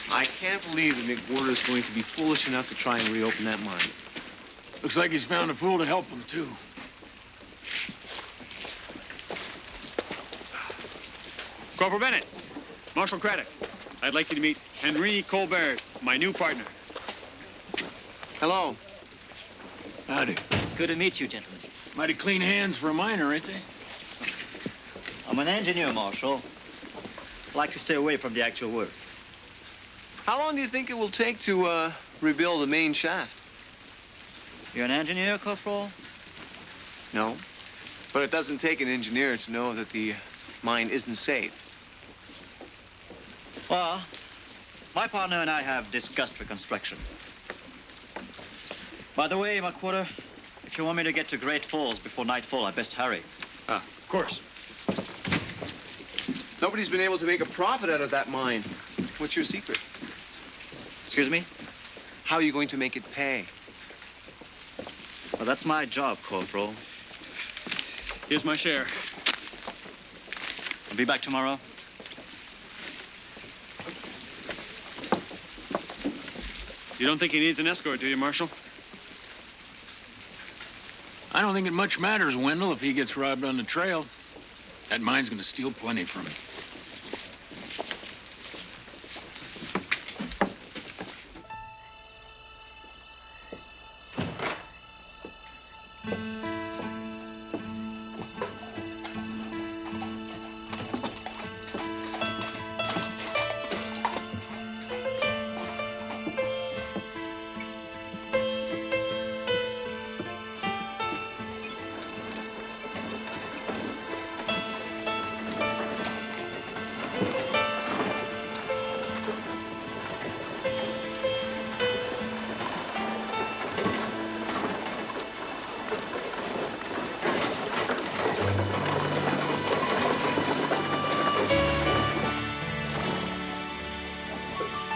I can't believe that MacWherther's going to be foolish enough to try and reopen that mine. Looks like he's found a fool to help him, too. Corporal Bennett, Marshal Craddock. I'd like you to meet Henry Colbert, my new partner. Hello. Howdy. Good to meet you, gentlemen. Mighty clean hands for a miner, ain't they? I'm an engineer, Marshal. I like to stay away from the actual work. How long do you think it will take to rebuild the main shaft? You're an engineer, Corporal? No. But it doesn't take an engineer to know that the mine isn't safe. Well, my partner and I have discussed reconstruction. By the way, MacWherther, if you want me to get to Great Falls before nightfall, I best hurry. Of course. Nobody's been able to make a profit out of that mine. What's your secret? Excuse me? How are you going to make it pay? Well, that's my job, Corporal. Here's my share. I'll be back tomorrow. You don't think he needs an escort, do you, Marshal? I don't think it much matters, Wendell, if he gets robbed on the trail. That mine's gonna steal plenty from him.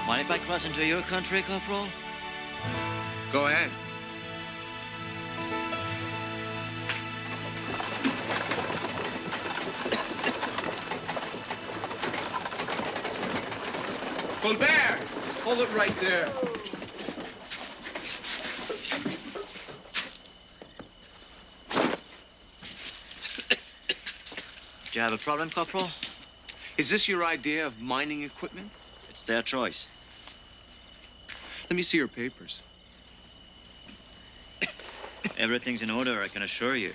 Mind if I cross into your country, Corporal? Go ahead. Colbert! Hold it right there. Do you have a problem, Corporal? Is this your idea of mining equipment? It's their choice. Let me see your papers. Everything's in order, I can assure you.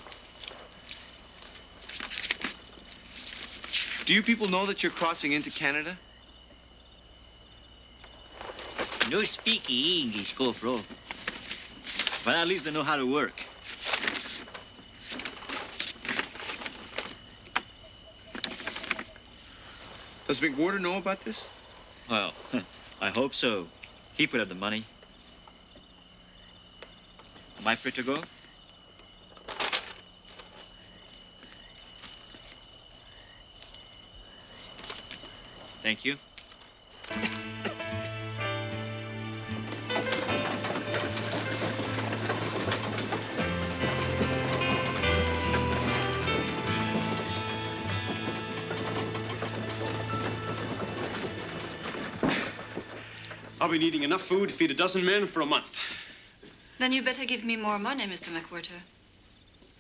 Do you people know that you're crossing into Canada? No speak English, Corporal. But at least they know how to work. Does MacWherther know about this? Well, I hope so. He put up the money. Am I free to go? Thank you. I'll be needing enough food to feed a dozen men for a month. Then you better give me more money, Mr. MacWherther.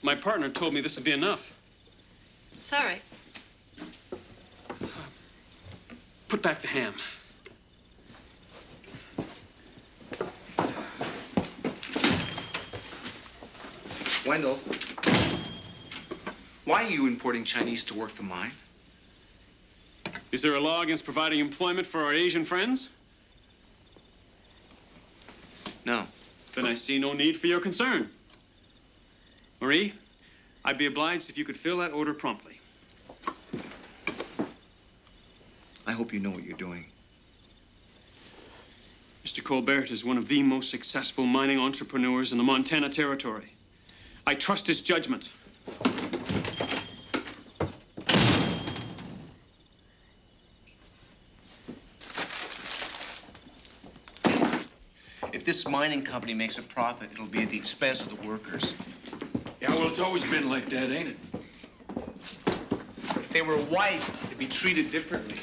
My partner told me this would be enough. Sorry. Put back the ham. Wendell, why are you importing Chinese to work the mine? Is there a law against providing employment for our Asian friends? No. Then I see no need for your concern. Marie, I'd be obliged if you could fill that order promptly. I hope you know what you're doing. Mr. Colbert is one of the most successful mining entrepreneurs in the Montana Territory. I trust his judgment. If this mining company makes a profit, it'll be at the expense of the workers. Yeah, well, it's always been like that, ain't it? If they were white, they'd be treated differently.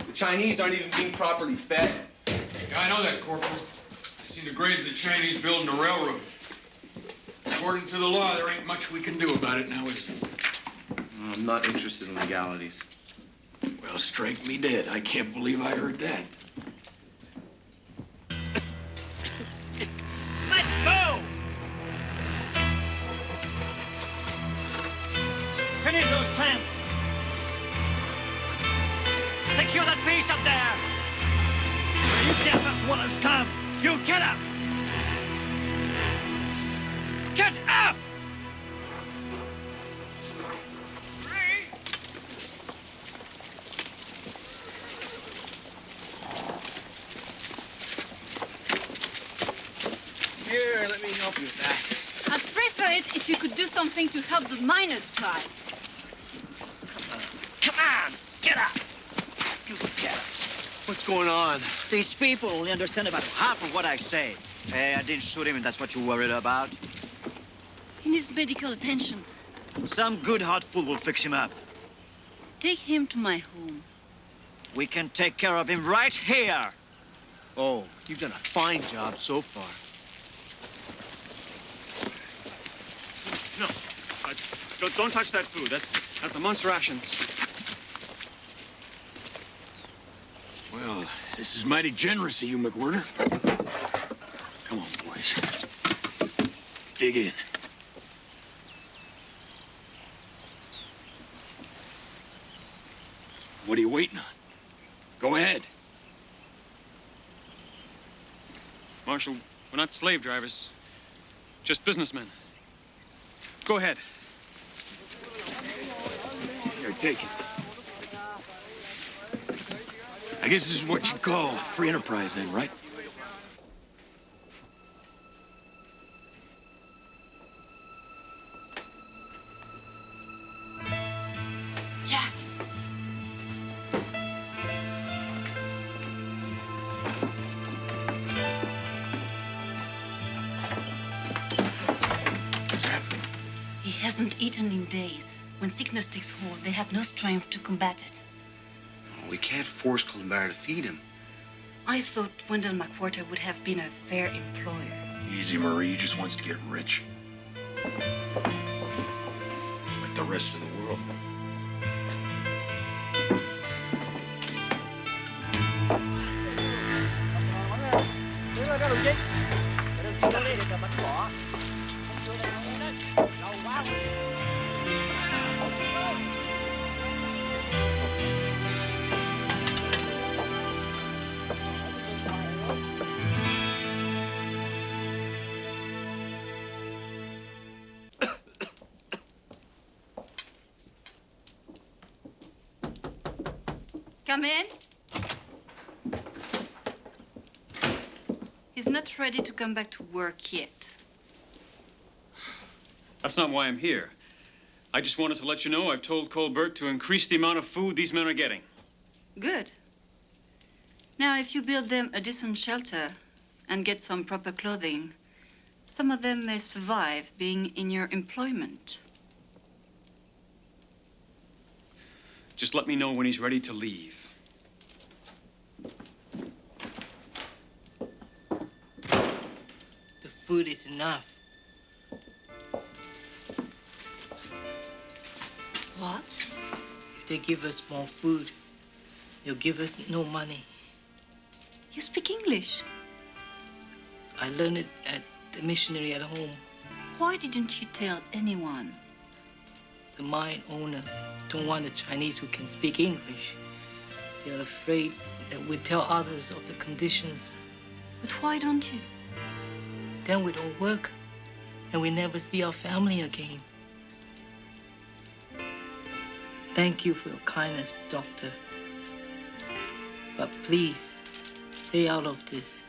The Chinese aren't even being properly fed. Yeah, I know that, Corporal. I seen the graves of the Chinese building the railroad. According to the law, there ain't much we can do about it now, is there? I'm not interested in legalities. Well, strike me dead. I can't believe I heard that. Let's go! Finish those tents! Secure that piece up there! Yeah, that's what it's time. You get up! Get up! Here, let me help you with that. I'd prefer it if you could do something to help the miners, Clive. Come on, get up! You get up. What's going on? These people only understand about half of what I say. Hey, I didn't shoot him, and that's what you're worried about. He needs medical attention. Some good hot food will fix him up. Take him to my home. We can take care of him right here. Oh, you've done a fine job so far. No, don't touch that food. That's a month's rations. Well, this is mighty generous of you, MacWherther. Come on, boys. Dig in. What are you waiting on? Go ahead. Marshal, we're not slave drivers. Just businessmen. Go ahead. Here, take it. I guess this is what you call free enterprise then, right? Jack! What's happening? He hasn't eaten in days. When sickness takes hold, they have no strength to combat it. We can't force Comar to feed him. I thought Wendell MacWherther would have been a fair employer. Easy, Marie. He just wants to get rich. Like the rest of the world. Come in. He's not ready to come back to work yet. That's not why I'm here. I just wanted to let you know I've told Colbert to increase the amount of food these men are getting. Good. Now, if you build them a decent shelter and get some proper clothing, some of them may survive being in your employment. Just let me know when he's ready to leave. The food is enough. What? If they give us more food, they'll give us no money. You speak English? I learned it at the missionary at home. Why didn't you tell anyone? The mine owners don't want the Chinese who can speak English. They're afraid that we'll tell others of the conditions. But why don't you? Then we don't work, and we never see our family again. Thank you for your kindness, Doctor. But please, stay out of this.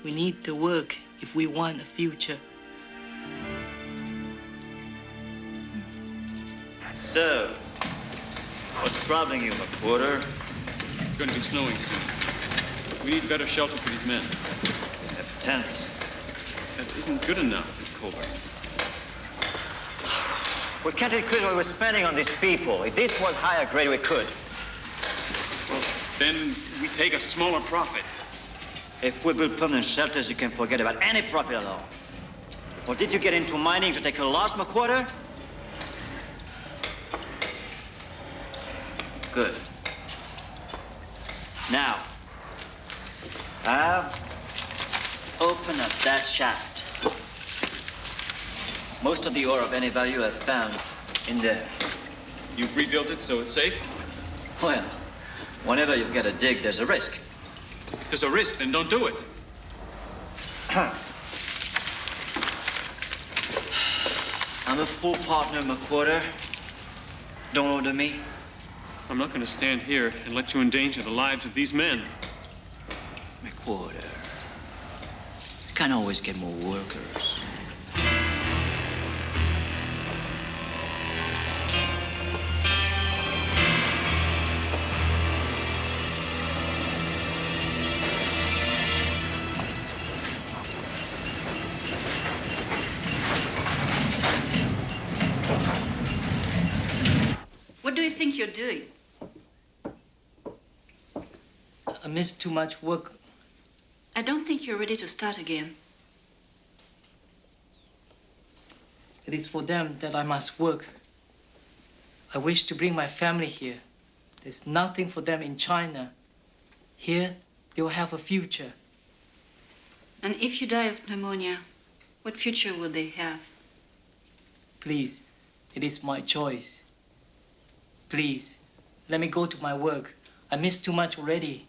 We need the work if we want a future. So, what's troubling you, MacWherther? It's going to be snowing soon. We need better shelter for these men. We have tents. That isn't good enough, Colbert. We can't increase what we're spending on these people. If this was higher grade, we could. Well, then we take a smaller profit. If we build permanent shelters, you can forget about any profit at all. Or did you get into mining to take a loss, MacWherther? Good. Now, open up that shaft. Most of the ore of any value I've found in there. You've rebuilt it so it's safe? Well, whenever you've got to dig, there's a risk. there's a risk, then don't do it. I'm a full partner, MacWherther. Don't order me. I'm not going to stand here and let you endanger the lives of these men. MacWherther. You can always get more workers. What do you think you're doing? I missed too much work. I don't think you're ready to start again. It is for them that I must work. I wish to bring my family here. There's nothing for them in China. Here, they will have a future. And if you die of pneumonia, what future will they have? Please, it is my choice. Please, let me go to my work. I missed too much already.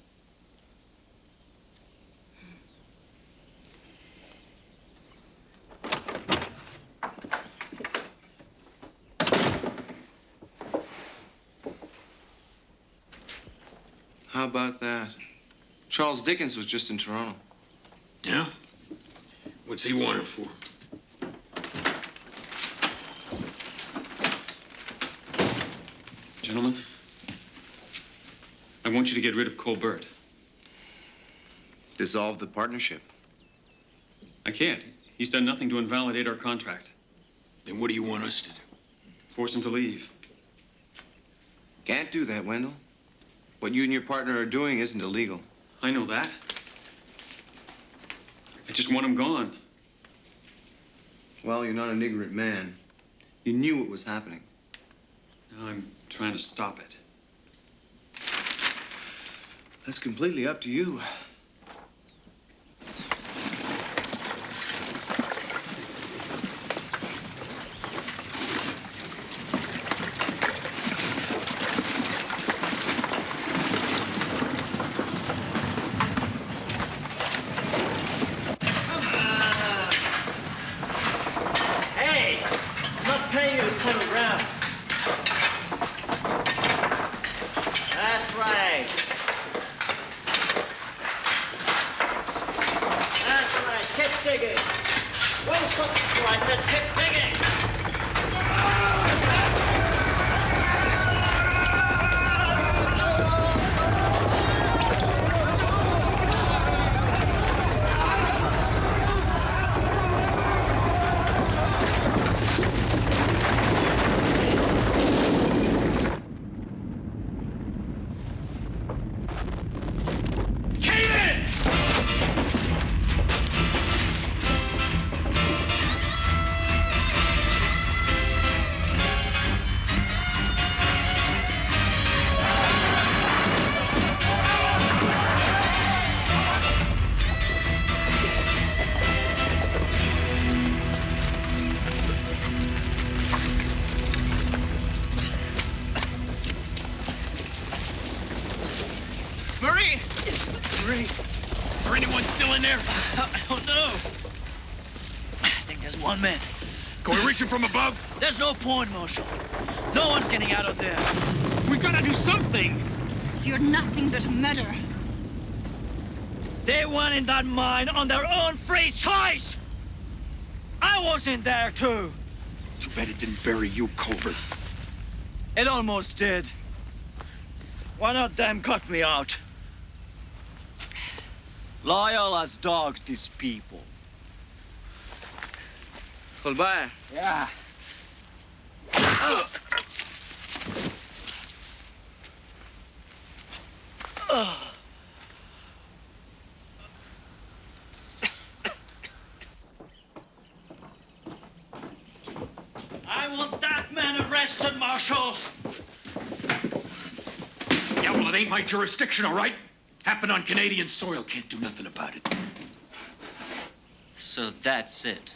How about that? Charles Dickens was just in Toronto. Yeah? What's he wanted for? Gentlemen, I want you to get rid of Colbert. Dissolve the partnership. I can't. He's done nothing to invalidate our contract. Then what do you want us to do? Force him to leave. Can't do that, Wendell. What you and your partner are doing isn't illegal. I know that. I just want him gone. Well, you're not an ignorant man. You knew what was happening. Now I'm trying to stop it. That's completely up to you. From above? There's no point, Marshal. No one's getting out of there. We've got to do something. You're nothing but a murderer. They went in that mine on their own free choice. I was in there, too. Too bad it didn't bury you, Colbert. It almost did. One of them cut me out. Loyal as dogs, these people. Colbert. Yeah. I want that man arrested, Marshal. Yeah, well, it ain't my jurisdiction, all right? Happened on Canadian soil. Can't do nothing about it. So that's it.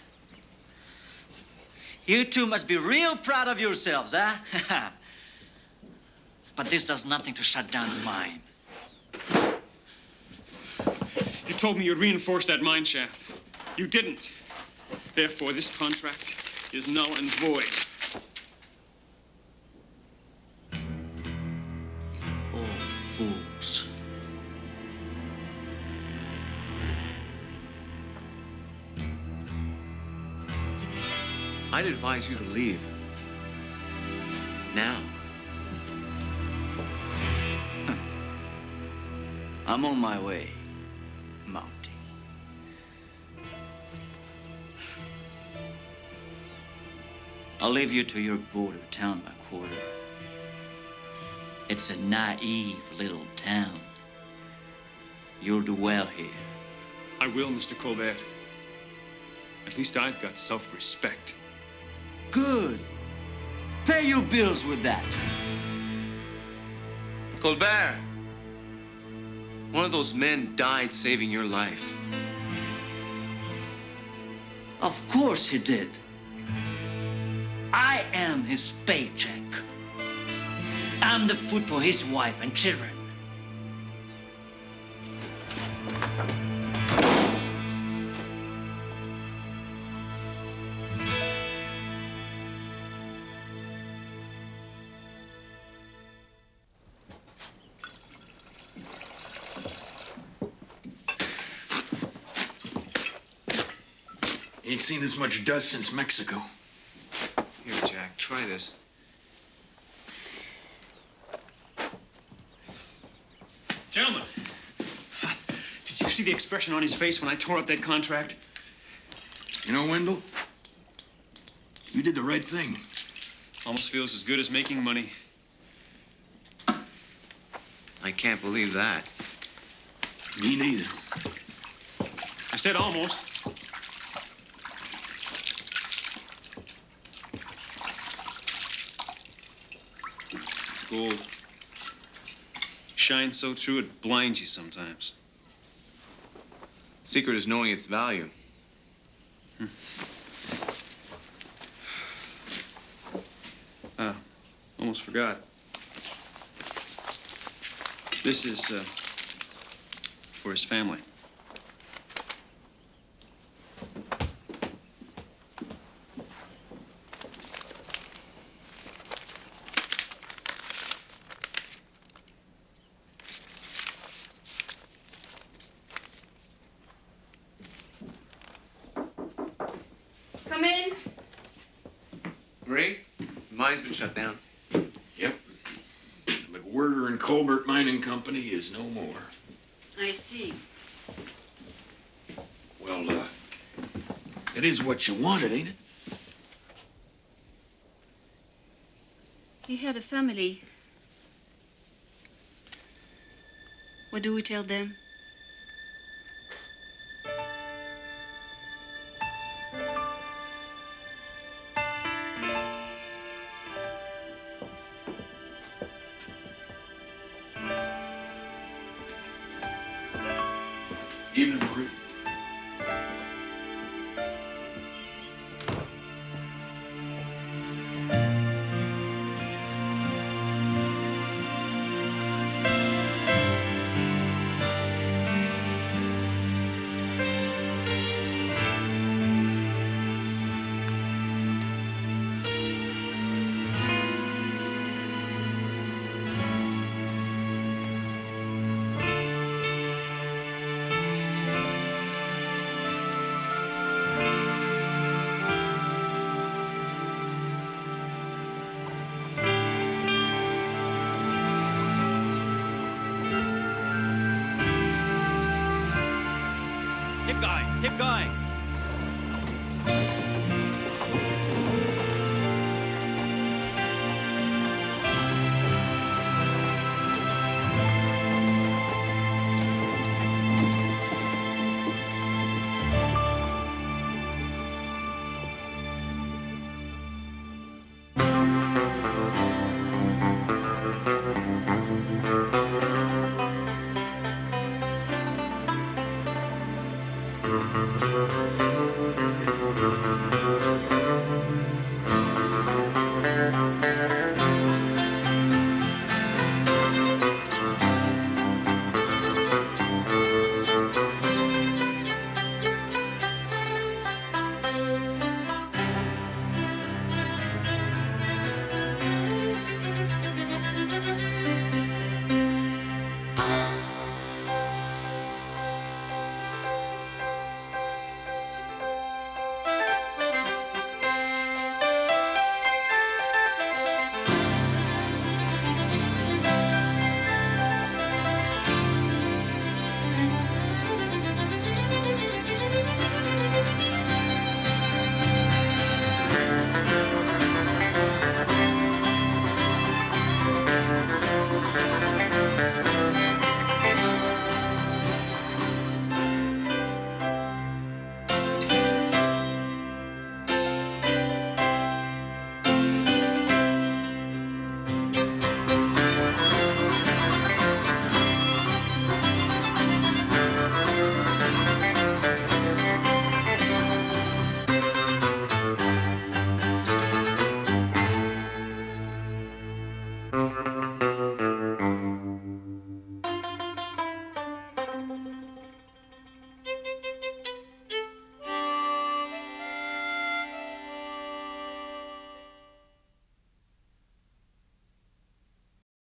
You two must be real proud of yourselves, huh? But this does nothing to shut down the mine. told me you'd reinforce that mine shaft. You didn't. Therefore, this contract is null and void. All fools. I'd advise you to leave. Now. I'm on my way, Mountie. I'll leave you to your Bordertown, MacWherther. It's a naive little town. You'll do well here. I will, Mr. Colbert. At least I've got self-respect. Good. Pay your bills with that. Colbert! One of those men died saving your life. Of course he did. I am his paycheck. I'm the food for his wife and children. Ain't seen this much dust since Mexico. Here, Jack, try this. Gentlemen, did you see the expression on his face when I tore up that contract? You know, Wendell, you did the right thing. Almost feels as good as making money. I can't believe that. Me neither. I said almost. Gold shines so true it blinds you sometimes. Secret is knowing its value. Almost forgot. This is for his family. Come in. Ray, mine's been shut down. Yep. The MacWherther and Colbert Mining Company is no more. I see. Well, it is what you wanted, ain't it? He had a family. What do we tell them? Evening, Marie.